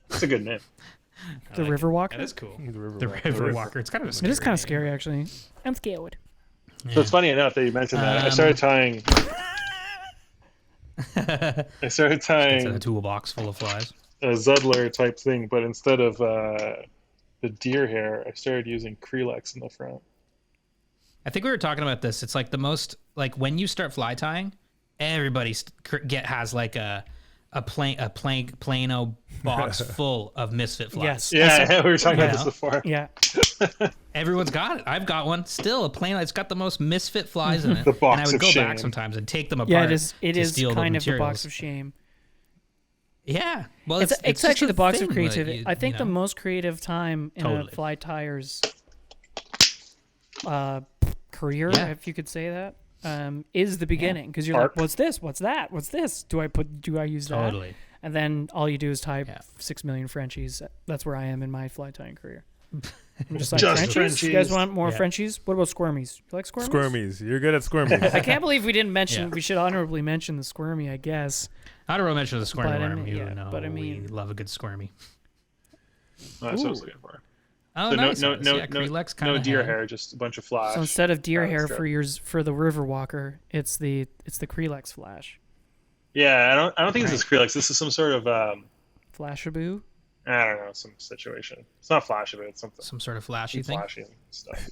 Speaker 4: it's a good name.
Speaker 2: The
Speaker 1: I like it.
Speaker 2: Riverwalker?
Speaker 1: That is cool.
Speaker 3: The river,
Speaker 1: The Riverwalker. It's kind of a scary
Speaker 2: It is kind
Speaker 1: name.
Speaker 2: of scary, actually. I'm scared.
Speaker 4: So it's funny enough that you mentioned that. I started tying. I started
Speaker 1: It's a
Speaker 4: tying
Speaker 1: toolbox full of flies.
Speaker 4: a Zudler type thing, but instead of the deer hair, I started using Creelex in the front.
Speaker 1: I think we were talking about this. It's like the most like when you start fly tying, everybody has like a plano box full of misfit flies.
Speaker 2: Yes.
Speaker 4: Yeah, we were talking about
Speaker 1: Yeah.
Speaker 4: this before.
Speaker 2: Yeah.
Speaker 1: Everyone's got it. I've got one still. A plano. It's got the most misfit flies in it.
Speaker 4: The box
Speaker 1: and I would
Speaker 4: of
Speaker 1: go
Speaker 4: shame.
Speaker 1: back sometimes and take them apart.
Speaker 2: Yeah, it is. It
Speaker 1: to
Speaker 2: is
Speaker 1: steal
Speaker 2: kind
Speaker 1: the
Speaker 2: of the box
Speaker 1: materials.
Speaker 2: of shame.
Speaker 1: Yeah. Well,
Speaker 2: It's
Speaker 1: just
Speaker 2: actually
Speaker 1: a
Speaker 2: the box of
Speaker 1: thing,
Speaker 2: creativity.
Speaker 1: like,
Speaker 2: I think
Speaker 1: you
Speaker 2: the
Speaker 1: know.
Speaker 2: most creative time in
Speaker 1: Totally.
Speaker 2: a fly tier's career,
Speaker 1: Yeah.
Speaker 2: if you could say that, is the beginning, because you're
Speaker 4: Arc.
Speaker 2: like, what's this? What's that? What's this? Do I use that?
Speaker 1: Totally.
Speaker 2: And then all you do is tie
Speaker 1: Yeah.
Speaker 2: 6 million Frenchies. That's where I am in my fly tying career. I'm just like,
Speaker 4: Just
Speaker 2: Frenchies? You guys
Speaker 4: Frenchies.
Speaker 2: want more
Speaker 1: Yeah.
Speaker 2: Frenchies? What about squirmies? You like squirmies?
Speaker 3: Squirmies. You're good at squirmies.
Speaker 2: I can't believe we didn't mention.
Speaker 1: Yeah.
Speaker 2: We should honorably mention the squirmy, I guess.
Speaker 1: I don't really mention the squirmy
Speaker 2: But I
Speaker 1: worm.
Speaker 2: mean-
Speaker 1: You
Speaker 2: yeah,
Speaker 1: know,
Speaker 2: but I
Speaker 1: we
Speaker 2: mean-
Speaker 1: love a good squirmy.
Speaker 4: That's what I was looking for.
Speaker 1: Oh,
Speaker 4: So
Speaker 1: nice.
Speaker 4: no,
Speaker 1: Idis.
Speaker 4: no,
Speaker 1: Yeah,
Speaker 4: no,
Speaker 1: Creelex
Speaker 4: no
Speaker 1: kinda
Speaker 4: deer
Speaker 1: had-
Speaker 4: hair, just a bunch of flash.
Speaker 2: So instead of deer
Speaker 4: That's
Speaker 2: hair
Speaker 4: good.
Speaker 2: for the Riverwalker, it's the Creelex Flash.
Speaker 4: Yeah, I don't think this is Creelex. This is some sort of
Speaker 2: Flashaboo.
Speaker 4: I don't know, some situation. It's not flash of it. It's something
Speaker 1: Some sort of flashy
Speaker 4: some
Speaker 1: thing.
Speaker 4: flashy stuff.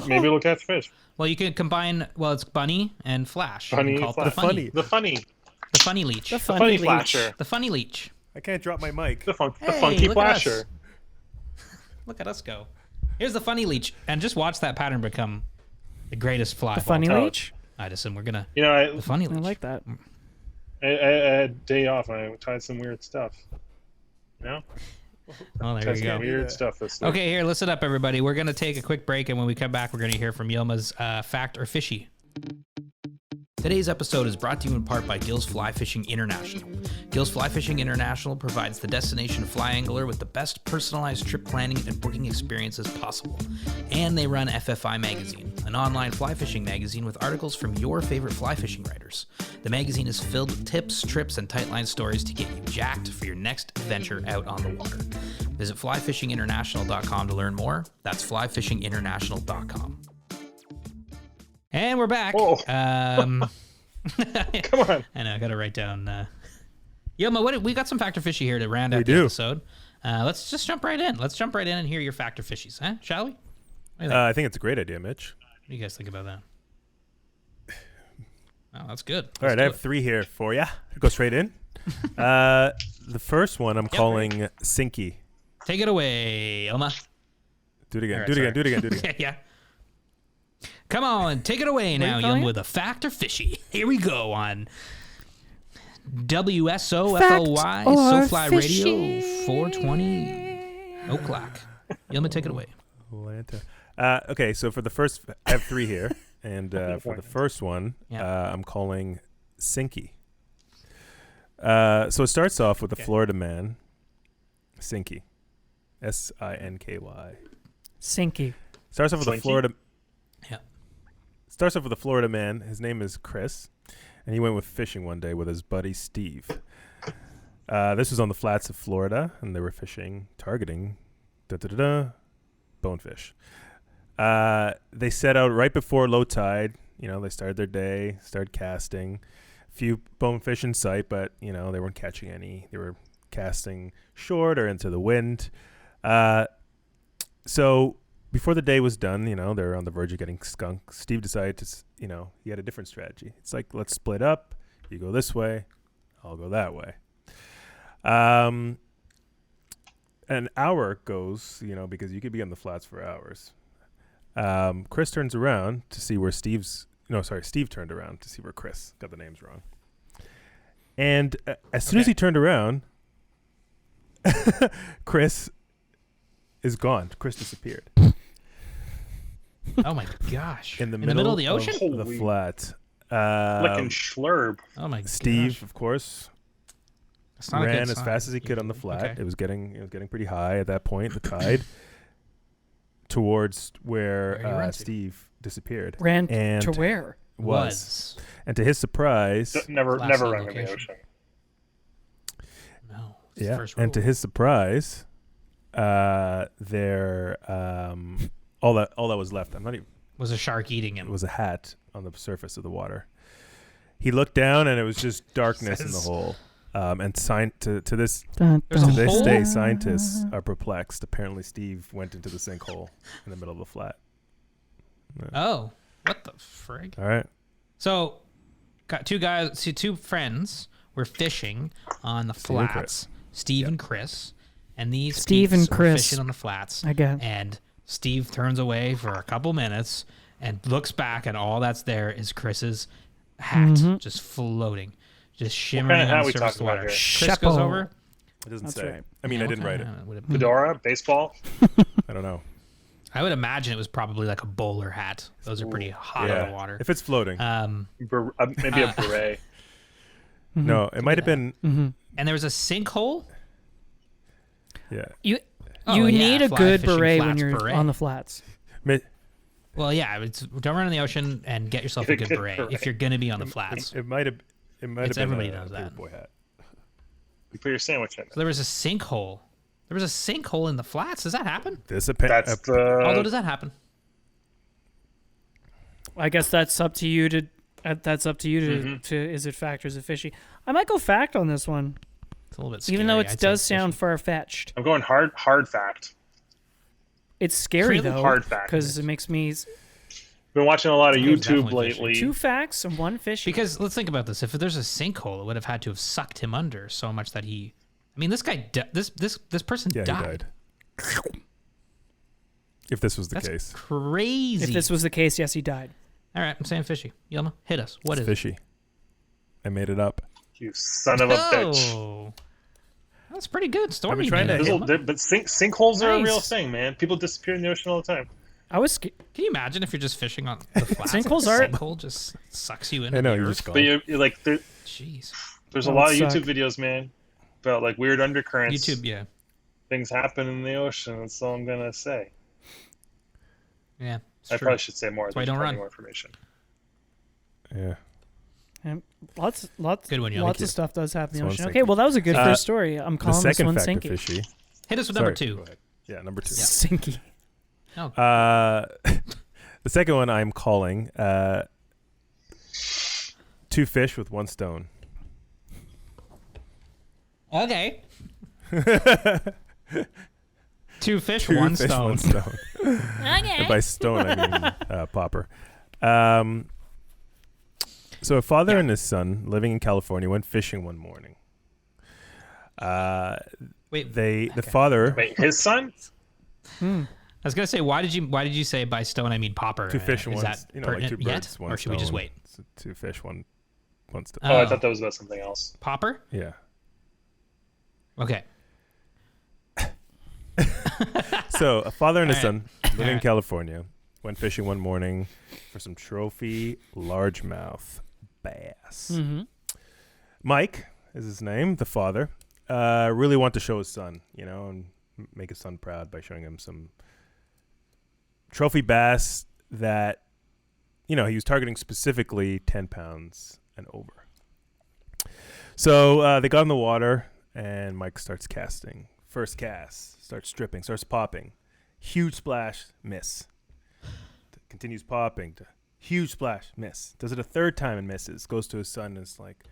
Speaker 4: Maybe it'll catch fish.
Speaker 1: Well, you can combine. Well, it's bunny and flash. You
Speaker 4: Bunny
Speaker 1: can call
Speaker 4: and
Speaker 1: it
Speaker 4: flash.
Speaker 1: the
Speaker 4: The funny
Speaker 1: leech.
Speaker 2: The
Speaker 4: funny
Speaker 2: leech.
Speaker 4: flasher.
Speaker 1: The funny leech.
Speaker 3: I can't drop my mic.
Speaker 4: The
Speaker 1: Hey,
Speaker 4: funky
Speaker 1: look at us.
Speaker 4: flasher.
Speaker 1: Look at us go. Here's the funny leech, and just watch that pattern become the greatest fly.
Speaker 2: The
Speaker 1: of all
Speaker 2: funny
Speaker 1: time.
Speaker 2: leech.
Speaker 1: Idison, we're gonna
Speaker 4: You know,
Speaker 1: the funny
Speaker 2: I
Speaker 1: leech.
Speaker 2: like that.
Speaker 4: I had a day off and I tried some weird stuff. No?
Speaker 1: Oh, there
Speaker 4: Tried
Speaker 1: you
Speaker 4: some
Speaker 1: go.
Speaker 4: weird stuff this week.
Speaker 1: Okay, here, listen up, everybody. We're gonna take a quick break, and when we come back, we're gonna hear from Yilma's fact or fishy. Today's episode is brought to you in part by Gill's Fly Fishing International. Gill's Fly Fishing International provides the destination fly angler with the best personalized trip planning and booking experiences possible. And they run FFI Magazine, an online fly fishing magazine with articles from your favorite fly fishing writers. The magazine is filled with tips, trips, and tightline stories to get you jacked for your next adventure out on the water. Visit flyfishinginternational.com to learn more. That's flyfishinginternational.com. And we're back.
Speaker 4: Whoa.
Speaker 1: Come
Speaker 4: Come on.
Speaker 1: I know, I gotta write down. Yilma, we got some factor fishy here to round out
Speaker 3: We
Speaker 1: the
Speaker 3: do.
Speaker 1: episode. Let's just jump right in. Let's jump right in and hear your factor fishies, huh? Shall we? What do you think?
Speaker 3: I think it's a great idea, Mitch.
Speaker 1: What do you guys think about that? Oh, that's good.
Speaker 3: All right, I have 3 here for you. Go straight in. The first one I'm calling Sinky.
Speaker 1: Take it away, Yilma.
Speaker 3: Do it again.
Speaker 1: All right,
Speaker 3: Do it again.
Speaker 1: sorry.
Speaker 3: Do it again. Do it again.
Speaker 1: Yeah. Come on, take it away now,
Speaker 2: you calling
Speaker 1: Yilma,
Speaker 2: it?
Speaker 1: with a fact or fishy. Here we go on WSOFLY SoFly Radio 420 o'clock. Yilma, take it away.
Speaker 3: Atlanta. Okay, so for the first, I have 3 here, and for the first one, I'm calling Sinky. So it starts off with a Florida man, Sinky, Sinky.
Speaker 2: Sinky.
Speaker 3: Starts off with a Florida.
Speaker 1: Yeah.
Speaker 3: Starts off with a Florida man. His name is Chris, and he went with fishing one day with his buddy Steve. This was on the flats of Florida, and they were fishing, targeting, bonefish. They set out right before low tide. They started their day, started casting. A few bonefish in sight, but, they weren't catching any. They were casting short or into the wind. So before the day was done, they were on the verge of getting skunked. Steve decided to, he had a different strategy. It's like, let's split up. You go this way. I'll go that way. An hour goes, because you could be on the flats for hours. Chris turns around to see where Steve turned around to see where Chris got the names wrong. And as soon as he turned around, Chris is gone. Chris disappeared.
Speaker 1: Oh my gosh!
Speaker 3: In the middle
Speaker 1: of the ocean,
Speaker 3: of the flat.
Speaker 4: Licking schlurb.
Speaker 1: Oh my
Speaker 3: Steve,
Speaker 1: gosh.
Speaker 3: of course,
Speaker 1: That's not a good
Speaker 3: ran as
Speaker 1: sign.
Speaker 3: fast as he could on the flat.
Speaker 1: Okay.
Speaker 3: It was getting pretty high at that point. The tide towards
Speaker 1: Where you
Speaker 3: where
Speaker 1: ran to?
Speaker 3: Steve disappeared.
Speaker 2: Ran
Speaker 3: and
Speaker 2: to where?
Speaker 3: was. And to his surprise,
Speaker 4: Never
Speaker 1: Last
Speaker 4: run in the
Speaker 1: location.
Speaker 4: ocean.
Speaker 1: No. It's the
Speaker 3: yeah.
Speaker 1: first
Speaker 3: And to
Speaker 1: rule.
Speaker 3: his surprise, there all that was left. I'm not even.
Speaker 1: Was a shark eating him?
Speaker 3: It was a hat on the surface of the water. He looked down, and it was just darkness in the hole. And to this
Speaker 1: There's a
Speaker 3: to this
Speaker 1: hole?
Speaker 3: day, scientists are perplexed. Apparently, Steve went into the sinkhole in the middle of the flat.
Speaker 1: Oh, what the frig?
Speaker 3: All right.
Speaker 1: So, got two friends were fishing on the
Speaker 3: Steve and
Speaker 1: flats. Steve and Chris, and these
Speaker 2: Steve
Speaker 1: peeps
Speaker 2: and
Speaker 1: were
Speaker 2: Chris.
Speaker 1: fishing on the flats.
Speaker 2: I get it.
Speaker 1: And Steve turns away for a couple minutes and looks back, and all that's there is Chris's hat, just floating, just shimmering
Speaker 4: kind of
Speaker 1: on
Speaker 4: hat
Speaker 1: the
Speaker 4: we
Speaker 1: surface of
Speaker 4: talking
Speaker 1: the
Speaker 4: about
Speaker 1: water.
Speaker 4: here?
Speaker 1: Chris goes
Speaker 2: Chapeau.
Speaker 1: over.
Speaker 3: It doesn't
Speaker 2: That's
Speaker 3: say.
Speaker 2: right.
Speaker 3: I mean, I didn't write it.
Speaker 4: Fedora, baseball.
Speaker 3: I don't know.
Speaker 1: I would imagine it was probably like a bowler hat. Those are pretty hot in the water.
Speaker 3: If it's floating.
Speaker 4: Maybe a beret.
Speaker 3: No, it might have been.
Speaker 1: And there was a sinkhole.
Speaker 3: Yeah.
Speaker 2: You
Speaker 1: Oh, yeah,
Speaker 2: need a
Speaker 1: fly
Speaker 2: good
Speaker 1: fishing
Speaker 2: beret when
Speaker 1: flats
Speaker 2: you're
Speaker 1: beret.
Speaker 2: on the flats.
Speaker 1: Well, yeah, don't run in the ocean and get yourself a good beret if you're going to be on the flats.
Speaker 3: It might have. It might have been
Speaker 1: Everybody
Speaker 3: a
Speaker 1: knows that.
Speaker 3: big boy hat.
Speaker 4: You put your sandwich in.
Speaker 1: So there was a sinkhole. There was a sinkhole in the flats. Does that happen?
Speaker 4: That's
Speaker 1: Although, does that happen?
Speaker 2: I guess that's up to you to. To is it fact or is it fishy? I might go fact on this one,
Speaker 1: It's a little bit scary.
Speaker 2: even though it
Speaker 1: I'd
Speaker 2: does
Speaker 1: say
Speaker 2: sound
Speaker 1: fishy.
Speaker 2: far fetched.
Speaker 4: I'm going hard fact.
Speaker 2: It's scary
Speaker 1: Really?
Speaker 2: though,
Speaker 4: Hard fact.
Speaker 2: because it makes me
Speaker 4: Been watching a lot of
Speaker 1: It's
Speaker 4: YouTube
Speaker 1: definitely fishy.
Speaker 4: lately.
Speaker 2: 2 facts and 1 fishy.
Speaker 1: Because let's think about this. If there's a sinkhole, it would have had to have sucked him under so much that he. I mean, this guy. This person
Speaker 3: Yeah,
Speaker 1: died.
Speaker 3: he died. If this was the
Speaker 1: That's
Speaker 3: case.
Speaker 1: crazy.
Speaker 2: If this was the case, yes, he died.
Speaker 1: All right, I'm saying fishy. Yilma, hit us. What
Speaker 3: It's
Speaker 1: is
Speaker 3: fishy. I made it up.
Speaker 4: You son of a bitch.
Speaker 1: Oh, that's pretty good. Stormy.
Speaker 3: trying
Speaker 1: did
Speaker 3: to
Speaker 1: it.
Speaker 3: hit-
Speaker 4: But sinkholes are a real
Speaker 2: Nice.
Speaker 4: thing, man. People disappear in the ocean all the time.
Speaker 2: I was sca-
Speaker 1: Can you imagine if you're just fishing on the flats?
Speaker 2: Sinkholes
Speaker 1: and
Speaker 2: are-
Speaker 1: a sinkhole just sucks you in.
Speaker 3: I know,
Speaker 1: the
Speaker 3: you're
Speaker 1: earth?
Speaker 3: just
Speaker 4: But
Speaker 3: gone.
Speaker 4: you're like,
Speaker 1: Jeez.
Speaker 4: there's
Speaker 2: That
Speaker 4: a lot
Speaker 2: would
Speaker 4: of
Speaker 2: suck.
Speaker 4: YouTube videos, man, about like weird undercurrents.
Speaker 1: YouTube, yeah,
Speaker 4: Things happen in the ocean. That's all I'm gonna say.
Speaker 1: yeah. It's
Speaker 4: I
Speaker 1: true.
Speaker 4: probably should say more.
Speaker 1: That's why you
Speaker 4: There's
Speaker 1: don't
Speaker 4: plenty
Speaker 1: run.
Speaker 4: more information.
Speaker 3: Yeah.
Speaker 2: lots
Speaker 1: Good one, Yilma.
Speaker 2: lots
Speaker 1: Thank you.
Speaker 2: of stuff does happen in the
Speaker 3: This
Speaker 2: ocean.
Speaker 3: one's
Speaker 2: Okay, well that was a good
Speaker 3: Uh,
Speaker 2: first story. I'm
Speaker 3: The
Speaker 2: calling this
Speaker 3: second
Speaker 2: one
Speaker 3: factor,
Speaker 2: Sinky.
Speaker 3: fishy.
Speaker 1: Hit us with
Speaker 3: Sorry,
Speaker 1: number 2.
Speaker 3: go ahead. Yeah, number 2.
Speaker 2: Sinky.
Speaker 3: The second one I'm calling 2 fish with 1 stone.
Speaker 1: Okay. 2 fish,
Speaker 3: 2
Speaker 1: 1
Speaker 3: fish,
Speaker 1: stone.
Speaker 3: 1 stone.
Speaker 2: Okay.
Speaker 3: And by stone, I mean popper. So a father and his son living in California went fishing one morning. The father
Speaker 4: Wait, his son?
Speaker 1: I was gonna say, why did you say by stone I mean popper?
Speaker 3: two fish and
Speaker 1: is
Speaker 3: one,
Speaker 1: that
Speaker 3: like
Speaker 1: pertinent
Speaker 3: two birds,
Speaker 1: yet,
Speaker 3: one
Speaker 1: or should we just
Speaker 3: stone.
Speaker 1: wait?
Speaker 3: So two fish, one stone.
Speaker 4: Oh, I thought that was about something else.
Speaker 1: Popper?
Speaker 3: Yeah.
Speaker 1: Okay.
Speaker 3: So a father and a
Speaker 1: All
Speaker 3: son living in
Speaker 1: Alright.
Speaker 3: California went fishing one morning for some trophy largemouth bass.
Speaker 2: Mm-hmm.
Speaker 3: Mike is his name, the father. Really want to show his son, and make his son proud by showing him some trophy bass that, he was targeting specifically 10 pounds and over. So they got in the water, and Mike starts casting. First cast, starts stripping, starts popping. Huge splash, miss. Continues popping. Huge splash, miss. Does it a third time and misses. Goes to his son and is like,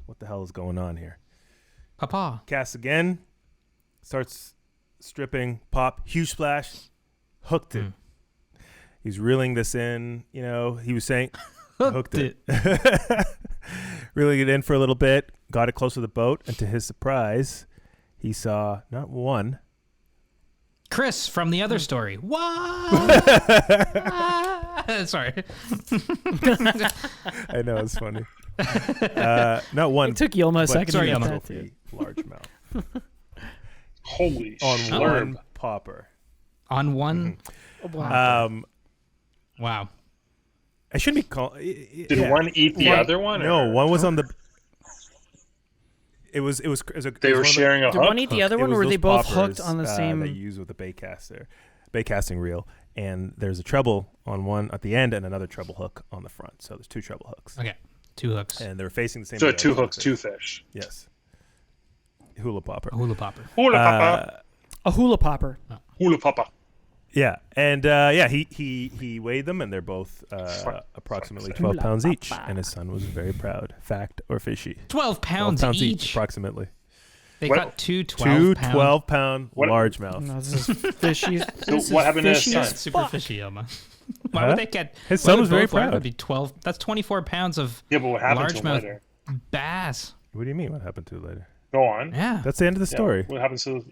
Speaker 3: what the hell is going on here?
Speaker 1: Papa.
Speaker 3: Casts again. Starts stripping, pop, huge splash. Hooked it. He's reeling this in. He was saying, hooked it. Reeling it in for a little bit. Got it close to the boat. And to his surprise, he saw not one.
Speaker 1: Chris from the other story. What? Sorry.
Speaker 3: I know, it's funny. Not one.
Speaker 2: It took Yilma a
Speaker 3: but
Speaker 2: second
Speaker 1: Sorry,
Speaker 2: to get
Speaker 1: Yilma.
Speaker 2: that, too.
Speaker 3: Largemouth.
Speaker 4: Holy
Speaker 3: On
Speaker 4: slurp.
Speaker 3: one popper.
Speaker 1: On one.
Speaker 2: Wow.
Speaker 1: Wow.
Speaker 3: I shouldn't be calling.
Speaker 4: Did one eat the other one?
Speaker 3: No,
Speaker 4: or?
Speaker 3: one was on the. It was
Speaker 4: They were sharing a
Speaker 2: Did
Speaker 4: hook?
Speaker 2: one eat the other
Speaker 3: It
Speaker 2: one,
Speaker 3: was
Speaker 2: or were
Speaker 3: those
Speaker 2: they both
Speaker 3: poppers,
Speaker 2: hooked on the same?
Speaker 3: That you use with a bait casting reel, and there's a treble on one at the end and another treble hook on the front. So there's two treble hooks,
Speaker 1: Okay. Two hooks.
Speaker 3: and they're facing the same.
Speaker 4: So
Speaker 3: direction.
Speaker 4: two hooks, two fish.
Speaker 3: Yes. Hula popper.
Speaker 1: A hula popper.
Speaker 4: Hula papa.
Speaker 2: A hula popper.
Speaker 4: Hula papa.
Speaker 3: Yeah, and he weighed them, and they're both approximately 12
Speaker 2: Hula
Speaker 3: pounds each,
Speaker 2: papa.
Speaker 3: and his son was very proud. Fact or fishy?
Speaker 1: 12
Speaker 3: 12
Speaker 1: pounds,
Speaker 3: pounds
Speaker 1: each.
Speaker 3: approximately.
Speaker 1: They
Speaker 4: What?
Speaker 1: got two 12
Speaker 3: Two
Speaker 1: pound.
Speaker 3: 12-pound
Speaker 4: What?
Speaker 3: largemouth.
Speaker 2: No, this is fishy.
Speaker 4: So what happened to his
Speaker 2: fishy
Speaker 4: son?
Speaker 2: as
Speaker 1: That's super
Speaker 2: fuck.
Speaker 1: fishy, Yilma. Why
Speaker 3: Huh?
Speaker 1: would they get?
Speaker 3: His
Speaker 1: why
Speaker 3: son
Speaker 1: would
Speaker 3: was very
Speaker 1: both large
Speaker 3: proud.
Speaker 1: Be 12. That's 24 pounds of
Speaker 4: Yeah, but what happened to him
Speaker 1: largemouth
Speaker 4: later?
Speaker 1: bass.
Speaker 3: What do you mean? What happened to it later?
Speaker 4: Go on.
Speaker 1: Yeah.
Speaker 3: That's the end of the
Speaker 4: Yeah,
Speaker 3: story.
Speaker 4: what happens to?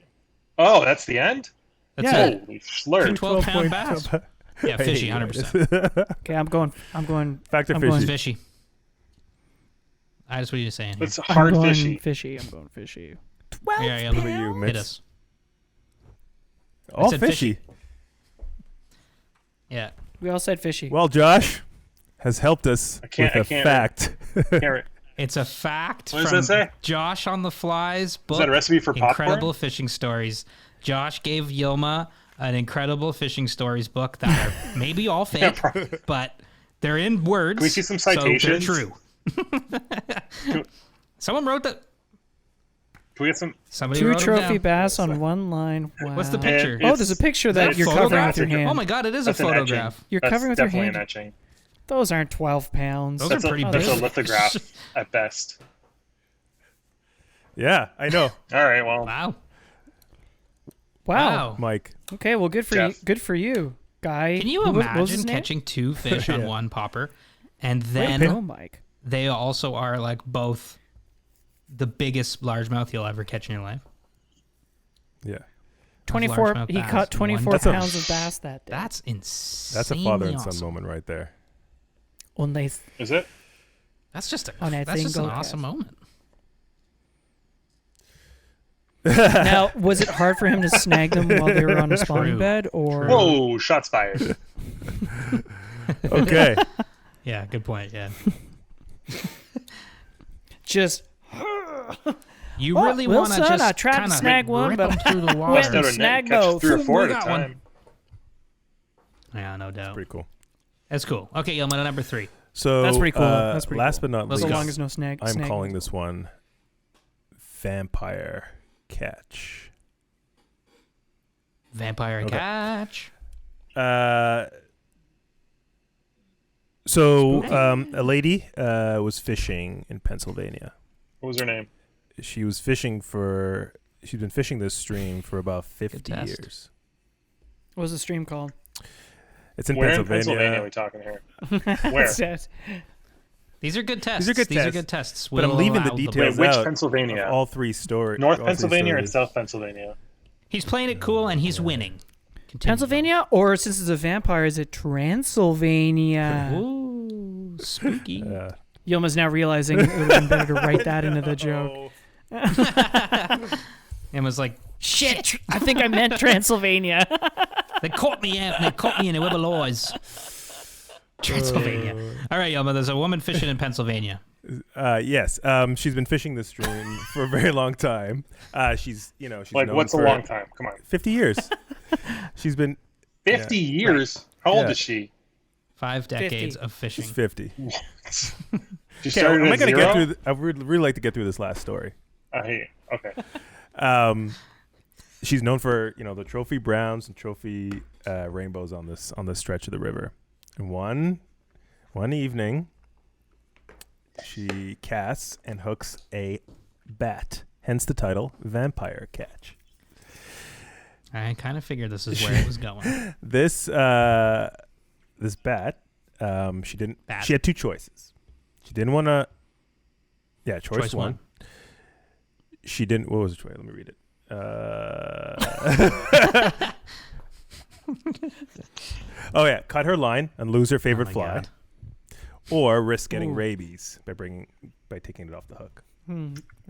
Speaker 4: Oh, that's the end.
Speaker 1: That's
Speaker 3: Yeah.
Speaker 1: it.
Speaker 4: Holy slurp!
Speaker 1: 12-pound bass. Yeah, fishy, 100%.
Speaker 2: Okay, I'm going.
Speaker 3: Factor
Speaker 2: I'm
Speaker 3: fishy.
Speaker 2: going
Speaker 1: It's fishy. I just what are you saying? Here?
Speaker 4: It's hard
Speaker 2: I'm going
Speaker 4: fishy.
Speaker 2: fishy. I'm going fishy.
Speaker 1: Yeah, yeah,
Speaker 3: What about you,
Speaker 1: hit
Speaker 3: Mitch?
Speaker 1: us.
Speaker 3: All
Speaker 1: said
Speaker 3: fishy.
Speaker 1: Yeah.
Speaker 2: We all said fishy.
Speaker 3: Well, Josh has helped us
Speaker 4: I can't-
Speaker 3: with
Speaker 4: I
Speaker 3: a
Speaker 4: can't-
Speaker 3: fact.
Speaker 4: Can't-
Speaker 1: It's a fact
Speaker 4: What does
Speaker 1: from
Speaker 4: that say?
Speaker 1: Josh on the Fly's book.
Speaker 4: Is that a recipe for popcorn?
Speaker 1: Incredible Fishing Stories. Josh gave Yilma an Incredible Fishing Stories book that are maybe all fake,
Speaker 4: Yeah, probably.
Speaker 1: but they're in words.
Speaker 4: Can we see some
Speaker 1: So they're
Speaker 4: citations?
Speaker 1: true. Someone wrote that.
Speaker 4: Can we get some?
Speaker 1: Somebody
Speaker 2: Two
Speaker 1: wrote them
Speaker 2: trophy
Speaker 1: down.
Speaker 2: bass on one line. Wow.
Speaker 1: What's the picture?
Speaker 4: And
Speaker 2: Oh, there's a picture
Speaker 1: Is that
Speaker 2: that
Speaker 1: a
Speaker 2: you're covering with
Speaker 1: photograph?
Speaker 2: your hand.
Speaker 1: Oh my god, it is
Speaker 4: That's
Speaker 1: a
Speaker 4: an etching.
Speaker 1: photograph.
Speaker 2: You're
Speaker 4: That's
Speaker 2: covering with your
Speaker 4: definitely
Speaker 2: hand.
Speaker 4: an etching.
Speaker 2: Those aren't 12 pounds.
Speaker 1: Those
Speaker 4: That's
Speaker 1: are pretty
Speaker 4: a,
Speaker 1: big.
Speaker 4: That's a lithograph at best.
Speaker 3: Yeah, I know,
Speaker 4: All right, well,
Speaker 1: Wow.
Speaker 2: Wow.
Speaker 3: Mike.
Speaker 2: Okay, well, good for you.
Speaker 4: Jeff.
Speaker 2: Good for you, guy.
Speaker 1: Can you
Speaker 2: What was his
Speaker 1: imagine
Speaker 2: name?
Speaker 1: catching two fish on
Speaker 3: Yeah.
Speaker 1: one popper, and
Speaker 2: Way to
Speaker 1: then
Speaker 2: go, Mike.
Speaker 1: they also are like both the biggest largemouth you'll ever catch in your life?
Speaker 3: Yeah,
Speaker 2: 24.
Speaker 1: largemouth
Speaker 2: He
Speaker 1: bass
Speaker 2: caught
Speaker 1: in
Speaker 2: 24
Speaker 1: one
Speaker 3: That's a-
Speaker 2: pounds of bass that day.
Speaker 1: That's insane.
Speaker 3: that's a father and son moment right there.
Speaker 2: Only
Speaker 4: is it?
Speaker 1: That's just
Speaker 2: On a
Speaker 1: that's just an
Speaker 2: single
Speaker 1: awesome
Speaker 2: cast.
Speaker 1: moment.
Speaker 2: now, was it hard for him to snag them while they were on a spawning
Speaker 1: True.
Speaker 2: bed, or
Speaker 4: Whoa! Shots fired.
Speaker 3: Okay.
Speaker 1: Yeah, good point. Yeah,
Speaker 2: just
Speaker 1: you
Speaker 2: Oh,
Speaker 1: really want to
Speaker 2: Wilson,
Speaker 1: just
Speaker 2: I tried to
Speaker 1: kinda
Speaker 2: snag one,
Speaker 1: rip
Speaker 2: but
Speaker 1: them through the
Speaker 2: went
Speaker 1: water.
Speaker 2: and
Speaker 4: Instead of
Speaker 2: snag
Speaker 4: catch
Speaker 2: both.
Speaker 4: 3 or 4
Speaker 1: We
Speaker 4: at a
Speaker 1: got one.
Speaker 4: time.
Speaker 1: Yeah, no doubt.
Speaker 3: Pretty cool.
Speaker 1: That's cool. Okay, Yilma, number 3.
Speaker 3: So
Speaker 2: That's pretty cool. That's pretty
Speaker 3: last
Speaker 2: cool.
Speaker 3: but not
Speaker 1: Let's
Speaker 2: so
Speaker 3: least,
Speaker 1: go.
Speaker 2: long as no snag.
Speaker 3: I'm
Speaker 2: snag
Speaker 3: calling this one vampire catch.
Speaker 1: Vampire
Speaker 3: Okay.
Speaker 1: catch.
Speaker 3: So a lady was fishing in Pennsylvania.
Speaker 4: What was her name?
Speaker 3: She's been fishing this stream for about 50
Speaker 1: test.
Speaker 3: years.
Speaker 2: What was the stream called?
Speaker 3: It's in
Speaker 4: Where in
Speaker 3: Pennsylvania.
Speaker 4: Pennsylvania are we talking here? Where?
Speaker 2: It says-
Speaker 1: These are good tests.
Speaker 3: These are good
Speaker 1: tests.
Speaker 3: But I'm leaving the details
Speaker 4: Which
Speaker 3: out
Speaker 4: Pennsylvania?
Speaker 3: of all three stories.
Speaker 4: North Pennsylvania or South Pennsylvania?
Speaker 1: He's playing it cool and he's winning. Continue.
Speaker 2: Pennsylvania, or since it's a vampire, is it Transylvania?
Speaker 1: Ooh, spooky.
Speaker 2: Yilma's now realizing it would have been better to write that into the joke.
Speaker 1: And was like,
Speaker 2: Shit, I think I meant Transylvania.
Speaker 1: they caught me out and they caught me in a web of lies. Transylvania. All right, Yilma, there's a woman fishing in Pennsylvania.
Speaker 3: Yes. She's been fishing the stream for a very long time. She's
Speaker 4: like,
Speaker 3: known
Speaker 4: what's a
Speaker 3: for
Speaker 4: long time? Come on.
Speaker 3: 50 years. She's been
Speaker 4: 50 years? Right. How old is she?
Speaker 1: 5 decades
Speaker 2: 50.
Speaker 1: of fishing.
Speaker 3: She's 50.
Speaker 4: She started at zero?
Speaker 3: I would really like to get through this last story.
Speaker 4: Okay.
Speaker 3: She's known for the trophy browns and trophy rainbows on this stretch of the river. And one evening, she casts and hooks a bat, hence the title "Vampire Catch."
Speaker 1: I kind of figured this is where it was going.
Speaker 3: This bat, she didn't.
Speaker 1: Bat.
Speaker 3: She had two choices. She didn't want to. Yeah, choice one. She didn't. What was the choice? Let me read it. Oh yeah, cut her line and lose her favorite fly,
Speaker 1: God.
Speaker 3: or risk getting rabies by taking it off the hook.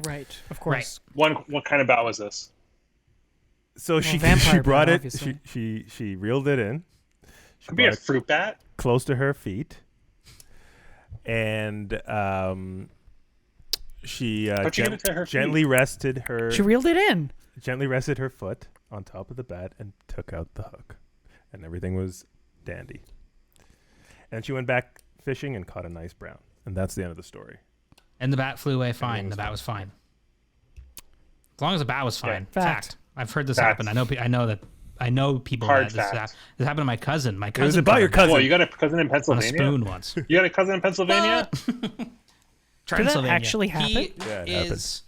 Speaker 2: Right, of course.
Speaker 4: What kind of bat was this?
Speaker 3: So she
Speaker 2: vampire
Speaker 3: brought
Speaker 2: bat,
Speaker 3: it.
Speaker 2: obviously.
Speaker 3: She reeled it in. She
Speaker 4: Could be a
Speaker 3: brought it
Speaker 4: fruit bat.
Speaker 3: close to her feet, and she
Speaker 4: How'd you get it to her feet?
Speaker 3: gently rested her.
Speaker 2: She reeled it in.
Speaker 3: Gently rested her foot on top of the bat and took out the hook, and everything was dandy. And she went back fishing and caught a nice brown, and that's the end of the story.
Speaker 1: And the bat flew away fine. The bat was fine. As long as the bat was fine.
Speaker 2: Yeah.
Speaker 1: Fact. I've heard this
Speaker 4: Fact.
Speaker 1: happen. I know people
Speaker 4: Hard
Speaker 1: that this
Speaker 4: fact.
Speaker 1: happened to my cousin. My
Speaker 3: It
Speaker 1: cousin
Speaker 3: was about your
Speaker 1: caught a bat
Speaker 3: cousin.
Speaker 4: Well, you got a cousin in
Speaker 1: on a
Speaker 4: Pennsylvania?
Speaker 1: spoon once.
Speaker 4: You got a cousin in Pennsylvania?
Speaker 1: Transylvania.
Speaker 2: actually happen?
Speaker 1: He
Speaker 3: Yeah, it
Speaker 1: is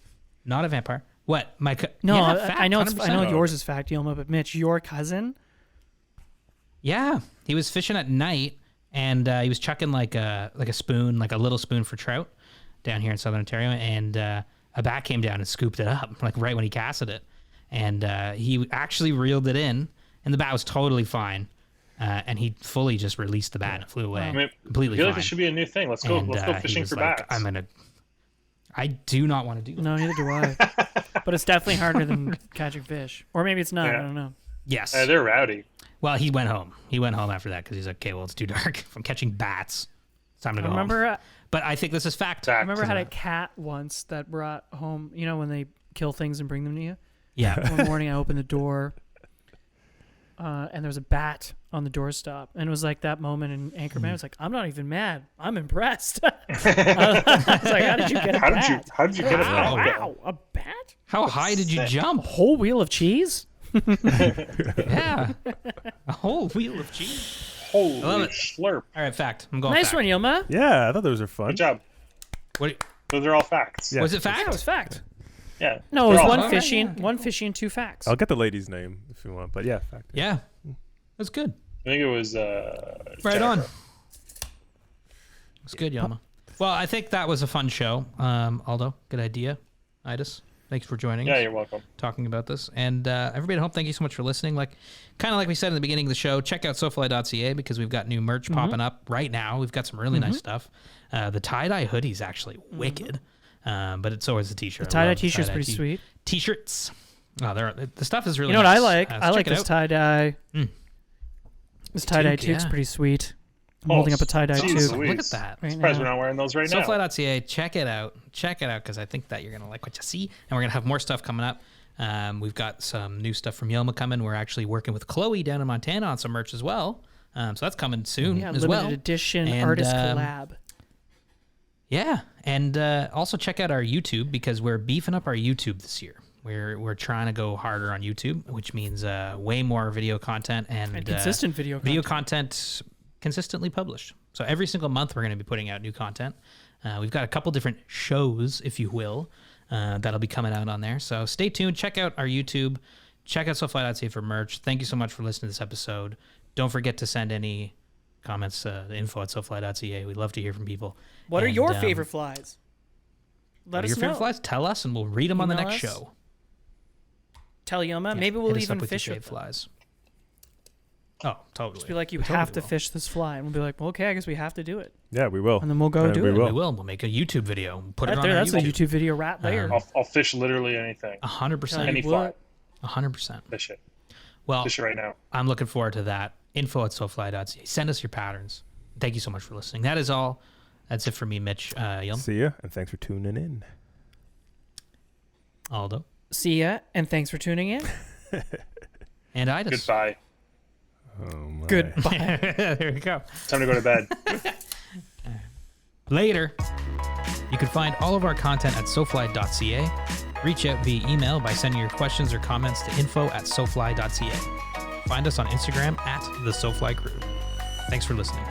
Speaker 1: not a vampire. What?
Speaker 2: No,
Speaker 1: yeah, fact,
Speaker 2: I know.
Speaker 1: 100%.
Speaker 2: I know yours is fact, Yilma, but Mitch, your cousin.
Speaker 1: Yeah, he was fishing at night, and he was chucking like a spoon, like a little spoon for trout, down here in Southern Ontario, and a bat came down and scooped it up, like right when he casted it, and he actually reeled it in, and the bat was totally fine, and he fully just released the bat and it flew away,
Speaker 4: I mean,
Speaker 1: completely
Speaker 4: I feel
Speaker 1: fine.
Speaker 4: like this should be a new thing. Let's go.
Speaker 1: And,
Speaker 4: Let's go
Speaker 1: he
Speaker 4: fishing
Speaker 1: was
Speaker 4: for
Speaker 1: like,
Speaker 4: bats.
Speaker 1: I do not want to do that.
Speaker 2: No, neither do I. But it's definitely harder than catching fish, or maybe it's not.
Speaker 4: Yeah.
Speaker 2: I don't know.
Speaker 1: Yes.
Speaker 4: They're rowdy.
Speaker 1: Well, he went home. He went home after that because he's like, okay, well, it's too dark. From catching bats, it's time to go home. But I think this is fact.
Speaker 4: Fact.
Speaker 2: I remember I had a cat once that brought home, when they kill things and bring them to you.
Speaker 1: Yeah.
Speaker 2: One morning I opened the door, and there was a bat on the doorstop. And it was like that moment in Anchorman. It's like, I'm not even mad. I'm impressed. I was like, how did you get a bat?
Speaker 4: How did you get a bat?
Speaker 2: Wow, a bat?
Speaker 1: How high did you jump?
Speaker 2: A whole wheel of cheese?
Speaker 1: Yeah. A whole wheel of cheese.
Speaker 4: Holy
Speaker 1: love it.
Speaker 4: slurp.
Speaker 1: All right, fact. I'm going
Speaker 2: Nice
Speaker 1: fact.
Speaker 2: one, Yilma.
Speaker 3: Yeah, I thought those were fun.
Speaker 4: Good job.
Speaker 1: What,
Speaker 4: Those are all facts.
Speaker 3: Yeah.
Speaker 1: was it fact?
Speaker 2: Yeah, it was fact.
Speaker 4: Yeah.
Speaker 2: No, it was
Speaker 4: They're all
Speaker 2: one
Speaker 4: facts.
Speaker 2: fishy,
Speaker 1: yeah.
Speaker 2: one fishy and two facts.
Speaker 3: I'll get the lady's name if you want, but yeah, fact.
Speaker 1: Yeah. That's good.
Speaker 4: I think it was.
Speaker 1: Right on.
Speaker 4: Jennifer.
Speaker 1: It's good, Yilma. Well, I think that was a fun show. Aldo, good idea. Idis, thanks for joining
Speaker 4: Yeah,
Speaker 1: us,
Speaker 4: you're welcome.
Speaker 1: talking about this. And everybody at home, thank you so much for listening. Kind of like we said in the beginning of the show, check out SoFly.ca because we've got new merch popping up right now. We've got some really nice stuff. The tie-dye hoodie is actually wicked, but it's always the t-shirt.
Speaker 2: The tie-dye t-shirt's pretty sweet.
Speaker 1: T-shirts. Oh, the stuff is really
Speaker 2: You know what I
Speaker 1: nice.
Speaker 2: like?
Speaker 1: So
Speaker 2: I like
Speaker 1: check it
Speaker 2: this
Speaker 1: out.
Speaker 2: tie-dye. This tie-dye
Speaker 1: toque,
Speaker 2: toque's
Speaker 1: yeah.
Speaker 2: pretty sweet. I'm
Speaker 4: Oh,
Speaker 2: holding up a tie-dye
Speaker 4: geez,
Speaker 2: toque
Speaker 4: Louise.
Speaker 1: Look at that.
Speaker 2: right
Speaker 4: Surprised we're
Speaker 2: now.
Speaker 4: not wearing those right now.
Speaker 1: SoFly.ca, check it out because I think that you're gonna like what you see, and we're gonna have more stuff coming up. We've got some new stuff from Yilma coming. We're actually working with Chloe down in Montana on some merch as well, so that's coming soon
Speaker 2: Yeah,
Speaker 1: as
Speaker 2: limited
Speaker 1: well.
Speaker 2: edition
Speaker 1: And,
Speaker 2: artist collab.
Speaker 1: Yeah, and also check out our YouTube because we're beefing up our YouTube this year. We're trying to go harder on YouTube, which means way more video content and
Speaker 2: Consistent video
Speaker 1: content consistently published. So every single month we're going to be putting out new content. We've got a couple different shows, if you will, that'll be coming out on there. So stay tuned. Check out our YouTube. Check out SoFly.ca for merch. Thank you so much for listening to this episode. Don't forget to send any comments, info@sofly.ca. We'd love to hear from people.
Speaker 2: What are
Speaker 1: And,
Speaker 2: your favorite flies?
Speaker 1: What
Speaker 2: Let
Speaker 1: are
Speaker 2: us
Speaker 1: your favorite
Speaker 2: know.
Speaker 1: flies? Tell us, and we'll read them on the
Speaker 2: Email
Speaker 1: next
Speaker 2: us.
Speaker 1: show.
Speaker 2: Tell Yilma.
Speaker 1: Yeah,
Speaker 2: Maybe
Speaker 1: hit
Speaker 2: we'll
Speaker 1: us up
Speaker 2: even
Speaker 1: with your
Speaker 2: fish with
Speaker 1: fave
Speaker 2: them.
Speaker 1: flies. Oh, totally.
Speaker 2: Just be like, you
Speaker 1: We totally
Speaker 2: have to
Speaker 1: will.
Speaker 2: fish this fly. And we'll be like, well, okay, I guess we have to do it.
Speaker 3: Yeah, we will.
Speaker 2: And then we'll go
Speaker 3: And
Speaker 2: do
Speaker 3: we
Speaker 2: it.
Speaker 3: will.
Speaker 1: We will. We'll make a YouTube video. And put it
Speaker 2: Right
Speaker 1: on
Speaker 2: there,
Speaker 1: our
Speaker 2: that's a YouTube video right there.
Speaker 4: I'll fish literally anything.
Speaker 1: 100%.
Speaker 4: Any fly.
Speaker 1: 100%.
Speaker 4: Fish it.
Speaker 1: Well,
Speaker 4: Fish it right now.
Speaker 1: I'm looking forward to that. Info@sofly.ca. Send us your patterns. Thank you so much for listening. That is all. That's it for me, Mitch. Yilma,
Speaker 3: See ya, and thanks for tuning in.
Speaker 1: Aldo,
Speaker 2: See ya, and thanks for tuning in.
Speaker 1: and Idis.
Speaker 4: Goodbye.
Speaker 3: Oh my.
Speaker 2: Goodbye.
Speaker 1: There we go.
Speaker 4: Time to go to bed.
Speaker 1: Later. You can find all of our content at sofly.ca. Reach out via email by sending your questions or comments to info@sofly.ca. Find us on Instagram @the SoFly Crew. Thanks for listening.